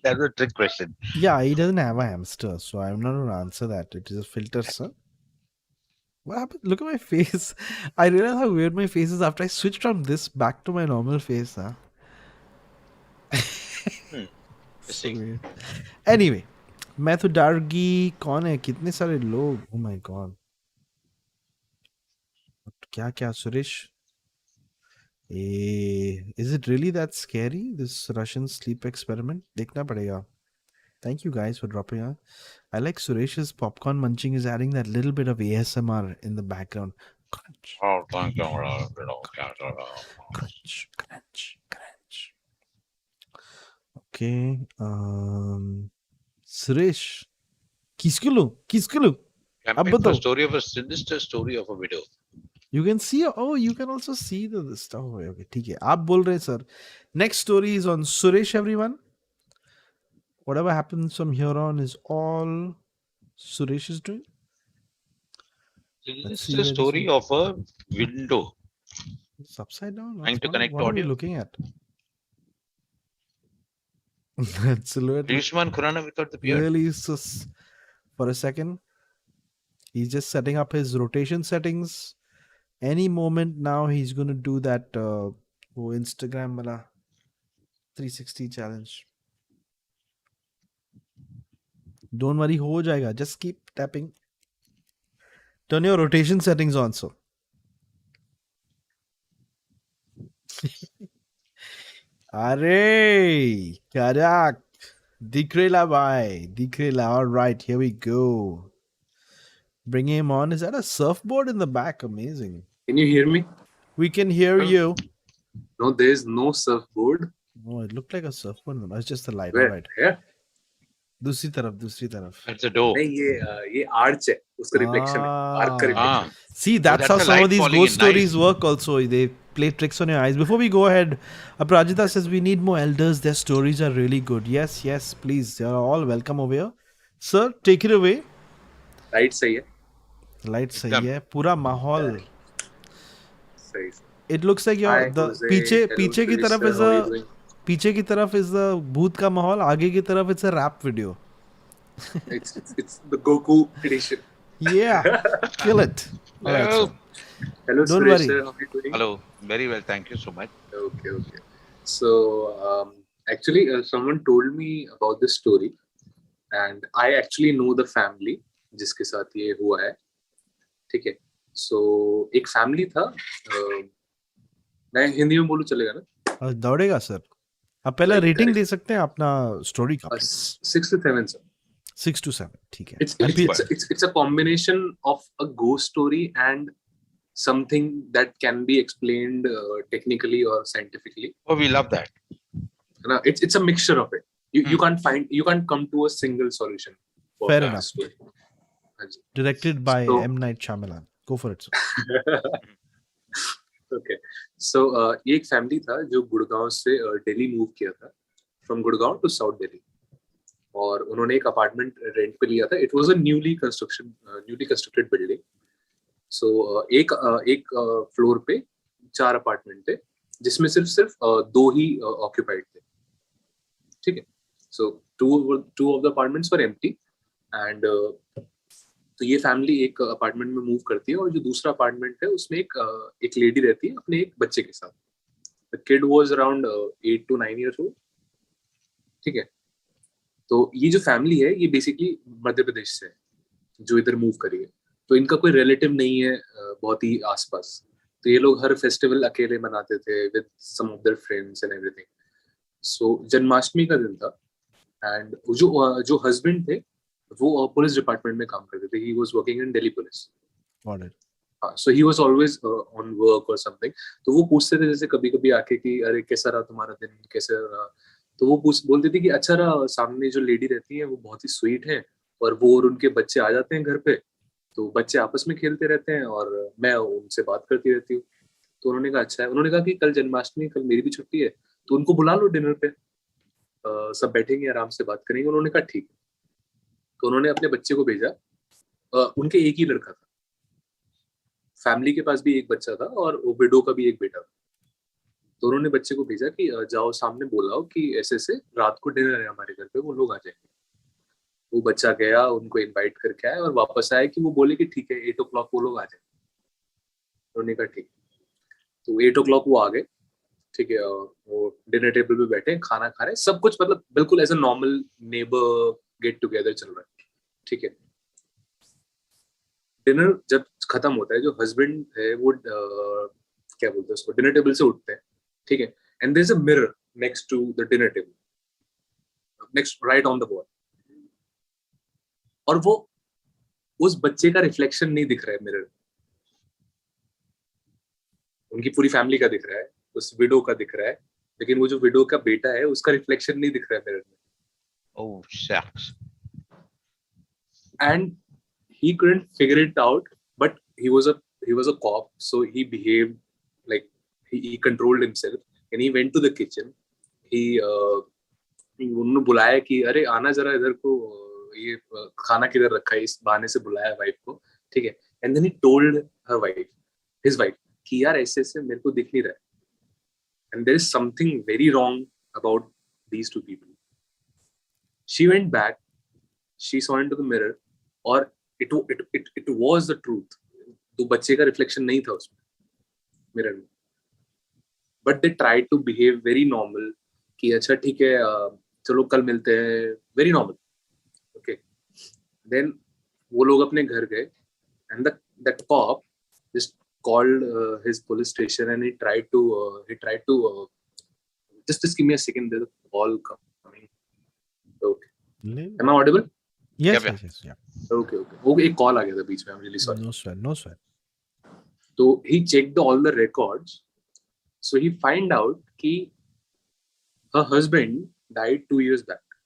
That's a trick question. Yeah, he doesn't have a hamster, so I'm not going to answer that. It is a filter, sir. What happened? Look at my face. I realize how weird my face is after I switched from this back to my normal face. Huh? So weird. Anyway, मैं तो डर गई. कौन है? कितने सारे लोग? Oh my god. क्या Suresh? Is it really that scary, this Russian sleep experiment? देखना पड़ेगा. Thank you guys for dropping on. I like Suresh's popcorn munching is adding that little bit of ASMR in the background. Crunch. Crunch. Okay. Suresh. किसको लो? Campaign for story of a sinister story of a widow. You can see, you can also see the stuff. Okay, ठीक है. आप बोल रहे sir. Next story is on Suresh, everyone. Whatever happens from here on is all Suresh is doing. This is a story of a window. It's upside down. Trying to connect what are we audio. looking at? That silhouette. Ayushman Khurrana without the beard. Really sus. For a second. He's just setting up his rotation settings. Any moment now he's going to do that Instagram wala 360 challenge. Don't worry, ho jayega. Just keep tapping. Turn your rotation settings on, so. Arey, karak. Dikrela bhai. Dikrela. All right, here we go. Bring him on. Is that a surfboard in the back? Amazing. Can you hear me? We can hear you. No, there is no surfboard. Oh, it looked like a surfboard. It's just the light. Where? All right. Here? दूसरी तरफ. That's a door. नहीं ये arch है उसका reflection है arc का reflection See, that's how the some of light these falling ghost in. stories Nice. work also. They play tricks on your eyes. Before we go ahead, Aprajita says we need more elders. Their stories are really good. Yes, please. You're all welcome over here. Sir, take it away. Right सही है Light सही है. पूरा माहौल. सही It looks like you're the पीछे की तरफ is a पीछे की तरफ is the भूत का माहौल. आगे की तरफ it's a rap video. it's the Goku edition. Yeah, kill it. All right, Hello. sir. Hello Don't Suresh worry. sir, how are you doing? Hello. Very well. Thank you so much. Okay. So actually someone told me about this story and I actually know the family जिसके साथ ये हुआ है. ठीक है. So एक family था. मैं हिंदी में बोलूं चलेगा ना? दौड़ेगा सर. आप पहले रेटिंग दे सकते हैं अपना स्टोरी का. 6 to 7 sir. 6 to 7. ठीक है. It's a combination of a ghost story and something that can be explained technically or scientifically. Oh, we love that. It's a mixture of it. You can't come to a single solution for Fair that enough. story. हाँ जी। Directed by So- M. Night Shyamalan. Go for it, sir. Okay so ये एक family था जो गुड़गांव से Delhi move किया था, from Gurgaon to south Delhi, और उन्होंने एक अपार्टमेंट रेंट पे लिया था. It was a newly constructed building. So एक फ्लोर पे 4 अपार्टमेंट थे, जिसमें सिर्फ 2 ही ऑक्यूपाइड थे. ठीक है. So two of the apartments were empty, and तो ये फैमिली एक अपार्टमेंट में मूव करती है, और जो दूसरा अपार्टमेंट है उसमें एक लेडी रहती है अपने एक बच्चे के साथ. The kid was around 8 to 9 years old. ठीक है. तो ये जो फैमिली है ये बेसिकली मध्य प्रदेश से है, जो इधर मूव करी है. तो इनका कोई रिलेटिव नहीं है बहुत ही आसपास. तो ये लोग हर फेस्टिवल अकेले मनाते थे with some of their friends and everything. So Janmashtami का दिन था, एंड जो हस्बैंड थे वो पुलिस डिपार्टमेंट में काम करते थे. He was working in Delhi police. Got it. So he was always on work और समथिंग. तो वो पूछते थे जैसे कभी कभी आके कि अरे कैसा रहा तुम्हारा दिन, कैसे रहा. तो वो बोलती थी कि अच्छा रहा. सामने जो लेडी रहती है वो बहुत ही स्वीट है, और वो और उनके बच्चे आ जाते हैं घर पे, तो बच्चे आपस में खेलते रहते हैं और मैं उनसे बात करती रहती हूँ. तो उन्होंने कहा अच्छा है. उन्होंने कहा कि कल जन्माष्टमी, कल मेरी भी छुट्टी है, तो उनको बुला लो डिनर पे, सब बैठेंगे आराम से बात करेंगे. उन्होंने कहा ठीक. तो उन्होंने अपने बच्चे को भेजा. उनके एक ही लड़का था, फैमिली के पास भी एक बच्चा था, और वो विडो का भी एक बेटा था. तो उन्होंने बच्चे को भेजा कि जाओ सामने बोलाओ कि ऐसे ऐसे रात को डिनर है हमारे घर पे, वो लोग आ जाएंगे. वो बच्चा गया, उनको इनवाइट करके आया, और वापस आया कि वो बोले कि ठीक है 8 o'clock वो लोग आ जाएंगे. उन्होंने कहा ठीक. तो 8 o'clock वो आ गए. ठीक है. वो डिनर टेबल पे बैठे, खाना खा रहे, सब कुछ मतलब बिल्कुल as a normal neighbour get together चल रहा है. ठीक है. डिनर जब खत्म होता है, जो हस्बैंड है वो क्या बोलते हैं उसको, डिनर टेबल से उठते हैं. ठीक है. And there is a mirror next to the dinner table, next right on the wall. और वो उस बच्चे का रिफ्लेक्शन नहीं दिख रहा है मिरर. उनकी पूरी फैमिली का दिख रहा है, उस विडो का दिख रहा है, लेकिन वो जो विडो का बेटा है उसका रिफ्लेक्शन नहीं दिख रहा है मिरर में. Oh, shucks. And he couldn't figure it out, but he was a cop, so he behaved like he controlled himself, and he went to the kitchen. he उन्होंने बुलाया कि अरे आना जरा इधर को, ये खाना किधर रखा है, इस बहाने से बुलाया वाइफ को. ठीक है. And then he told his wife कि यार ऐसे ऐसे मेरे को दिख नहीं रहा है, and there is something very wrong about these 2 people. She went back, she saw into the mirror, और it was the truth. तो बच्चे का रिफ्लेक्शन नहीं था उसमें मिरर में. But they tried to behave very normal कि अच्छा ठीक है चलो कल मिलते हैं, वेरी नॉर्मल. ओके. देन वो लोग अपने घर गए, and the cop just called his police station, and he tried to just give me a second, there's a call coming. Okay. Am I audible? Yes, Yeah, yes, yeah. Okay. वो एक call आ गया था बीच में. I'm really sorry. No sweat, no sweat. तो he checked all the records, so he find out कि her husband died 2 years back.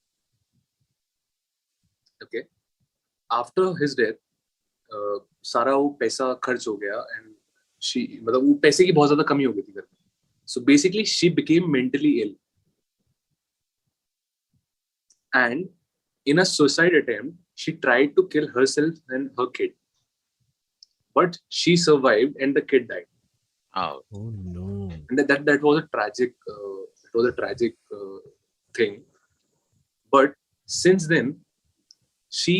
Okay. After his death, सारा वो पैसा खर्च हो गया, and मतलब वो पैसे की बहुत ज्यादा कमी हो गई थी घर में. So basically she became mentally ill, and in a suicide attempt she tried to kill herself and her kid, but she survived and the kid died. Oh, Oh no. And that was a tragic thing. But since then she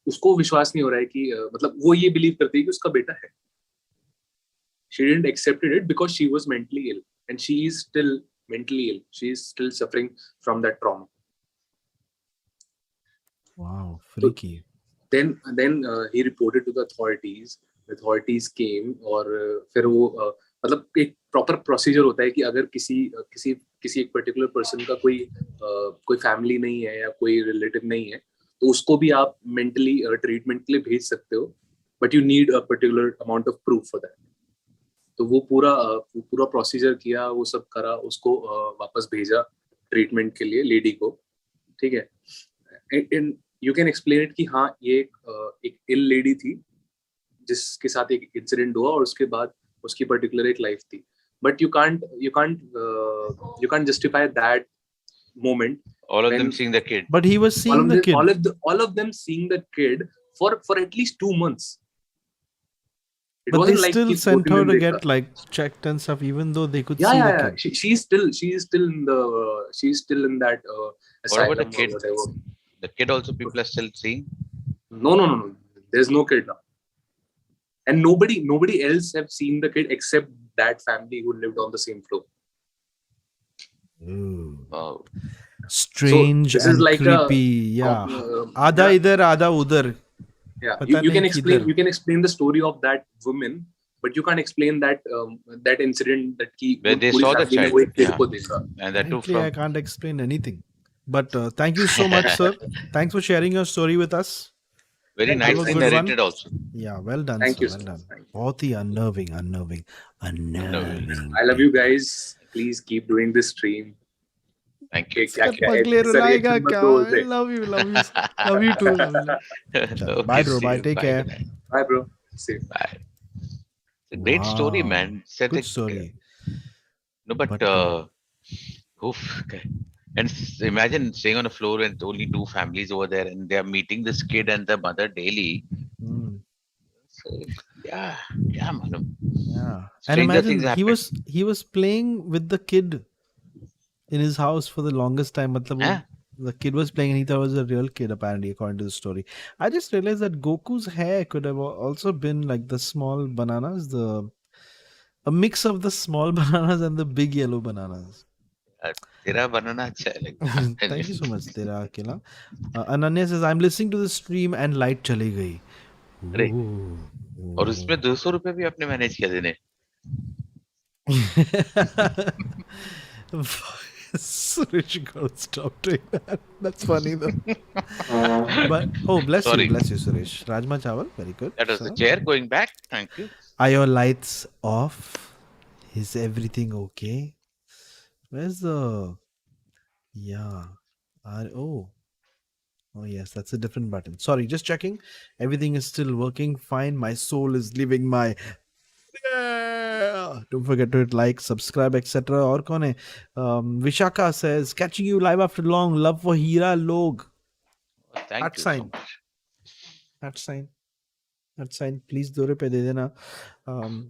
उसको विश्वास नहीं हो रहा है कि मतलब वो ये बिलीव करती है कि उसका बेटा है. She didn't accepted it because she was mentally ill, and she is still mentally ill. She is still suffering from that trauma. Wow, freaky. Then he reported to the authorities. The authorities came, और फिर वो मतलब एक proper procedure होता है कि अगर किसी एक पर्टिकुलर पर्सन का कोई फैमिली नहीं है या कोई रिलेटिव नहीं है, तो उसको भी आप मेंटली ट्रीटमेंट के लिए भेज सकते हो, but you need a particular amount of proof for that. तो वो पूरा प्रोसीजर किया, वो सब करा, उसको वापस भेजा ट्रीटमेंट के लिए लेडी को. ठीक है. you can explain it कि हाँ ये एक ill lady थी जिसके साथ एक incident हुआ और उसके बाद उसकी particular एक life थी, but you can't justify that moment. All of when them seeing the kid. But he was seeing the kid. all of them seeing the kid for at least 2 months. It But they wasn't like still कि sent 2-3 her दिन to देखा. get like checked and stuff, even though they could Yeah, see yeah, the yeah. kid. She's still in that What about the asylum or kid? whatever. The kid also people are still seeing. No. There's no kid now. And nobody else have seen the kid except that family who lived on the same floor. Wow. Strange this is and like creepy. Yeah. Aadha yeah. idhar, aadha udhar. Yeah, Pata you nahi can kidhar. explain the story of that woman, but you can't explain that incident that ki Where they puri saw the family ने child. वो एक kid Yeah. को देखा. And that too Frankly, I from. can't explain anything. But thank you so much, sir. Thanks for sharing your story with us. Very Thank you. nicely Have a good narrated one. also. Yeah, well done, Thank sir. you, Well sir. done. Thank you. बहुत ही unnerving. I love you guys. Please keep doing this stream. Thank you. क्या क्या पगले ऐसा रुलाएगा reaction मत क्या? दो I उसे. love you too. Chalo, Okay, bye bro, see bye. you. Take Bye. care. Good night. Bye, bro. See you. Bye. It's a great story, Wow. man. Set Good story. No, but But, oof, okay. And imagine staying on a floor with only 2 families over there, and they are meeting this kid and the mother daily. So yeah, man. yeah. And Stranger imagine things happen. he was playing with the kid in his house for the longest time. Matlab, Yeah. the kid was playing and he thought it was a real kid, apparently, according to the story. I just realized that Goku's hair could have also been like the small bananas, a mix of the small bananas and the big yellow bananas. Tera banana acha hai, like. Thank you so much, Tera Akela. Ananya says, I'm listening to the stream and light chali gayi. अरे, Ooh. और उसमें 200 रुपए भी आपने manage किया देने. Suresh, you gotta stop doing that. That's funny though. But bless Sorry. you, Suresh. Rajma chawal, very good. That was sir. the chair going back. Thank you. Are your lights off? Is everything okay? Where's the? Yeah. Oh yes, that's a different button. Sorry, just checking. Everything is still working fine. My soul is leaving my. Yeah. Don't forget to hit like, subscribe, etc. Or कौन है? Vishaka says, catching you live after long. Love for Hira Log. Thank Heart you sign. so much. Heart sign. Please दो रुपए दे देना.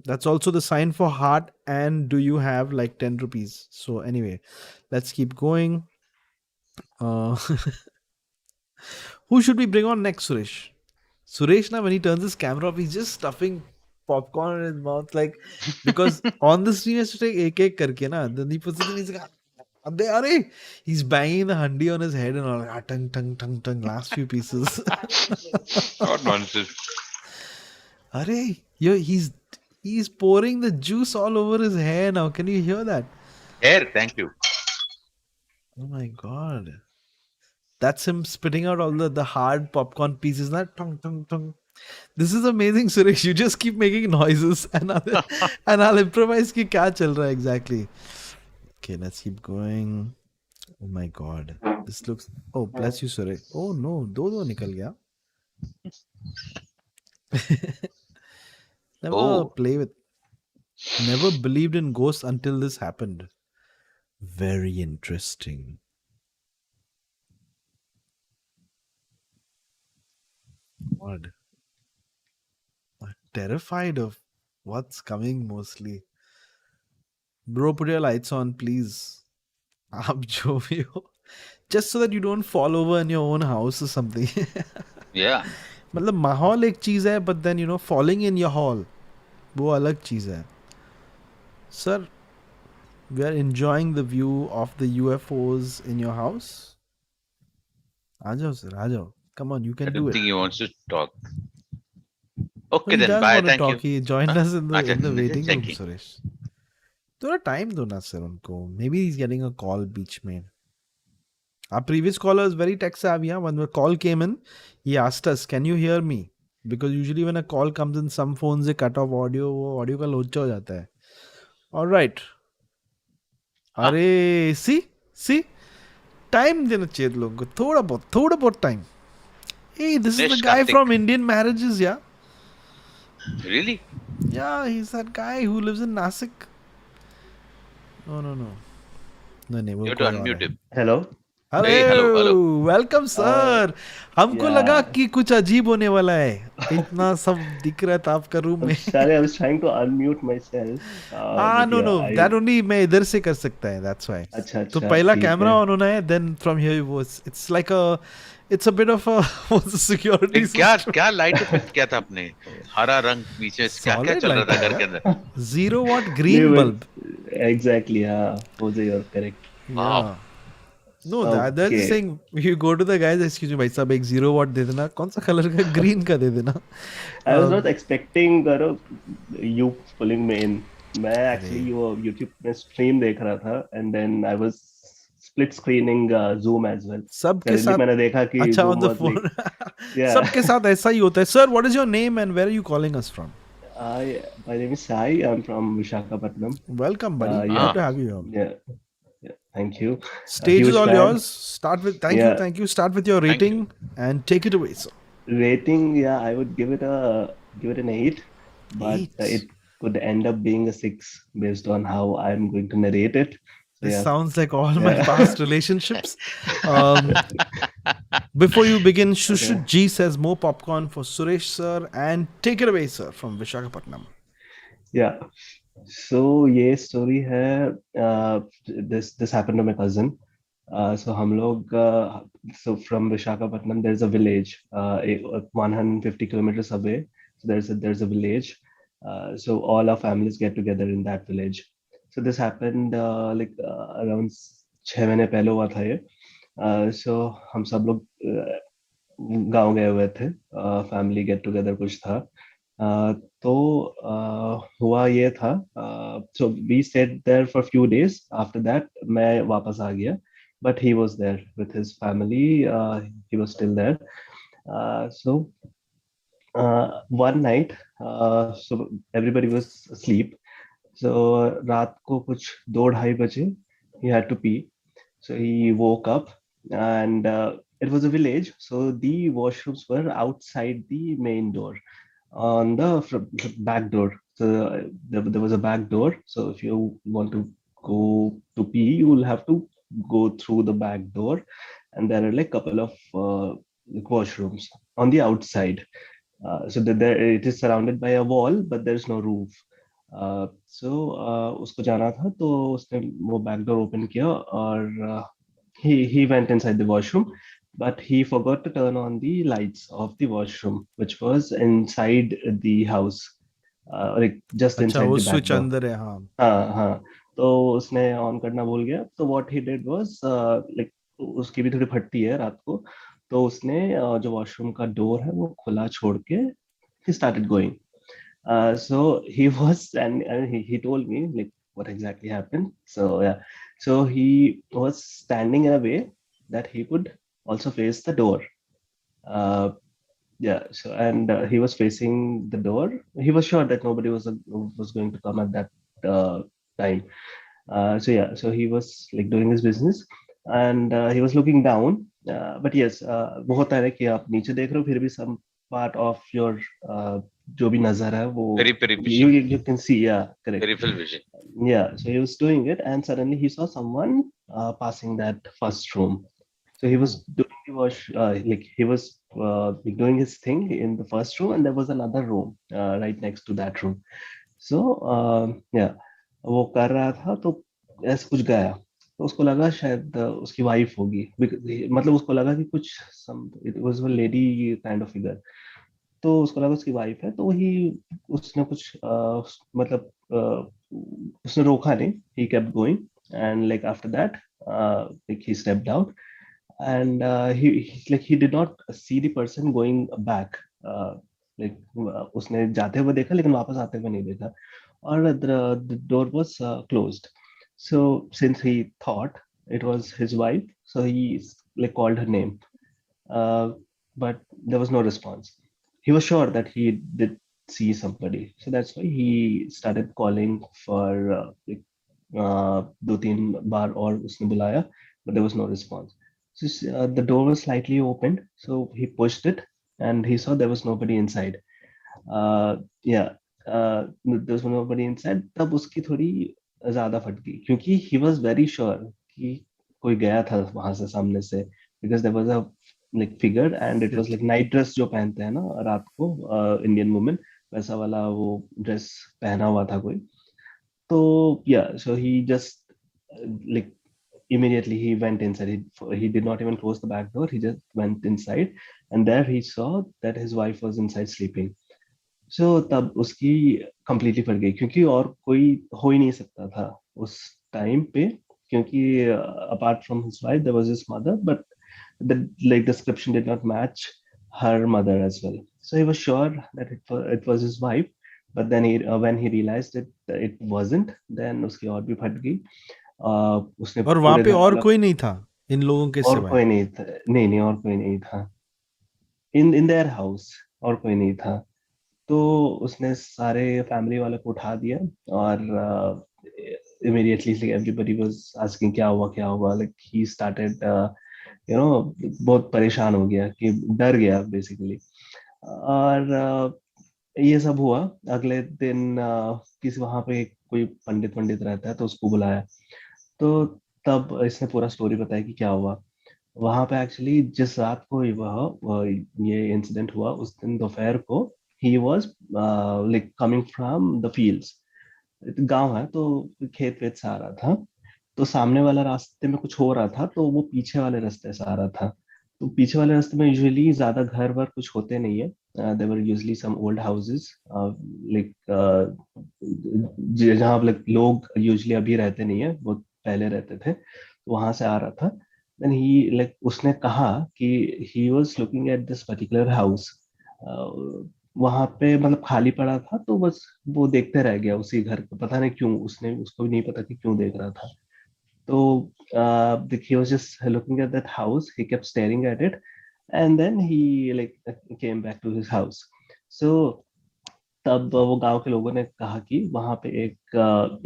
That's also the sign for heart. And do you have like 10 rupees? So anyway, let's keep going. Who should we bring on next, Suresh? Suresh, now when he turns his camera off, he's just stuffing popcorn in his mouth, like, because on the screen he has to take ek karke na. Then he puts it in his Abde, he's banging the handi on his head and all, tung, last few pieces. What nonsense. He's pouring the juice all over his hair now. Can you hear that? Hair, thank you. Oh my god. That's him spitting out all the hard popcorn pieces. Not tung. This is amazing, Suresh. You just keep making noises and I'll improvise ki kya chal raha exactly. Okay, let's keep going. Oh my god. This looks... Oh, bless you, Suresh. Oh no, do nikal gaya. Never believed in ghosts until this happened. Very interesting. God. I'm terrified of what's coming mostly. Bro, put your lights on, please. Aap jo bhi ho. Just so that you don't fall over in your own house or something. Yeah. मतलब माहौल एक चीज है, but then falling in your hall वो अलग चीज है. Sir, we are enjoying the view of the UFOs in your house. आ जाओ sir, आ जाओ. Come on, you can I do don't it. think he wants to talk. No, Okay, he then does bye. want to Thank talk. you. He joined us in the waiting room, checking. Suresh. थोड़ा time दो ना sir उनको. Maybe he's getting a call बीच में. Our previous caller is very tech savvy. When the call came in, he asked us, "Can you hear me?" Because usually when a call comes in, some phones they cut off audio. वो audio का लोचा हो जाता है. All right. अरे see, time देना चाहिए लोगों को. थोड़ा बहुत time. Hey, this is the Dinesh guy Karthik. from Indian Marriages, yeah? Really? Yeah, he's that guy who lives in Nasik. No. नहीं वो You have to कोई और unmute है. him. Hello. Hey, hello. Welcome sir. हमको लगा Yeah. कि कुछ अजीब होने वाला है. इतना सब दिख रहा था आपका रूम I'm में. sorry, I was trying to unmute myself. But No, yeah, that only मैं इधर से कर सकता है. That's why. अच्छा तो अच्छा पहला ठीक कैमरा है. ऑन होना है. Then from here it's like it's a bit of a what's the security क्या system? क्या लाइट इफेक्ट क्या था अपने? हरा रंग बीच में क्या क्या Solid चल रहा light था है घर के यार. अंदर? 0 watt नहीं green but bulb. exactly हाँ Hoezaay, you're correct. Wow. Yeah. No, they're just Okay. saying you go to the guys, excuse me भाई साहब एक 0 watt दे देना. कौन सा कलर का ग्रीन का दे देना. I was not expecting you pulling me in. मैं actually अरे वो YouTube में stream देख रहा था and then I was split screening Zoom as well. सबके Suddenly साथ मैंने देखा कि अच्छा on Zoom the was like phone. yeah. सबके साथ ऐसा ही होता है. Sir, what is your name and where are you calling us from? My name is Sai. I'm from Visakhapatnam. Welcome, buddy. Yeah, Glad to have you here. yeah, yeah. Thank you. A Stage is huge all fan. yours. Start with thank you. Yeah, Start with your Thank you. rating and take it away, sir. rating. Yeah, I would give it an 8, but 8. it could end up being a 6 based on how I'm going to narrate it. So This yeah, sounds like all my yeah. past relationships. Before you begin, Okay. Shushut G says more popcorn for Suresh sir and take it away, sir, from Visakhapatnam. Yeah. So ये story है. This happened to my cousin. So हम लोग so from Visakhapatnam there's a village 150 kilometers away. So there's a village. So all our families get together in that village. So this happened around 6 महीने पहले हुआ था ये. So हम सब लोग गांव गए हुए थे. फैमिली गेट टुगेदर कुछ था. तो हुआ ये था. So we stayed there for a few days. After that मैं वापस आ गया. But he was there with his family. He was still there. So one night, so everybody was asleep. So रात को कुछ 2-2:30 बजे he had to pee. So he woke up and it was a village. So the washrooms were outside the main door on the back door. So there was a back door. So if you want to go to pee, you will have to go through the back door, and there are like couple of washrooms on the outside. So there it is surrounded by a wall, but there is no roof. So उसको जाना था तो उसने वो back door open किया और he went inside the washroom, but he forgot to turn on the lights of the washroom, which was inside the house, like just अच्छा inside वो the back स्विच door. अंदर है. हाँ. हाँ. तो उसने ऑन करना भूल गया. तो what he did was like उसकी भी थोड़ी फटती है रात को. तो उसने जो वॉशरूम का डोर है वो खुला छोड़ के he started going. So he was and he told me like what exactly happened. So yeah, so he was standing in a way that he could also face the door. Yeah, so and he was facing the door. He was sure that nobody was going to come at that time. So yeah, so he was like doing his business and he was looking down. But yes, वो होता है कि आप नीचे देख रहे हो फिर भी some part of your जो भी नजर है वो Peripheral vision. you can see. Yeah, correct. Peripheral vision. Yeah, so he was doing it and suddenly he saw someone passing that first room. So he was doing he was like doing his thing in the first room, and there was another room right next to that room. So yeah, वो कर रहा था तो ऐसे कुछ गया. तो उसको लगा शायद उसकी वाइफ होगी. मतलब उसको लगा कि कुछ it was a lady kind of figure. तो उसको लगा उसकी वाइफ है. तो ही उसने कुछ मतलब उसने रोका नहीं. He kept going and like after that like he stepped out and he did not see the person going back. Like उसने जाते हुए देखा लेकिन वापस आते हुए नहीं देखा. और the door was closed. So since he thought it was his wife, so he like called her name, but there was no response. He was sure that he did see somebody, so that's why he started calling for like 2-3 बार और उसने बुलाया, but there was no response. So the door was slightly opened, so he pushed it, and he saw there was nobody inside. Yeah, there was nobody inside. तब उसकी थोड़ी ज्यादा फट गई क्योंकि he was very sure कि कोई गया था वहां से सामने से, because there was a like figure and it was Shit. like night dress जो पहनते हैं ना रात को इंडियन वुमेन, वैसा वाला वो ड्रेस पहना हुआ था कोई. तो yeah, so he just like immediately he went inside. He did not even close the back door. He just went inside, and there he saw that his wife was inside sleeping. So तब उसकी completely फट गई क्योंकि और कोई हो ही नहीं सकता था उस टाइम पे, क्योंकि apart from his wife there was his mother, but the like description did not match her mother as well. So he was sure that it was his wife, but then when he realized it wasn't, then उसकी और भी फट गई. उसने और वहां पूरे पे घर और वाला कोई नहीं था इन लोगों के और सिवाय? कोई नहीं था. नहीं और कोई नहीं था इन देयर हाउस, और कोई नहीं था. तो उसने सारे फैमिली वालों को उठा दिया और इमीडिएटली एवरीबॉडी वाज आस्किंग क्या हुआ लाइक ही स्टार्टेड बहुत परेशान हो गया कि डर गया बेसिकली. और ये सब हुआ. अगले दिन किसी वहां पे कोई पंडित पंडित रहता है तो उसको बुलाया. तो तब इसने पूरा स्टोरी बताया कि क्या हुआ वहां पे. एक्चुअली जिस रात को ये इंसिडेंट हुआ उस दिन दोपहर को ही was like coming from the fields. गांव है तो खेत वेत से आ रहा था. तो सामने वाला रास्ते में कुछ हो रहा था तो वो पीछे वाले रास्ते से आ रहा था. तो पीछे वाले रास्ते में यूजुअली ज्यादा घर वर कुछ होते नहीं है. There are usually some old houses like जहाँ लाइक लोग यूजुअली अभी रहते नहीं है, वो पहले रहते थे. तो वहां से आ रहा था. देन ही लाइक उसने कहा कि he was looking at this particular house. वहां पे मतलब खाली पड़ा था तो बस वो देखते रह गया उसी घर को. पता नहीं क्यों, उसको भी नहीं पता कि क्यों देख रहा था. तो he was just looking at that house. He kept staring at it, and then he like came back to his house. So तब वो गांव के लोगों ने कहा कि वहां पे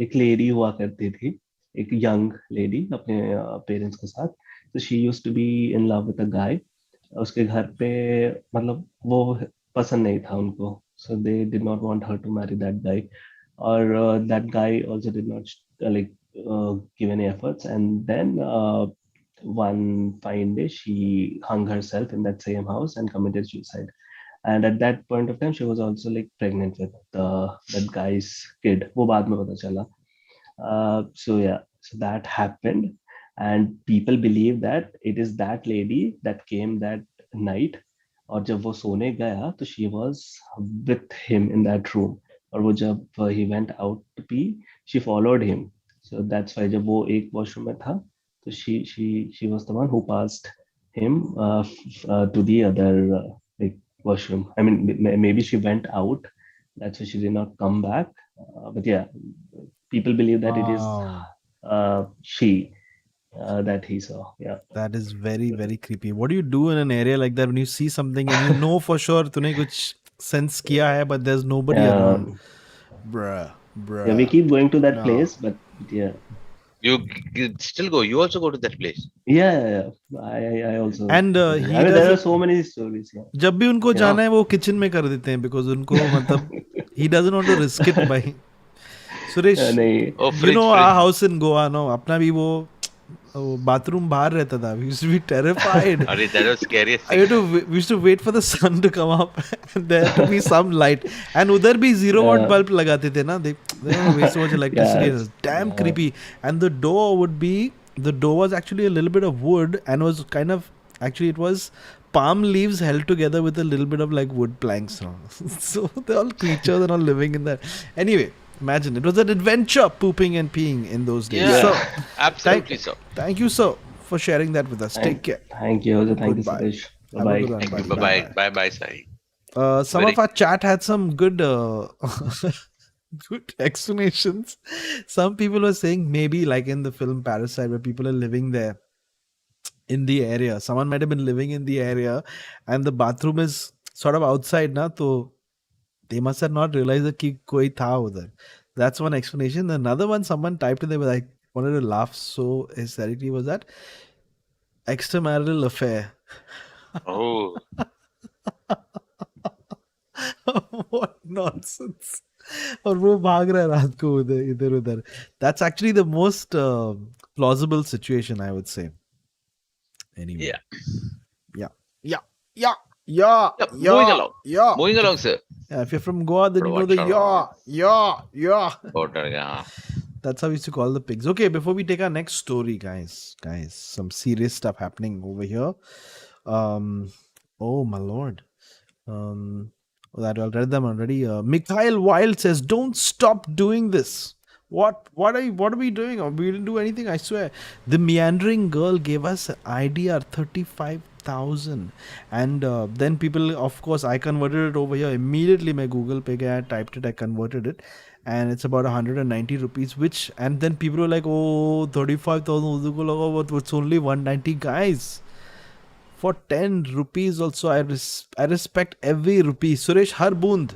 एक लेडी हुआ करती थी, एक यंग लेडी अपने पेरेंट्स के साथ. तो she used to be in love with a guy. उसके घर पे मतलब वो पसंद नहीं था उनको, so they did not want her to marry that guy. और that guy also did not like give any efforts, and then one fine day she hung herself in that same house and committed suicide. And at that point of time she was also like pregnant with that guy's kid. वो बाद में पता चला. So yeah, so that happened, and people believe that it is that lady that came that night. और जब वो सोने गया तो she was with him in that room. और वो जब he went out to pee, she followed him. So that's why जब वो एक washroom में था तो she was the one who passed him to the other like washroom. I mean maybe she went out, that's why she did not come back. But yeah, people believe that it is Wow. she that he saw. Yeah. That is very, very creepy. What do you do in an area like that when you see something and you know for sure तूने कुछ sense किया है but there's nobody around? Bruh. Yeah, we keep going to that No. place, but yeah. You still go. You also go to that place. Yeah. I also. And I mean, there are so many stories. Yeah. जब भी उनको Yeah. जाना है वो kitchen में कर देते हैं because उनको मतलब he doesn't want to risk it by. Suresh, नहीं. Oh, you fridge, know fridge. our house in Goa, no? अपना भी वो बाथरूम बाहर रहता था. We used to be terrified. Arey, that was scariest I had thing. to, we used to wait for the sun to come up and there to be some light. And उधर भी 0 watt bulb लगाते थे ना. They don't waste so much electricity. Yeah, It was damn creepy. And the door was actually a little bit of wood and was kind of, actually it was palm leaves held together with a little bit of like wood planks. No? So they're all creatures and all living in there. Anyway, imagine it was an adventure pooping and peeing in those days. Yeah, So absolutely so. thank you so for sharing that with us. Take care. Thank you. Thank you, Goodbye. Suresh. Have a Bye good one. Thank you. Bye. Bye Bye. bye. Bye bye, Sai. Some Very- of our chat had some good good explanations. Some people were saying maybe like in the film Parasite where people are living there in the area. Someone might have been living in the area and the bathroom is sort of outside na, so they must have not realized that ki koi tha udhar. That's one explanation. Another one someone typed in there but I wanted to laugh so hysterically was that extramarital affair. Oh, What nonsense. और वो भाग रहा है रात को इधर उधर. That's actually the most plausible situation, I would say. Anyway. yeah. Yeah. Yeah. Yeah. Yeah. Yeah, Yeah. moving along. Yeah. Moving along, sir. Yeah, if you're from Goa, then you know Watch the out. yeah. Border, yeah. That's how we used to call the pigs. Okay, before we take our next story, guys, some serious stuff happening over here. Oh my lord. That I read them already. Mikhail Wild says, "Don't stop doing this." What are we doing? We didn't do anything, I swear. The meandering girl gave us an idea 35,000, and then people, of course, I converted it over here immediately. My Google Pay guy typed it, I converted it, and it's about 190 rupees. Which, and then people were like, "Oh, 35,000, it's only 190, guys." For 10 rupees also, I respect every rupee. Suresh, har boond.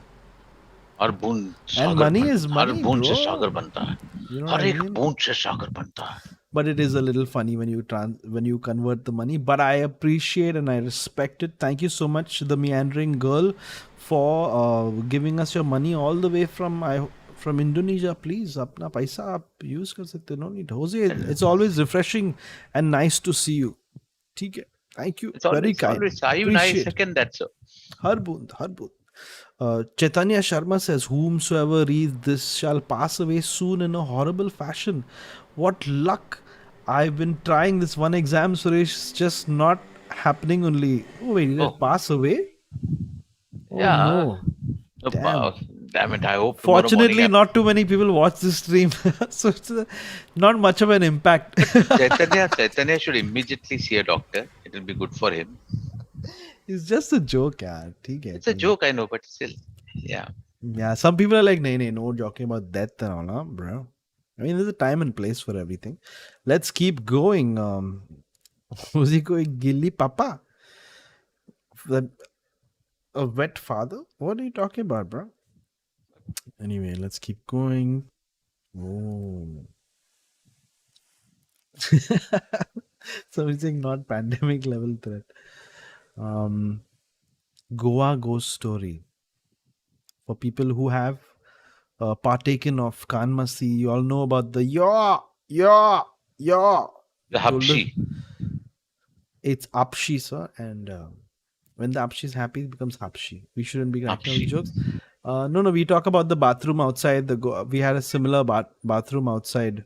हर बूंद And Sagar money बन- is her money, बूंद से bro. सागर बनता है. You know her what I एक mean? बूंद से सागर बनता है. But it is a little funny when you convert the money. But I appreciate and I respect it. Thank you so much, the meandering girl, for giving us your money all the way from Indonesia. Please, apna paisa aap use kar sakte ho. No need. Hoezaay, it's always refreshing and nice to see you. ठीक है. Thank you. It's always, Very kind. always, even I Appreciate. second that, sir. Har boond, har boond. Chaitanya Sharma says, "Whomsoever reads this shall pass away soon in a horrible fashion." What luck! I've been trying this one exam, Suresh. It's just not happening only. Oh, wait, did Oh. it pass away? Oh, Yeah. no. Oh, Damn. damn it, I hope tomorrow Fortunately, morning not too many people watch this stream. So it's not much of an impact. Chaitanya should immediately see a doctor. It will be good for him. It's just a joke, yaar. ठीक है, It's a joke, I know, but still, yeah. Yeah, some people are like, no joking about death and all, huh, bro. I mean, there's a time and place for everything. Let's keep going. Usi koi gilli papa? A wet father? What are you talking about, bro? Anyway, let's keep going. Oh. Somebody saying not pandemic level threat. Goa ghost story. For people who have partaken of Kanmasi, you all know about the The Hapshi. It's Apshi, sir. And when the Apshi is happy, it becomes Hapshi. We shouldn't be cracking all Hapshi. jokes. No, we talk about the bathroom outside. We had a similar bathroom outside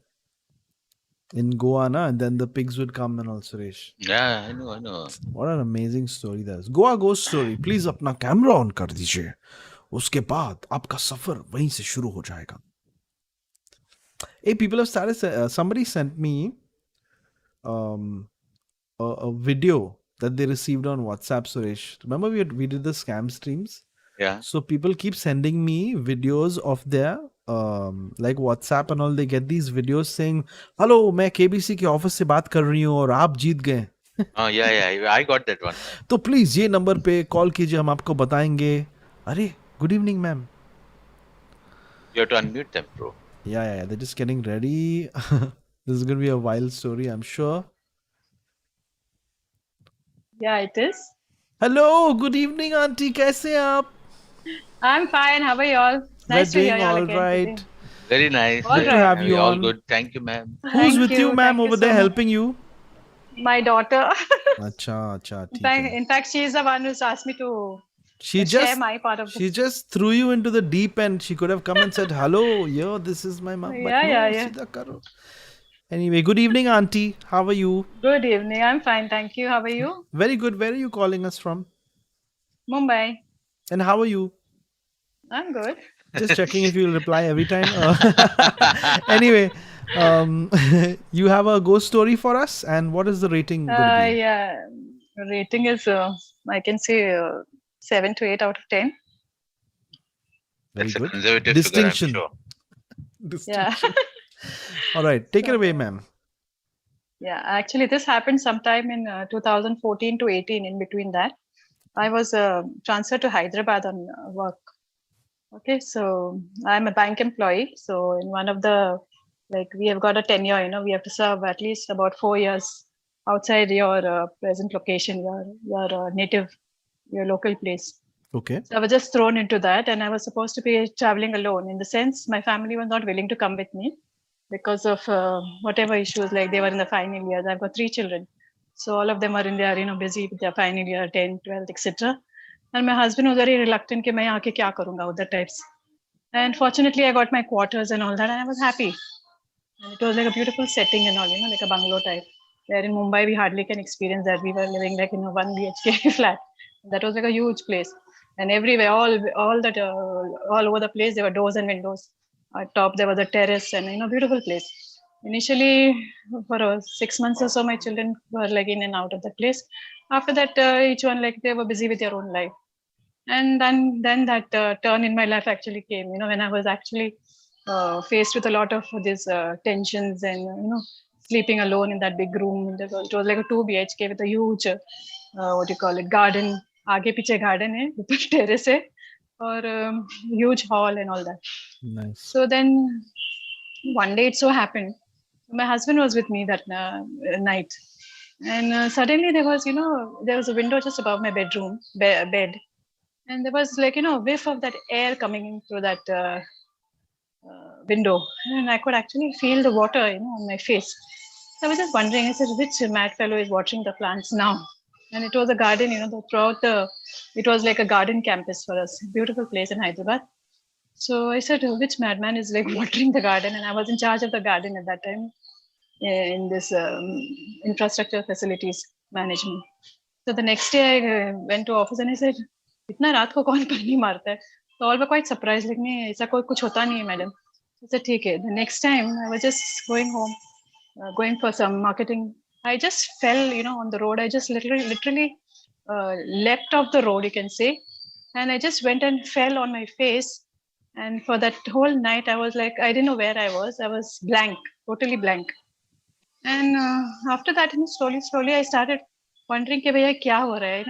in Goa, na? And then the pigs would come and all, Suresh. Yeah, I know. What an amazing story that is. Goa ghost story. Please अपना camera on कर दीजिए. उसके बाद आपका सफर वहीं से शुरू हो जाएगा. Hey, people have started. Somebody sent me a video that they received on WhatsApp, Suresh. Remember we did the scam streams? Yeah. So people keep sending me videos of their like WhatsApp and all. They get these videos saying, "Hello, मैं KBC के office से बात कर रही हूँ और आप जीत गए." Oh, yeah, I got that one. तो प्लीज ये नंबर पे कॉल कीजिए, हम आपको बताएंगे. अरे good evening ma'am. You have to unmute them, bro. Yeah, they're just getting ready. This is going to be a wild story, I'm sure. Yeah, it is. Hello, good evening, auntie. कैसे हैं आप? I'm fine. How are you all? Nice to We're hear doing you all all again right. today. Very nice. All Very right. to have you all on. good. Thank you, ma'am. Who's Thank with you, ma'am, thank over so there much. helping you? My daughter. अच्छा, ठीक In है. fact, she is the one who's asked me to She share just my part of she this. just threw you into the deep end. She could have come and said, "Hello, yo, this is my mom." But Yeah, no, yeah. सीधा करो. Anyway, good evening, auntie. How are you? Good evening. I'm fine. Thank you. How are you? Very good. Where are you calling us from? Mumbai. And how are you? I'm good. Just checking if you'll reply every time. Anyway, you have a ghost story for us, and what is the rating going to be? Yeah. Rating is, I can say, 7 to 8 out of 10. Very That's a good. conservative Distinction. figure, I'm sure. Distinction. All right, take it away, ma'am. Yeah, actually, this happened sometime in 2014 to 18. In between that, I was transferred to Hyderabad on work. Okay, so I'm a bank employee. So in one of the, like, we have got a tenure, we have to serve at least about 4 years outside your present location, your native, your local place. Okay. So I was just thrown into that, and I was supposed to be traveling alone. In the sense, my family was not willing to come with me because of whatever issues. Like they were in the final years. I've got 3 children, so all of them are in their busy with their final year, 10th, 12th, etc. And my husband was very reluctant कि मैं यहाँ के क्या करूँगा उधर types. And fortunately, I got my quarters and all that, and I was happy. And it was like a beautiful setting and all, like a bungalow type. Where in Mumbai, we hardly can experience that. We were living like in a 1 BHK flat. That was like a huge place. And everywhere, all that, all over the place, there were doors and windows. At top, there was a terrace and, beautiful place. Initially, for 6 months or so, my children were like in and out of the place. After that, each one, like they were busy with their own life. And then that turn in my life actually came, when I was actually faced with a lot of these tensions and sleeping alone in that big room. It was like a 2 BHK with a huge what do you call it, garden. आगे पीछे garden है, ऊपर terrace है, और huge hall and all that. Nice. So then one day it so happened, my husband was with me that night, and suddenly there was a window just above my bedroom bed, and there was like a whiff of that air coming in through that window, and I could actually feel the water on my face. So I was just wondering, I said, which mad fellow is watering the plants now? And it was a garden, it was like a garden campus for us, beautiful place in Hyderabad. So I said, which madman is like watering the garden? And I was in charge of the garden at that time in this infrastructure facilities management. So the next day I went to office and I said, इतना रात को कौन पानी मारता है? So all were quite surprised, like नहीं ऐसा कोई कुछ होता नहीं है madam. I said ठीक है. The next time I was just going home, going for some marketing. I just fell, on the road. I just literally leapt off the road, you can say, and I just went and fell on my face. And for that whole night, I was like, I didn't know where I was. I was blank, totally blank. And after that, slowly, I started wondering, कि भैया क्या हो रहा है?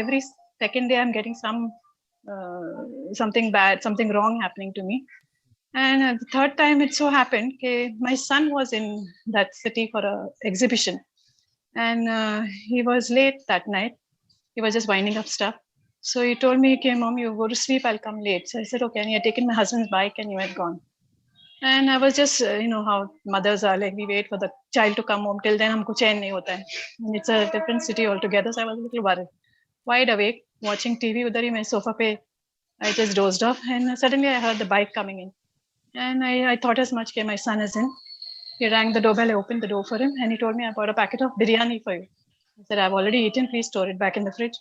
Every second day, I'm getting something bad, something wrong happening to me. And the third time it so happened my son was in that city for an exhibition, and he was late that night. He was just winding up stuff. So he told me, okay, mom, you go to sleep, I'll come late. So I said, okay. And he had taken my husband's bike and he had gone. And I was just, how mothers are, like we wait for the child to come home. Till then, humko chain nahi hota hai. And it's a different city altogether. So I was a little worried. Wide awake, watching TV, udhar hi my sofa pe, I just dozed off. And suddenly I heard the bike coming in. And I thought as much, my son is in. He rang the doorbell, I opened the door for him, and he told me, I bought a packet of biryani for you. I said, I've already eaten, please store it back in the fridge.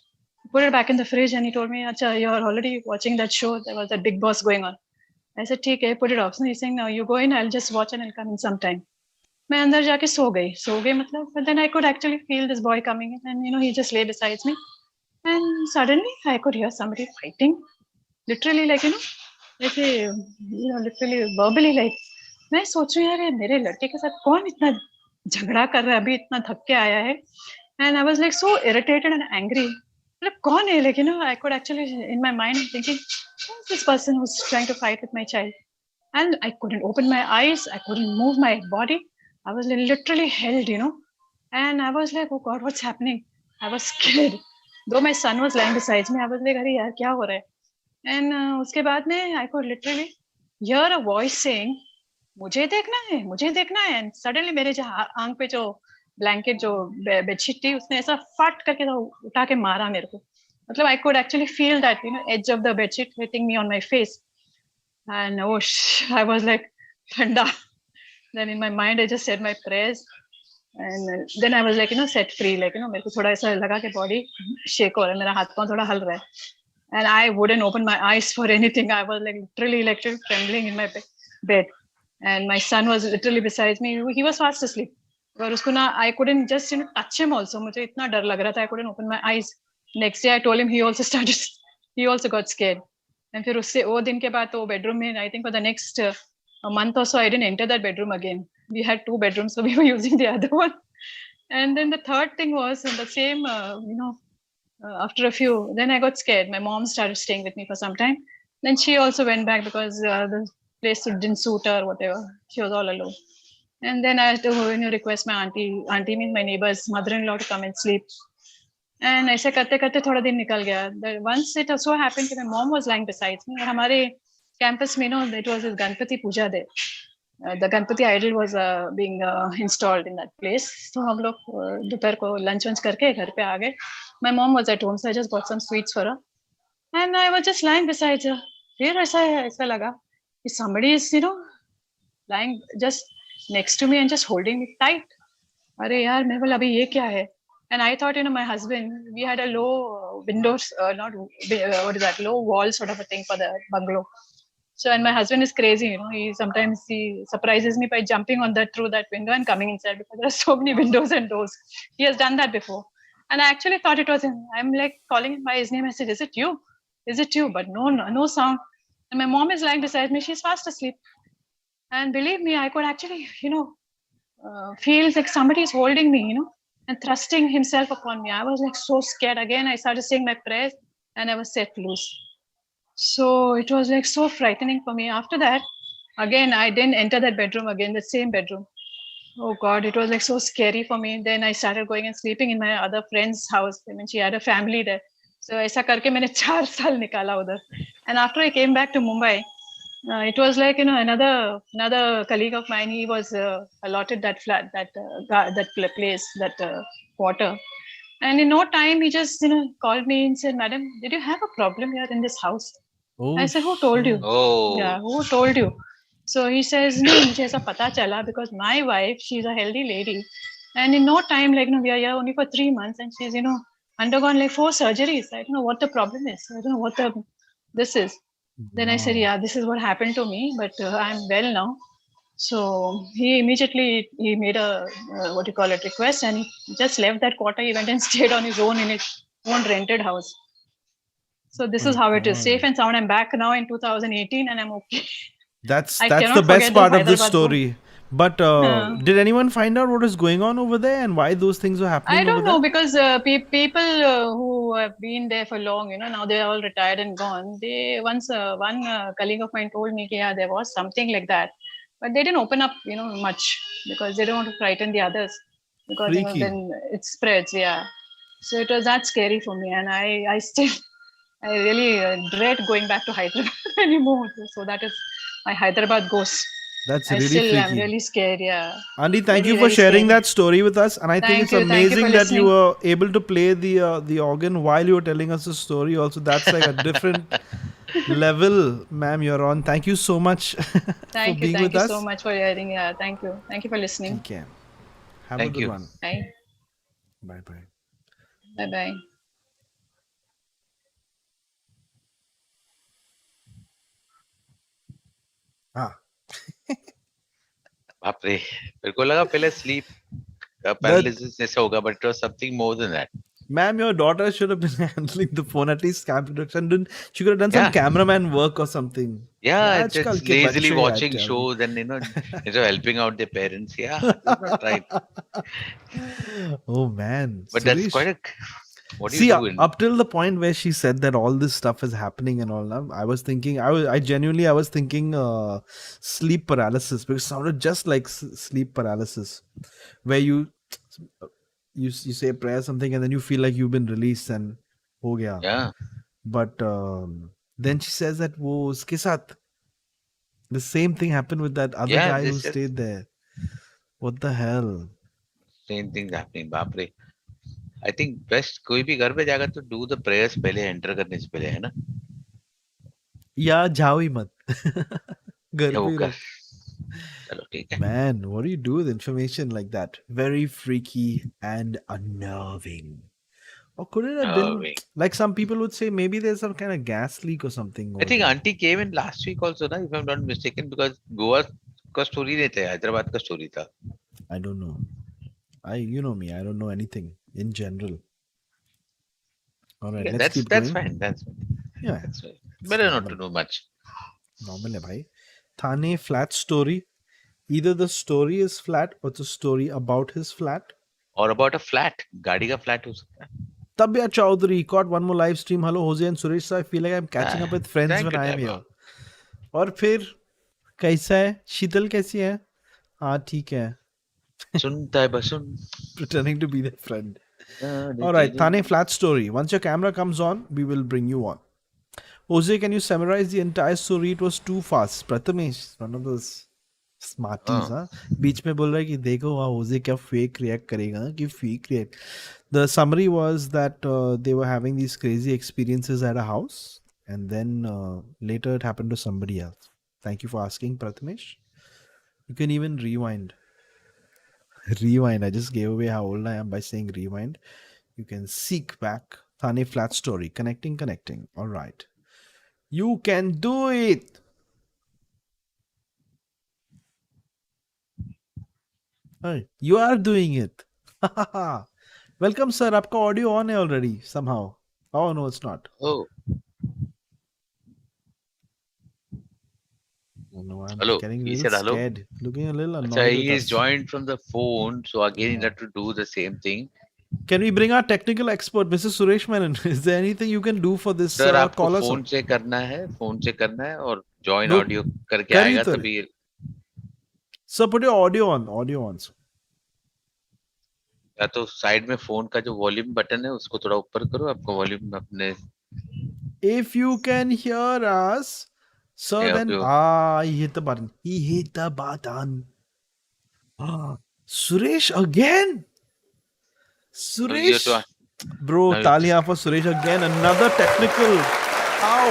He put it back in the fridge, and he told me, Acha, you're already watching that show. There was that Big Boss going on. I said, ठीक है, put it off. So he's saying, no, you go in, I'll just watch and I'll come in sometime. मैं अंदर जाके सो गई मतलब. But then I could actually feel this boy coming in, and he just lay beside me. And suddenly I could hear somebody fighting. Literally, like, ऐसे literally verbally, like मैं सोच रही हूँ यार मेरे लड़के के साथ कौन इतना झगड़ा कर रहा है, अभी इतना थक के आया है. And I was like so irritated and angry. Like कौन है? Like I could actually in my mind thinking, who's this person who's trying to fight with my child? And I couldn't open my eyes. I couldn't move my body. I was literally held, And I was like, oh God, what's happening? I was scared. Though my son was lying beside me, I was like, अरे यार क्या हो रहा है? And उसके बाद में I could literally hear a voice saying, मुझे देखना है. And suddenly मेरे आंख पे जो blanket जो bedsheet थी उसने ऐसा फट करके उठा के मारा मेरे को. मतलब I could actually feel that edge of the bedsheet hitting me on my face. And I was like thanda. Then in my mind I just said my prayers, and then I was like set free, like मेरे को थोड़ा ऐसा लगा कि body shake हो रहा है, मेरा हाथ पांव थोड़ा हल रहा है. And I wouldn't open my eyes for anything. I was like literally trembling in my bed. And my son was literally beside me. He was fast asleep. और उसको ना I couldn't just touch him also. मुझे इतना डर लग रहा था. I couldn't open my eyes. Next day I told him, he also got scared. And फिर उससे वो दिन के बाद तो bedroom में, I think for the next a month or so I didn't enter that bedroom again. We had 2 bedrooms, so we were using the other one. And then the third thing was in the same after a few, then I got scared. My mom started staying with me for some time. Then she also went back because the place didn't suit her or whatever. She was all alone. And then I had to request my auntie means my neighbor's mother-in-law to come and sleep. And ऐसे करते करते थोड़ा दिन निकल गया. Once it so happened that my mom was lying beside me. और हमारे campus में it was Ganpati Puja day. The Ganpati idol was being installed in that place. तो हम लोग दोपहर को lunch करके घर पे आ गए. My mom was at home, so I just bought some sweets for her. And I was just lying beside her. फिर ऐसा लगा कि somebody is lying just next to me and just holding me tight. अरे यार मैं बोला अभी ये क्या है? And I thought, my husband, we had a low windows, not what is that, low wall sort of a thing for the bungalow. So, and my husband is crazy, he sometimes he surprises me by jumping on through that window and coming inside because there are so many windows and doors. He has done that before. And I actually thought it was him. I'm like calling him by his name. I said, is it you? Is it you? But no sound. And my mom is lying beside me. She's fast asleep. And believe me, I could actually, feel like somebody is holding me, and thrusting himself upon me. I was like so scared. Again, I started saying my prayers and I was set loose. So it was like so frightening for me. After that, again, I didn't enter that bedroom again, the same bedroom. Oh God, it was like so scary for me. Then I started going and sleeping in my other friend's house. I mean, she had a family there. So ऐसा करके मैंने 4 साल निकाला उधर. And after I came back to Mumbai, it was like another colleague of mine. He was allotted that flat, that place, that quarter, and in no time he just called me and said, "Madam, did you have a problem here in this house?" Oh, I said, "Who told you?" Oh. Yeah, who told you? So he says, "No, मुझे ऐसा पता चला because my wife, she's a healthy lady, and in no time, like we are here only for 3 months, and she's undergone like 4 surgeries. I don't know what the problem is. I don't know what this is." Then I said, yeah, this is what happened to me, but I'm well now. So he immediately, he made a, request, and he just left that quarter. He went and stayed on his own in his own rented house. So this is how it is. Safe and sound. I'm back now in 2018 and I'm okay. That's I the cannot best forget part the of this Hyderabad story. But did anyone find out what is going on over there and why those things were happening I don't over know there? because people who have been there for long, now they're all retired and gone. They once one colleague of mine told me, yeah, there was something like that, but they didn't open up, much because they don't want to frighten the others because Freaky. then it spreads. Yeah, so it was that scary for me, and I still I really dread going back to Hyderabad anymore. So that is my Hyderabad ghost. That's I really still am freaky. really scared. Yeah. Andy, thank Very, you for very sharing scary. that story with us. And I think it's Thank you for amazing that you listening. were able to play the organ while you were telling us the story. Also, that's like a different level, ma'am, you're on. Thank you so much for being with us. Thank you so much for hearing. Yeah, thank you for listening. Okay. Have Thank a good you. one. Bye. Bye. Bye bye. बाप रे मेरे को लगा पहले sleep paralysis जैसा होगा but it was something more than that. Ma'am, your daughter should have been handling the phone, at least cam production. She could have done some Yeah. cameraman work or something. Yeah, आजकल it's के lazily बच्चे, I watching tell you. shows and instead of helping out their parents. Yeah, that's not right. Oh man. But that's Suresh. quite a. What do See, you do? up till the point where she said that all this stuff is happening and all that, I was thinking, I genuinely was thinking sleep paralysis, because it sounded just like sleep paralysis, where you say a prayer something and then you feel like you've been released and ho gaya. Yeah. But then she says that wo uske saath the same thing happened with that other guy who stayed there. What the hell? Same thing's happening. बाप रे. I think best कोई भी घर पे जाएगा तो do the prayers पहले enter करने से पहले है ना. या जाओ ही मत. घर वो पे कर. रहो. चलो ठीक है. Man, what do you do with information like that? Very freaky and unnerving. Or could it have been like some people would say maybe there's some kind of gas leak or something? I think auntie came in last week also ना, if I'm not mistaken, because Goa का story नहीं था, हैदराबाद का story था. I don't know. You know me, I don't know anything in general. All right, let's keep going. That's fine. That's fine. Yeah, that's fine. Better not to know much. Normal है भाई. Thane flat story. Either the story is flat or it's a story about his flat. Or about a flat. गाड़ी का flat हो सकता है. Tabya Chaudhary caught one more live stream. Hello, Hoezaay and Cyril. I feel like I'm catching up with friends when I am here. और फिर कैसा है? शीतल कैसी है? हाँ ठीक है. सुनता है बस सुन. Pretending to be their friend. All right, Thane flat story. Once your camera comes on, we will bring you on. Jose, can you summarize the entire story? It was too fast. Prathamesh, one of those smarties, हाँ. बीच में बोल रहा है कि देखो वहाँ Jose क्या fake react करेगा, कि fake react. The summary was that they were having these crazy experiences at a house, and then later it happened to somebody else. Thank you for asking, Prathamesh. You can even rewind. Rewind. I just gave away how old I am by saying rewind. You can seek back. Thane flat story. Connecting. All right. You can do it. Hey, you are doing it. Welcome, sir. आपका audio on है already somehow. Oh no, it's not. Oh, Oh, no, I'm hello. getting a He little said hello. scared. Looking a little Acha, annoyed with he is us. joined from the phone, so again he Yeah. had to do the same thing. Can we bring our technical expert, Mrs. Suresh Menon? Is there anything you can do for this sir आपको caller, phone sir? से करना है और join No, audio करके कर ही आएगा तो रहे. तभी. Sir, put your audio on. Audio on, sir. या तो साइड में फोन का जो वॉल्यूम बटन है उसको थोड़ा ऊपर करो. आपको वॉल्यूम अपने If you can hear us, sir, then he hit the button. He hit the button. Suresh again. Suresh, bro, talia for Suresh again. Another technical. How?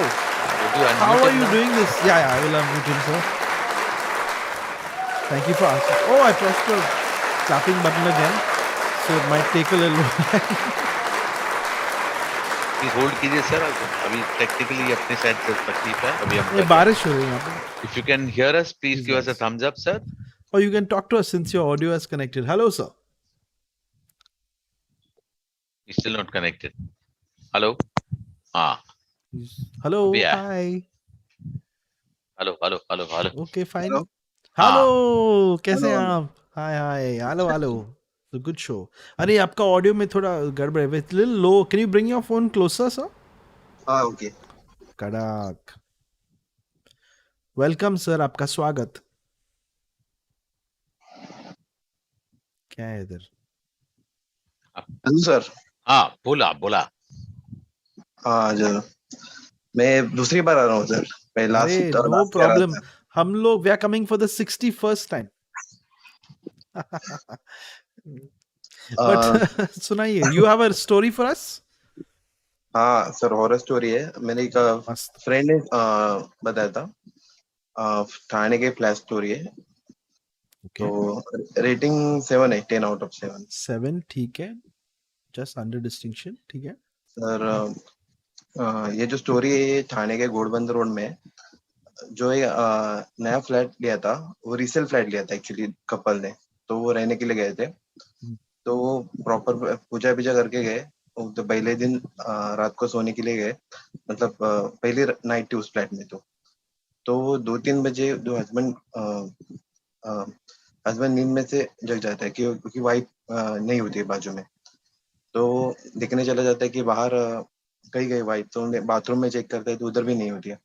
How are you doing this? Yeah, I will unmute him, sir. Thank you for asking. Oh, I pressed the clapping button again, so it might take a little while. Hold कीजिए sir. अभी technically अपने side से तकलीफ है. अभी हम ये बारिश हो रही है यहाँ पे. If you can hear us, please give us a thumbs up, sir. Or you can talk to us since your audio is connected. Hello, sir. He's still not connected. Hello. Hello. Yeah. Hi. Hello. Okay, fine. Hello. Hello. कैसे हैं Hello. आप? Hi. Hello. It's a good show. अरे आपका audio में थोड़ा गड़बड़ है. It's a little low. Can you bring your phone closer, sir? Okay. कड़क. Welcome, sir. आपका स्वागत. क्या है इधर? Hello sir. हाँ बोला. हाँ जरूर. मैं दूसरी बार आ रहा हूँ सर. मैं अरे लास्ट no problem. हम लोग we are coming for the 61st time. But सुनाइए. You have a story for us? हाँ सर, हॉरर स्टोरी है. मेरे एक फ्रेंड ने बताया था. ठाणे के फ्लैश स्टोरी है. तो रेटिंग 7 है. 10 out of 7. 7 ठीक है. Just under distinction. ठीक है. सर ये जो स्टोरी है ठाणे के घोड़बंदर रोड में है. जो एक नया फ्लैट लिया था, वो रीसेल फ्लैट लिया था एक्चुअली कपल ने. तो वो रहने के लिए गए थे. तो वो प्रॉपर पूजा करके गए. तो पहले दिन रात को सोने के लिए गए. मतलब पहली नाइट थी उस फ्लैट में. तो 2-3 बजे जो हस्बैंड नींद में से जग जाता है क्योंकि वाइफ नहीं होती है बाजू में. तो देखने चला जाता है कि बाहर कहीं गई वाइफ. तो बाथरूम में चेक करता है तो उधर भी नहीं होती है.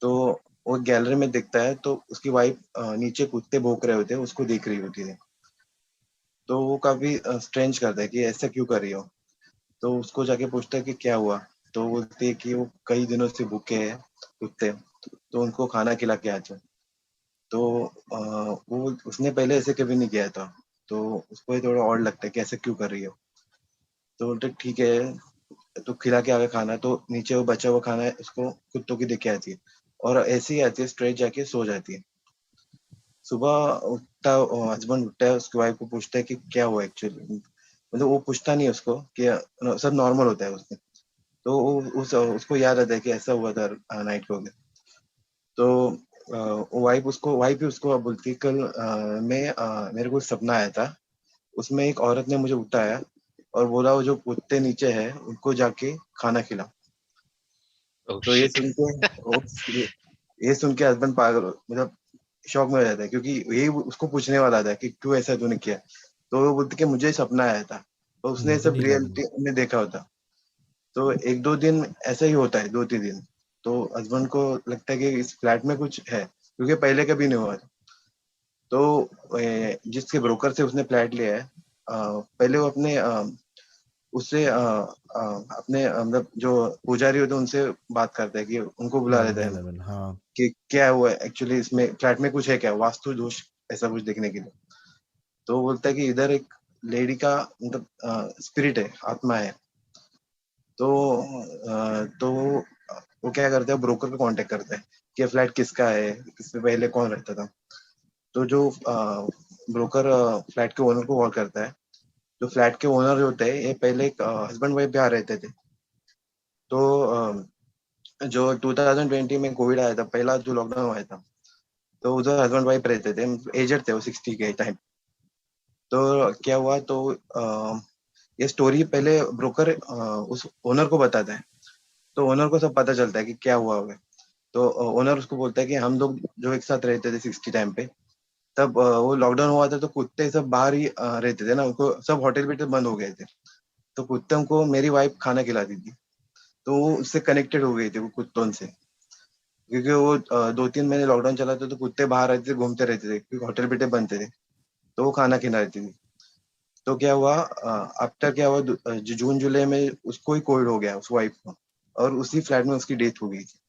तो वो गैलरी में देखता है तो उसकी वाइफ नीचे कुत्ते भौंक रहे होते हैं, उसको देख रही होती है. तो वो काफी स्ट्रेंज करता है कि ऐसा क्यों कर रही हो. तो उसको जाके पूछता है कि क्या हुआ. तो वो बोलते हैं कि वो कई दिनों से भूखे हैं कुत्ते, तो उनको खाना खिला के आ जाओ. तो वो उसने पहले ऐसे कभी नहीं किया था. तो उसको ये थोड़ा और लगता है कि ऐसे क्यों कर रही हो. तो बोलते ठीक है तो खिला के आगे खाना. तो नीचे वो बचा हुआ खाना है उसको कुत्तों की देखे आती है और ऐसे ही आती है स्ट्रेट जाके सो जाती है. सुबह उठता हस्बैंड उठता है, उसकी वाइफ को पूछता है कि क्या हुआ एक्चुअली. मतलब वो पूछता नहीं उसको कि सब नॉर्मल होता है उसमें. तो उसको याद आता है कि ऐसा हुआ था नाइट को. तो वाइफ भी उसको बोलती है कल मेरे को सपना आया था. उसमें एक औरत ने मुझे उठाया और बोला वो जो कुत्ते नीचे है उनको जाके खाना खिला. तो ये सुन के हस्बैंड पागल मतलब शॉक में हो जाता है क्योंकि यही उसको पूछने वाला था कि क्यों ऐसा तूने किया. तो वो बोलती कि मुझे सपना आया था और उसने सब रियलिटी में देखा होता. तो 1-2 दिन ऐसा ही होता है, 2-3 दिन. तो हस्बैंड को लगता है कि इस फ्लैट में कुछ है क्योंकि पहले कभी नहीं हुआ था. तो जिसके ब्रोकर से उसने फ्लैट लिया है, पहले वो अपने उससे अपने मतलब जो पुजारी होते हैं उनसे बात करता है, कि उनको बुला लेता है 11, हाँ कि क्या हुआ एक्चुअली, इसमें फ्लैट में कुछ है क्या, वास्तु दोष ऐसा कुछ देखने के लिए। तो वो बोलता है कि इधर एक लेडी का मतलब स्पिरिट है, आत्मा है। तो वो क्या करते हैं, ब्रोकर को कांटेक्ट करते हैं कि ये फ्लैट किसका है, इससे पहले कौन रहता था। तो जो ब्रोकर फ्लैट के ओनर को कॉल करता है। जो फ्लैट के ओनर होते हैं, ये पहले एक हस्बैंड वाइफ यहाँ रहते थे। तो जो 2020 में कोविड आया था, पहला जो लॉकडाउन आया था, तो उधर हस्बैंड वाइफ रहते थे, एजड थे वो 60 के टाइम। तो क्या हुआ, तो ये स्टोरी पहले ब्रोकर उस ओनर को बताता है। तो ओनर को सब पता चलता है कि क्या हुआ होगा। तो ओनर उसको बोलता है कि हम लोग जो एक साथ रहते थे 60 टाइम पे, तब वो लॉकडाउन हुआ था, तो कुत्ते सब बाहर ही रहते थे ना, उनको सब होटल भी बंद हो गए थे। तो कुत्तों को मेरी वाइफ खाना खिलाती थी। तो वो उससे कनेक्टेड हो गई थी वो कुत्तों से, क्योंकि वो 2-3 महीने लॉकडाउन चला था, तो कुत्ते बाहर रहते थे, घूमते रहते थे, क्योंकि होटल बेटे बनते थे। तो वो खाना खिलाती थी। तो क्या हुआ, आफ्टर क्या हुआ, जून जुलाई में उसको ही कोविड हो गया, उस वाइफ को, और उसी फ्लैट में उसकी डेथ हो गई थी।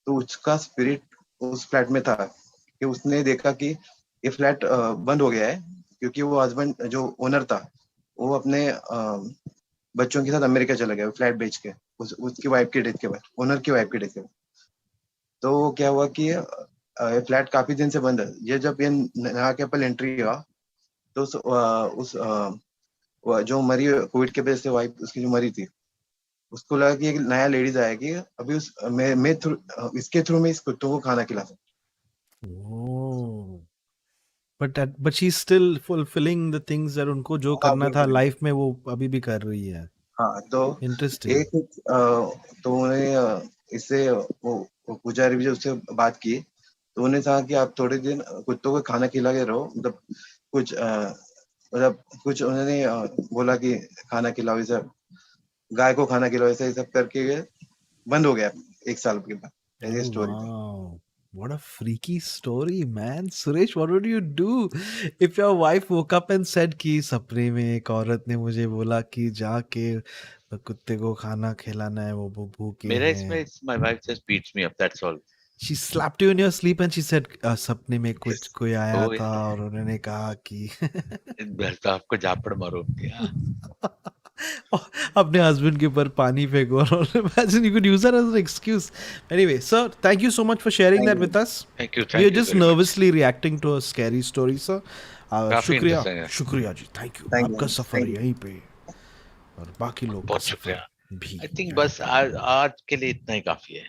तो उसका स्पिरिट उस फ्लैट में था, कि उसने देखा कि ये फ्लैट बंद हो गया है, क्योंकि वो हस्बैंड जो ओनर था, वो अपने बच्चों के साथ अमेरिका चला गया, फ्लैट बेच के, उसकी वाइफ की डेथ के बाद, ओनर की वाइफ की डेथ के बाद। तो क्या हुआ कि ये फ्लैट काफी दिन से बंद है। ये जब ये नया कैपल एंट्री हुआ, तो वो जो मरी कोविड के वजह से वाइफ उसकी जो मरी थी, उसको लगा कि एक नया लेडीज आएगी, अभी मैं थ्रू इसके थ्रू में इस कुत्तों को खाना खिला सकता। Oh. But she's still fulfilling the things that उनको जो हाँ, करना था बिल्कुल। लाइफ में वो अभी भी कर रही है. हाँ, तो Interesting. एक तो उन्हें इससे वो पुजारी भी जो उससे बात की, तो उन्हें कहा कि आप थोड़े दिन कुत्तों को खाना खिला के रहो, मतलब कुछ उन्होंने बोला कि खाना खिलाओ, ये सब गाय को खाना खिलाओ, ऐसा ये सब करके ये बंद हो गया 1 साल के बाद। ऐसी Oh स्टोरी थी। wow. What a freaky story, man. Suresh, what would you do if your wife woke up and said कि सपने में एक औरत ने मुझे बोला कि जाके कुत्ते को खाना खिलाना है, वो भूखे मेरा इसमें हैं. my wife just beats me up, that's all. She slapped you in your sleep and she said सपने में कुछ कोई आया Oh, था yeah. और उन्होंने कहा कि तो आपको झापड़ मारो क्या? अपने हस्बैंड के ऊपर पानी फेंको और imagine you could use that as an excuse. Anyway, sir, thank you so much for sharing that with us. Thank you We are just very much. nervously reacting to a scary story, sir. काफी शुक्रिया interesting है। शुक्रिया जी, thank you. Thank you, आपका सफर thank you. यहीं पे और बाकी लोग का बहुत सफर शुक्रिया। भी. I think बस आज के लिए इतना ही काफी है।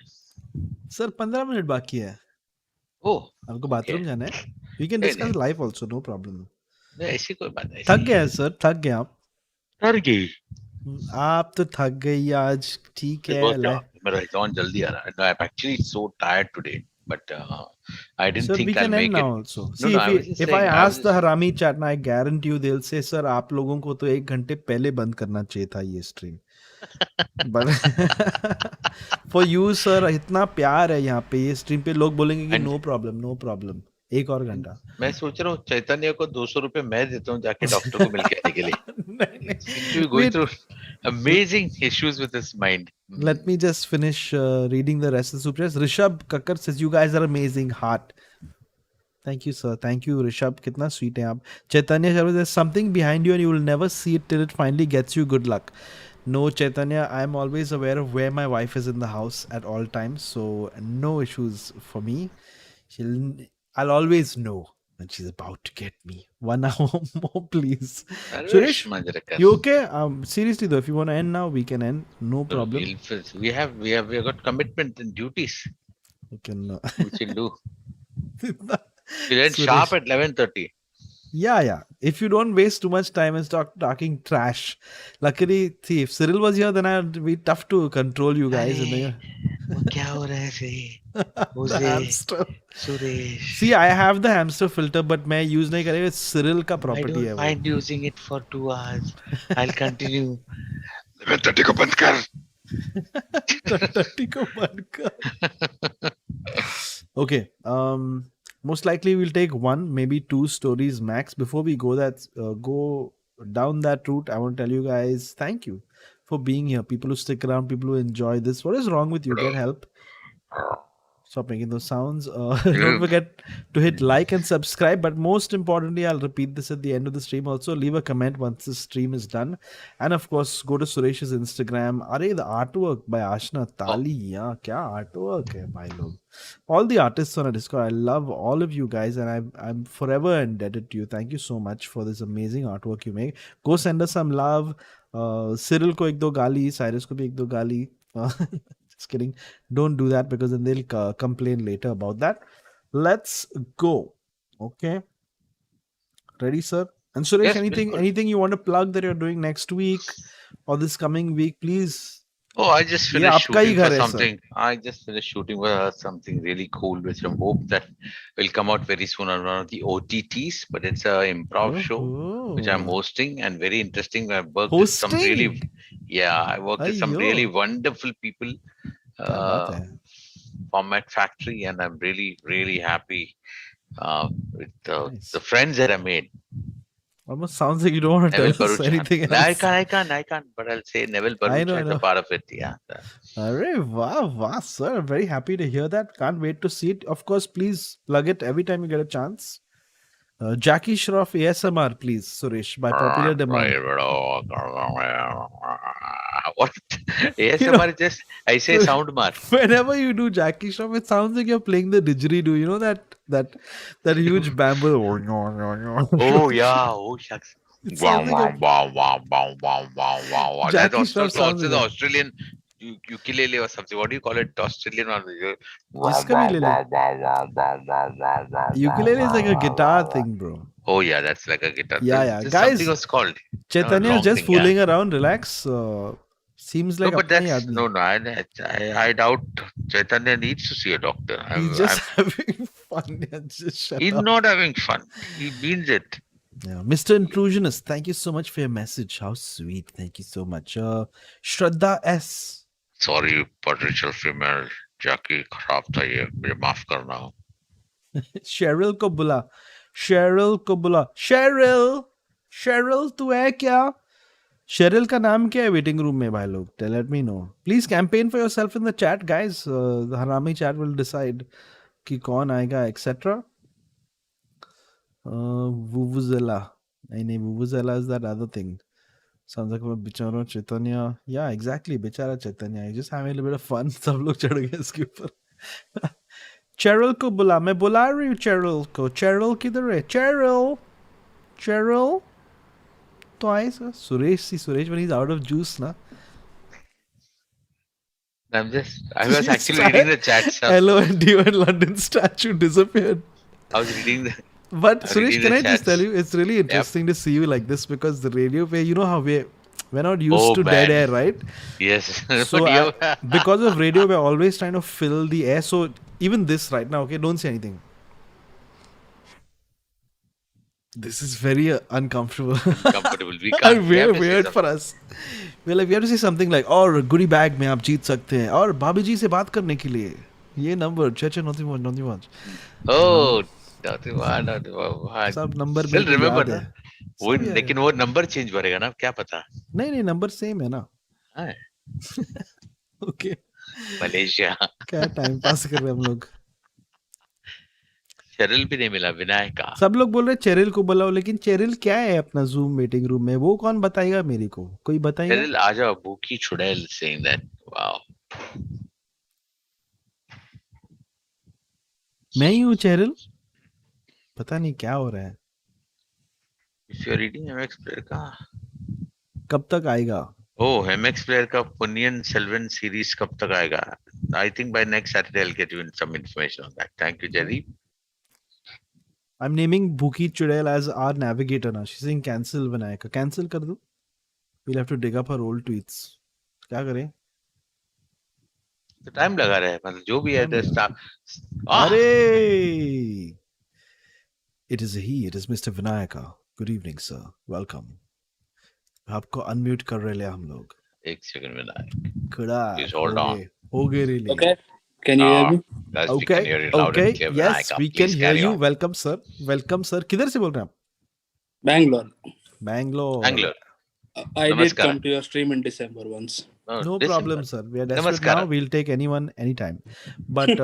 सर 15 मिनट बाकी है. ओह, आपको okay. बाथरूम जाना है? You can नहीं, discuss नहीं। live also, no problem. नहीं, ऐसी कोई बात नहीं। थक गए हैं सर, थक गए आप. डर गई। आप तो थक गई आज, ठीक है. मेरा एग्जाम जल्दी आ रहा है। No, I'm actually so tired today, but I didn't Sir, think we can I'll end make now it. also. No, See, I was just if I saying, ask the Harami chat, I guarantee you they'll say, sir, आप लोगों को तो 1 घंटे पहले बंद करना चाहिए था ये stream. But for you, sir, इतना प्यार है यहाँ पे ये स्ट्रीम पे, लोग बोलेंगे कि no problem, no problem. 1 और घंटा. मैं सोच रहा हूँ चैतन्य को 200 रुपए मैं देता हूँ जाके डॉक्टर को मिलके आने के लिए. नहीं, Seems to be going Wait. through amazing issues with his mind. Let me just finish reading the rest of the super chats. Rishabh Kakkar says, you guys are amazing. Heart. Thank you, sir. Thank you, Rishabh. Kitna sweet hai aap. Chaitanya Sharma, there's something behind you and you will never see it till it finally gets you good luck. No, Chaitanya, I'm always aware of where my wife is in the house at all times. So no issues for me. I'll always know when she's about to get me. 1 hour more, please. Suresh, you okay? Seriously though, if you want to end now, we can end. No problem. We have got commitment and duties. We can. Which we'll do. We'll end sharp at 11:30. Yeah. If you don't waste too much time and start talking trash. Luckily, see, if Cyril was here, then I'd be tough to control you guys. क्या हो रहा है से? The hamster. Suresh. See, I have the hamster filter, but मैं use नहीं करेगा. Cyril का property है I वो. don't mind using it for 2 hours. I'll continue. 11:30 को बंद कर. 11:30 को बंद कर. Okay. most likely we'll take one, maybe two stories max. Before we go go down that route, I want to tell you guys thank you for being here. People who stick around, people who enjoy this. What is wrong with you? Get help. Stop making those sounds. Don't forget to hit like and subscribe. But most importantly, I'll repeat this at the end of the stream. Also, leave a comment once the stream is done. And of course, go to Suresh's Instagram. Are the artwork by Ashna Tali. Yeah, kya artwork hai, bhai log. All the artists on our Discord. I love all of you guys, and I'm forever indebted to you. Thank you so much for this amazing artwork you make. Go send us some love. Cyril ko ek do gali, Cyrus ko bhi ek do gali. Just kidding. Don't do that because then they'll complain later about that. Let's go. Okay. Ready, sir? And Suresh, Yes, anything you want to plug that you're doing next week or this coming week, please? Oh, I just ये finished आपका ही shooting for घर है, sir. something. I just finished shooting for something really cool, which I hope that will come out very soon on one of the OTTs. But it's a improv show which I'm hosting and very interesting. I've worked with some really, Hosting? I worked with some really Aiyo. wonderful people. क्या बात है? Format Factory, and I'm really, really happy with Nice. the friends that I made. Almost sounds like you don't want to Neville tell us Baruch. anything No, I else. can't. But I'll say Neville I Baruch know, I is know. a part of it. Yeah. Arre, wow, sir. I'm very happy to hear that. Can't wait to see it. Of course, please plug it every time you get a chance. Jackie Shroff ASMR, please, Suresh, by popular demand. What? ASMR is just, I say sound mark. Whenever you do Jackie Shroff, it sounds like you're playing the didgeridoo. You know that huge bamboo. Oh, yeah. Oh, shucks. It Wow, sounds like wow, wow, wow, wow, wow, wow, wow. That's Jackie Shroff sounds also like the that. Australian ukulele or something. What do you call it? Australian one. Jiska bhi le le. Ukulele is like a guitar thing, bro. Oh, yeah, that's like a guitar. Yeah. This Guys, something was called. Chaitanya is long just thing, yeah. fooling around. Relax. Seems like No, but apna hi that's aadmi. I doubt Chaitanya needs to see a doctor. He's just having fun. Yeah, just shut He's up. not having fun. He means it. Yeah. Mr. Intrusionist, thank you so much for your message. How sweet. Thank you so much. Shraddha S. Sorry, potential female Jackie खराब था ये मुझे माफ करना. Cheryl को बुला. Cheryl तू है क्या? Cheryl का नाम क्या है waiting room में भाई लोग? Let me know. Please campaign for yourself in the chat, guys. The Harami chat will decide कि कौन आएगा, etc. Vuvuzela. नहीं, Vuvuzela is that other thing. Sounds like a bichara Chaitanya. Yeah, exactly. Bichara Chaitanya. He's just having a little bit of fun. सब लोग चढ़ गए इसके ऊपर. Cheryl को बुला. मैं बुला रही हूँ Cheryl को. Cheryl किधर है? Cheryl? तो आए sir. Suresh when he's out of juice ना. I was actually reading the chat. Hello and you and London statue disappeared. I was reading the. But Suresh, can I just tell chats. you, it's really interesting to see you like this because the radio where you know how we're not used to dead air, right? Yes. So because of radio, we're always trying to fill the air. So even this right now, okay, don't say anything. This is very uncomfortable. Uncomfortable. We can't. Very weird for us. We're like, we have to say something like, और goodie bag में आप जीत सकते हैं और भाभी जी से बात करने के लिए ये नंबर 6691 Oh, not सब नंबर Still remember याद ना? है. वो सब याद लेकिन वो नंबर चेंज करेगा ना, क्या पता? नहीं नंबर सेम है ना. हाँ. ओके. मलेशिया. क्या टाइम पास कर रहे हैं हम लोग. चेरिल भी नहीं मिला, विनायक का. सब लोग बोल रहे चेरिल को बुलाओ, लेकिन चेरिल क्या है अपना जूम मीटिंग रूम में? वो कौन बताएगा मेरे को? कोई बताएगा? चेरिल आ जाओ. बुकी चुड़ैल saying that. Wow. मैं ही हूँ चेरिल. पता नहीं क्या हो रहा है. If you're reading MX Player का. कब तक आएगा? Oh, MX Player का Punyan Selvan series कब तक आएगा? I think by next Saturday I'll get you some information on that. Thank you, Jerry. I'm naming Bhuki Chudail as our navigator now. She's saying cancel Vinayaka. Cancel कर दूँ? We'll have to dig up her old tweets. क्या करें? तो time लगा रहा है, मतलब जो भी है स्टाफ. अरे! It is he. It is Mr. Vinayaka. Good evening, sir. Welcome. आपको unmute कर रहे हैं हम लोग. एक सेकंड विनायक. खड़ा. Please hold on. हो गए really. Okay. Can you hear me? Guys, we can Okay, hear you loud and okay. clear. Yes, Vinayaka. we can Please hear carry you. on. Welcome, sir. Welcome, sir. किधर से बोल रहे हैं आप? Bangalore. Bangalore. Bangalore. I did Namaskar. come to your stream in December once. Oh, No December. problem, sir. We are desperate Namaskar. now. We'll take anyone, anytime. But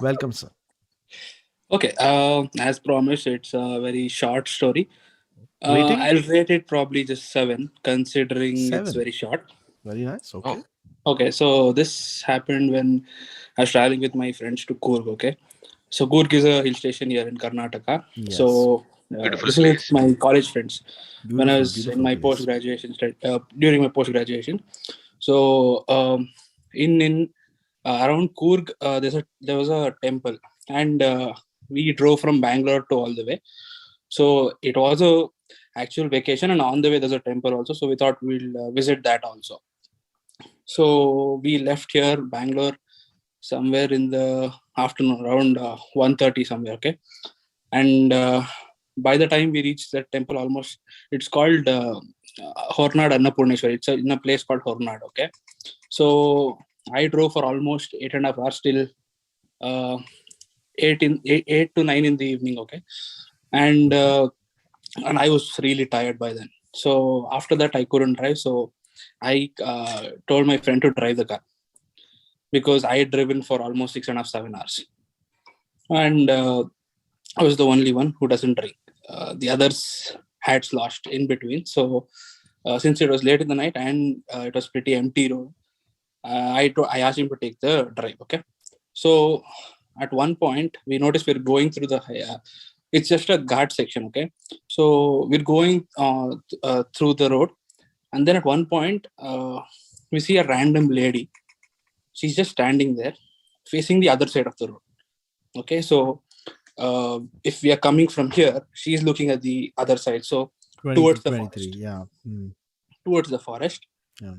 welcome, sir. Okay, as promised, it's a very short story. Rating? I'll rate it probably just 7, considering it's 7. very short. Very nice. Okay. Okay, so this happened when I was traveling with my friends to Coorg. Okay, so Coorg is a hill station here in Karnataka. Yes. So Beautiful this is place. with my college friends when I Beautiful, was in beautiful my place. post graduation during my post graduation. So in around Coorg, there was a temple, and we drove from Bangalore to all the way. So it was a actual vacation, and on the way there's a temple also. So we thought we'll visit that also. So we left here Bangalore somewhere in the afternoon, around 1:30 somewhere. Okay, and by the time we reached that temple, almost it's called Hornad Annapurneshwari. It's in a place called Hornad. Okay, so I drove for almost 8.5 hours till 8 to 9 in the evening. Okay, and I was really tired by then. So after that, I couldn't drive. So I told my friend to drive the car because I had driven for almost 6.5, 7 hours, and I was the only one who doesn't drink. The others had sloshed in between. So since it was late in the night and it was pretty empty road, I asked him to take the drive. Okay, so at one point we noticed we're going through the it's just a guard section. Okay, so we're going through the road, and then at one point we see a random lady. She's just standing there facing the other side of the road. Okay, so if we are coming from here, she's looking at the other side, so towards the 23, forest. yeah. Towards the forest. Yeah.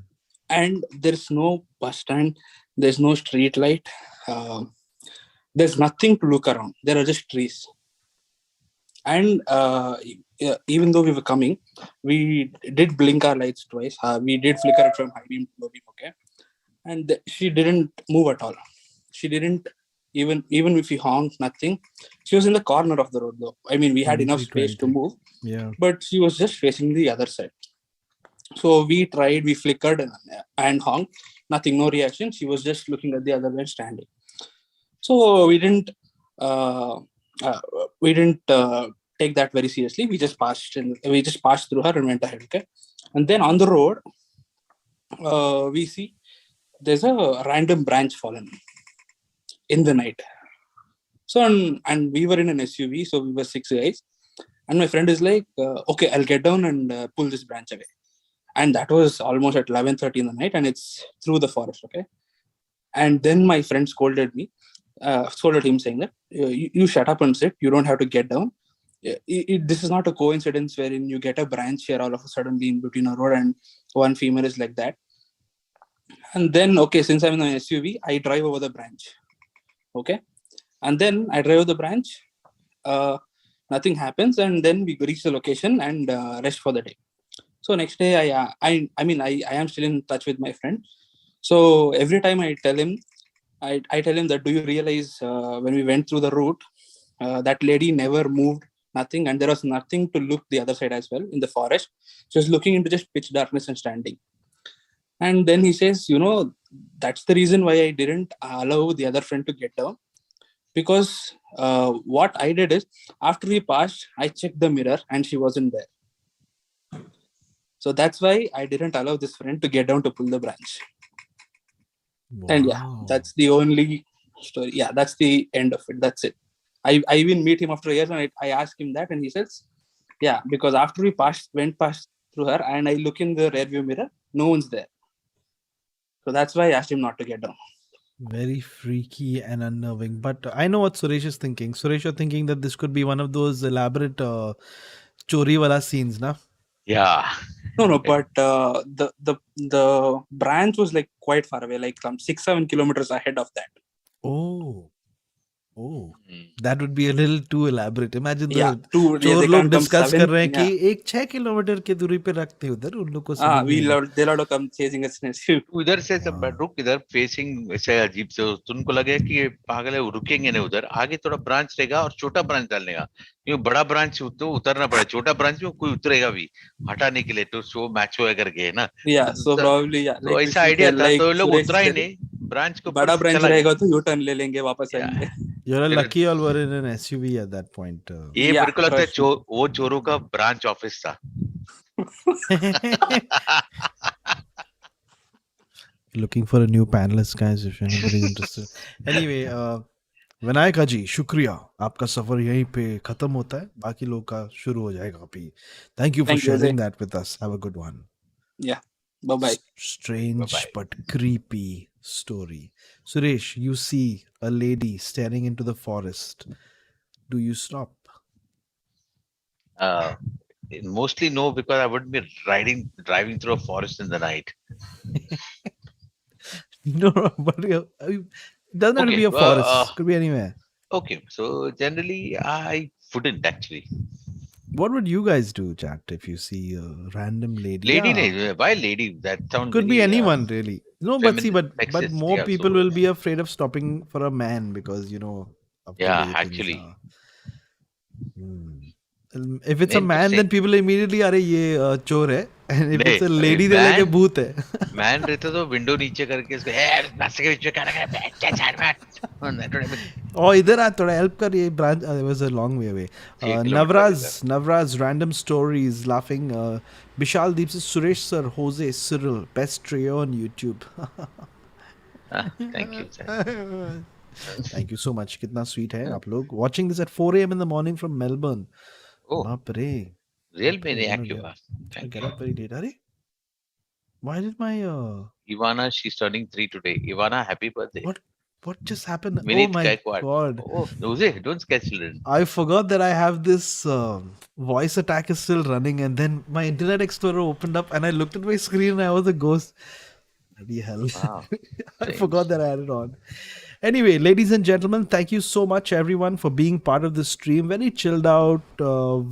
And there's no bus stand, there's no street light, there's nothing to look around. There are just trees. And even though we were coming, we did blink our lights twice. We did flicker it from high beam to low beam. Okay, and she didn't move at all. She didn't even if we honked, nothing. She was in the corner of the road though. I mean, we had enough space to move. Yeah. But she was just facing the other side. So we tried, we flickered and honked, nothing, no reaction. She was just looking at the other way, standing. So we didn't take that very seriously. We just passed through her and went ahead. Okay, and then on the road, we see there's a random branch fallen in the night. So and we were in an SUV, so we were 6 guys, and my friend is like, okay, I'll get down and pull this branch away. And that was almost at 11:30 in the night, and it's through the forest. Okay, and then my friend scolded him saying that you shut up and sit. You don't have to get down. This is not a coincidence wherein you get a branch here all of a sudden in between a road and one female is like that. And then, okay, since I'm in an SUV, I drive over the branch. Okay, and then I drive over the branch. Nothing happens, and then we reach the location and rest for the day. So next day, I am still in touch with my friend. So every time I tell him that, do you realize when we went through the route, that lady never moved, nothing, and there was nothing to look the other side as well in the forest. She was looking into just pitch darkness and standing. And then he says, that's the reason why I didn't allow the other friend to get down. Because what I did is, after we passed, I checked the mirror and she wasn't there. So that's why I didn't allow this friend to get down to pull the branch. Wow. And yeah, that's the only story. Yeah, that's the end of it. That's it. I even meet him after years and I ask him that, and he says, yeah, because after we went past through her and I look in the rearview mirror, no one's there. So that's why I asked him not to get down. Very freaky and unnerving. But I know what Suresh is thinking. Suresh, you're thinking that this could be one of those elaborate chori wala scenes, na? Yeah. No, but the branch was like quite far away, like some 6-7 kilometers ahead of that. Oh. Oh, Hmm. that would be a little too elaborate. Imagine Yeah, the two. Yeah, चोर they लोग can't come discuss कर seven. रहे हैं कि Yeah. एक 6 kilometre की दूरी पे रखते उधर उन लोग को समझ नहीं आएगा। They'll have to come chasing us. तू इधर से सब हाँ। रुक, इधर फेसिंग ऐसे अजीब से तुमको लगे कि ये पागल है, वो रुकेंगे नहीं उधर, आगे थोड़ा ब्रांच रहेगा और छोटा ब्रांच डालने का, क्योंकि बड़ा ब्रांच तो उतरना पड़ेगा, छोटा ब्रांच में कोई उतरेगा भी हटाने के लिए, तो शो मैच होया करके है ना। Yeah, so probably yeah, तो like ऐसा Vishnu आइडिया said, था, like तो ये लोग Suresh उतरा ही said, नहीं, ब्रांच के ऊपर बड़ा से ब्रांच चला रहेगा गया। तो यू टर्न ले लेंगे, वापस आएंगे। You're फिर lucky all were in an SUV at that point. ये Yeah, मेरे को लगता है trust me. वो चोरों का ब्रांच ऑफिस था। Looking for a new panelist, guys, if anybody's interested. Anyway, Vinayak ji शुक्रिया, आपका सफर यहीं पे खत्म होता है, बाकी लोग का शुरू हो जाएगा अभी। Thank you for Thank you, sharing Hoezaay. that with us. Have a good one. Yeah, bye bye. Strange Bye-bye. but creepy story. Suresh, you see a lady staring into the forest. Do you stop? Mostly no, because I wouldn't be driving through a forest in the night. No, but it doesn't have to Okay, be a forest. Could be anywhere. Okay, so generally I wouldn't actually. What would you guys do, chat, if you see a random lady? Lady, Yeah. nahi, why lady? That sounds Could be very, anyone really. No, but see, feminist, but sexist, more yeah, people so- will be afraid of stopping for a man because of the Yeah, way actually. things are. If it's a man, Interesting. then people immediately are ये चोर है, and if it's a नहीं, lady, they're like a man- भूत है. Man रहता तो window नीचे करके इसको रास्ते के बीच में क्या रखा है, बैठ जा साइड में। Oh, इधर आ थोड़ा help कर, ये branch it was a long way away. 6 kilometre Navraz random stories laughing. Bishal Deep says Suresh sir, Hoezaay, Cyril, best trio on YouTube. Thank you, sir. Thank you so much. कितना sweet है आप लोग watching this at 4 a.m. in the morning from Melbourne. Oh, बाप रे. real Okay, maniac I'm you gonna are. I Thank get you. up very late. अरे, why did my Ivana, she's turning 3 today. Ivana, happy birthday. what just happened? Vinit Oh my Gaikwad. god. Oh, Hoezaay, don't scare children. I forgot that I have this voice attack is still running, and then my Internet Explorer opened up, and I looked at my screen, and I was a ghost. Bloody hell! Wow. I forgot that I had it on. Anyway, ladies and gentlemen, thank you so much, everyone, for being part of this stream. Very chilled out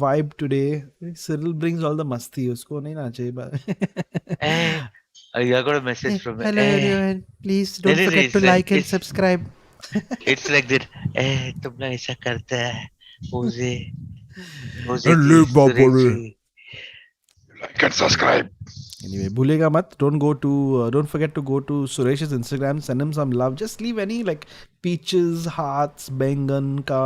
vibe today. Cyril brings all the masti. Usko nahi na chahiye. I got a message from Hello, everyone. Please don't नहीं, forget it's to like and it's- subscribe. It's like that. तुम लोग ऐसा करता है, Hoezaay. Hoezaay Hello, ji, Baba. Suresh ji. Like and subscribe. Anyway, bhulega mat. Don't forget to go to Suresh's Instagram. Send him some love. Just leave any like peaches, hearts, bengan ka.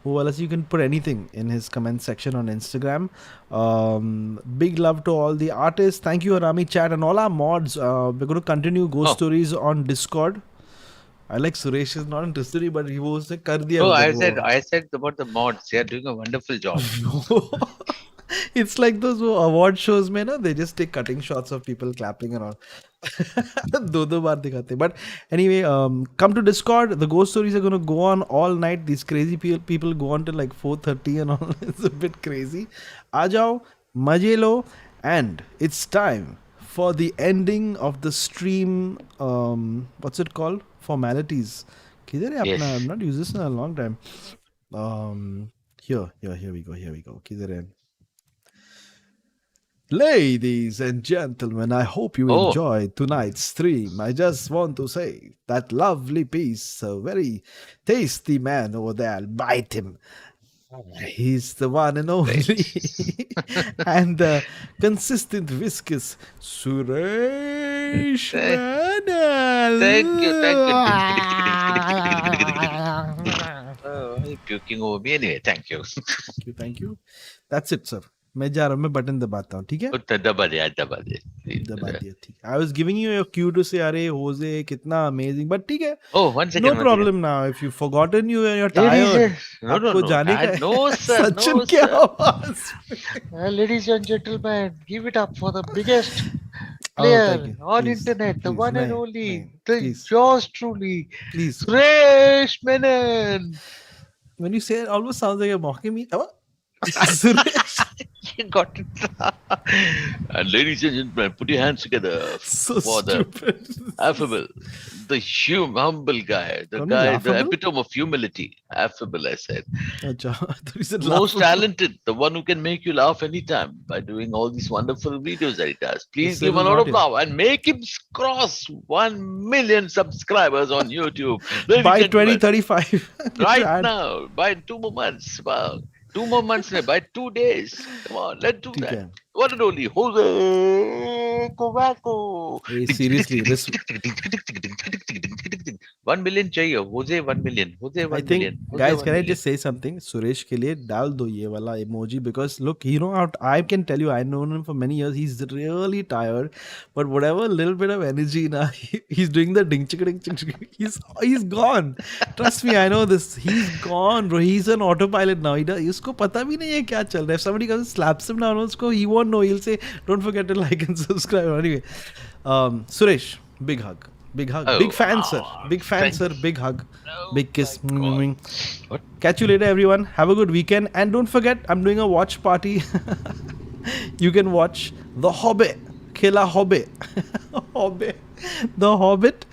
So you can put anything in his comment section on Instagram. Big love to all the artists. Thank you, Arami Chat, and all our mods. We're going to continue ghost Oh. stories on Discord. I like Suresh is not into history, but he was like, kar diya No, udhar I said about the mods. They are doing a wonderful job. wo. It's like those award shows में ना, they just take cutting shots of people clapping and all. दो बार दिखाते. But anyway, come to Discord. The ghost stories are going to go on all night. These crazy people go on till like 4:30 and all. It's a bit crazy. आ जाओ, मजे लो, and it's time for the ending of the stream. What's it called? Formalities. किधर है अपना? Yes. I've not used this in a long time. Here we go. किधर है? Ladies and gentlemen, I hope you Oh. enjoyed tonight's stream. I just want to say that lovely piece, a very tasty man over there. I'll bite him. He's the one and only. And the consistent viscous Suresh Ranal. Thank you. Puking over me anyway. Thank you. Thank you. That's it, sir. मैं जा रहा हूँ, मैं button दबाता हूँ, ठीक है? दबा दिया. दबा दिया, ठीक है. I was giving you a cue to say, अरे Hoezaay कितना amazing, but ठीक है. Oh, 1 second. No problem now. If you've forgotten you're tired. No, आपको जाने का है. No, sir. सचिन No, क्या sir. आवाज? Ladies and gentlemen, give it up for the biggest Oh, player thank you. on Please, internet, the please, one and nahin, only, nahin, the please. yours truly, Please. Suresh Menon. When you say it, almost sounds like you're mocking me. Suresh. You got it. And ladies and gentlemen, put your hands together So for the stupid. affable, the humble guy, the Call me guy, the laughable? epitome of humility. Affable, I said. Acha, I thought you said Most laughable. talented, the one who can make you laugh anytime by doing all these wonderful videos that he does. Please give Cyril him a lot not of here. love and make him cross 1 million subscribers on YouTube. Ladies By and gentlemen, 2035. right And now, by 2 more months. Wow. 2 more months, by 2 days. Come on, let's do ठीक that. है. One and only Jose Covaco. Hey, seriously, this 1 million चाहिए. Jose 1 million. Jose I 1 think, million. Jose guys, 1 can I million. just say something? Suresh के लिए डाल दो ये वाला emoji because look, you know how I can tell you, I known him for many years. He's really tired, but whatever little bit of energy now, he's doing the ding chik ding chik chik. He's gone. Trust me, I know this. He's gone, bro. He's an autopilot now. उसको पता भी नहीं है क्या चल रहा है. If somebody comes and slaps him down, उसको he won't know. He'll say, "Don't forget to like and subscribe." Anyway, Suresh, big hug. Big hug. Oh, Big fan, sir. wow. Big fan, Thank sir. Big hug. Oh Big kiss. my God. What? Catch you later, everyone. Have a good weekend. And don't forget, I'm doing a watch party. You can watch The Hobbit. Khela Hobbit. Hobbit. The Hobbit.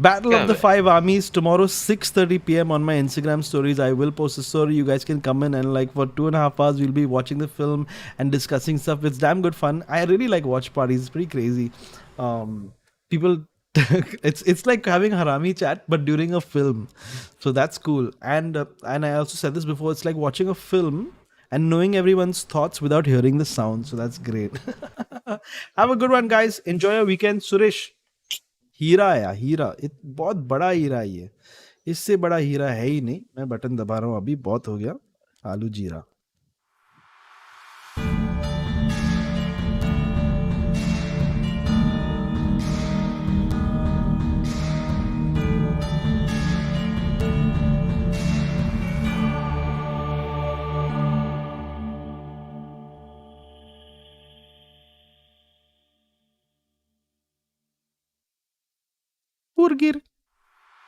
Battle of the Correct. Five Armies tomorrow 6:30 p.m. on my Instagram stories. I will post a story. You guys can come in and like for 2.5 hours we'll be watching the film and discussing stuff. It's damn good fun. I really like watch parties. It's pretty crazy. People it's like having harami chat but during a film, so that's cool. And I also said this before, it's like watching a film and knowing everyone's thoughts without hearing the sound, so that's great. Have a good one, guys. Enjoy your weekend. Suresh, हीरा है यार, हीरा बहुत बड़ा हीरा है ये, इससे बड़ा हीरा है ही नहीं. मैं बटन दबा रहा हूँ अभी, बहुत हो गया आलू जीरा. Burger.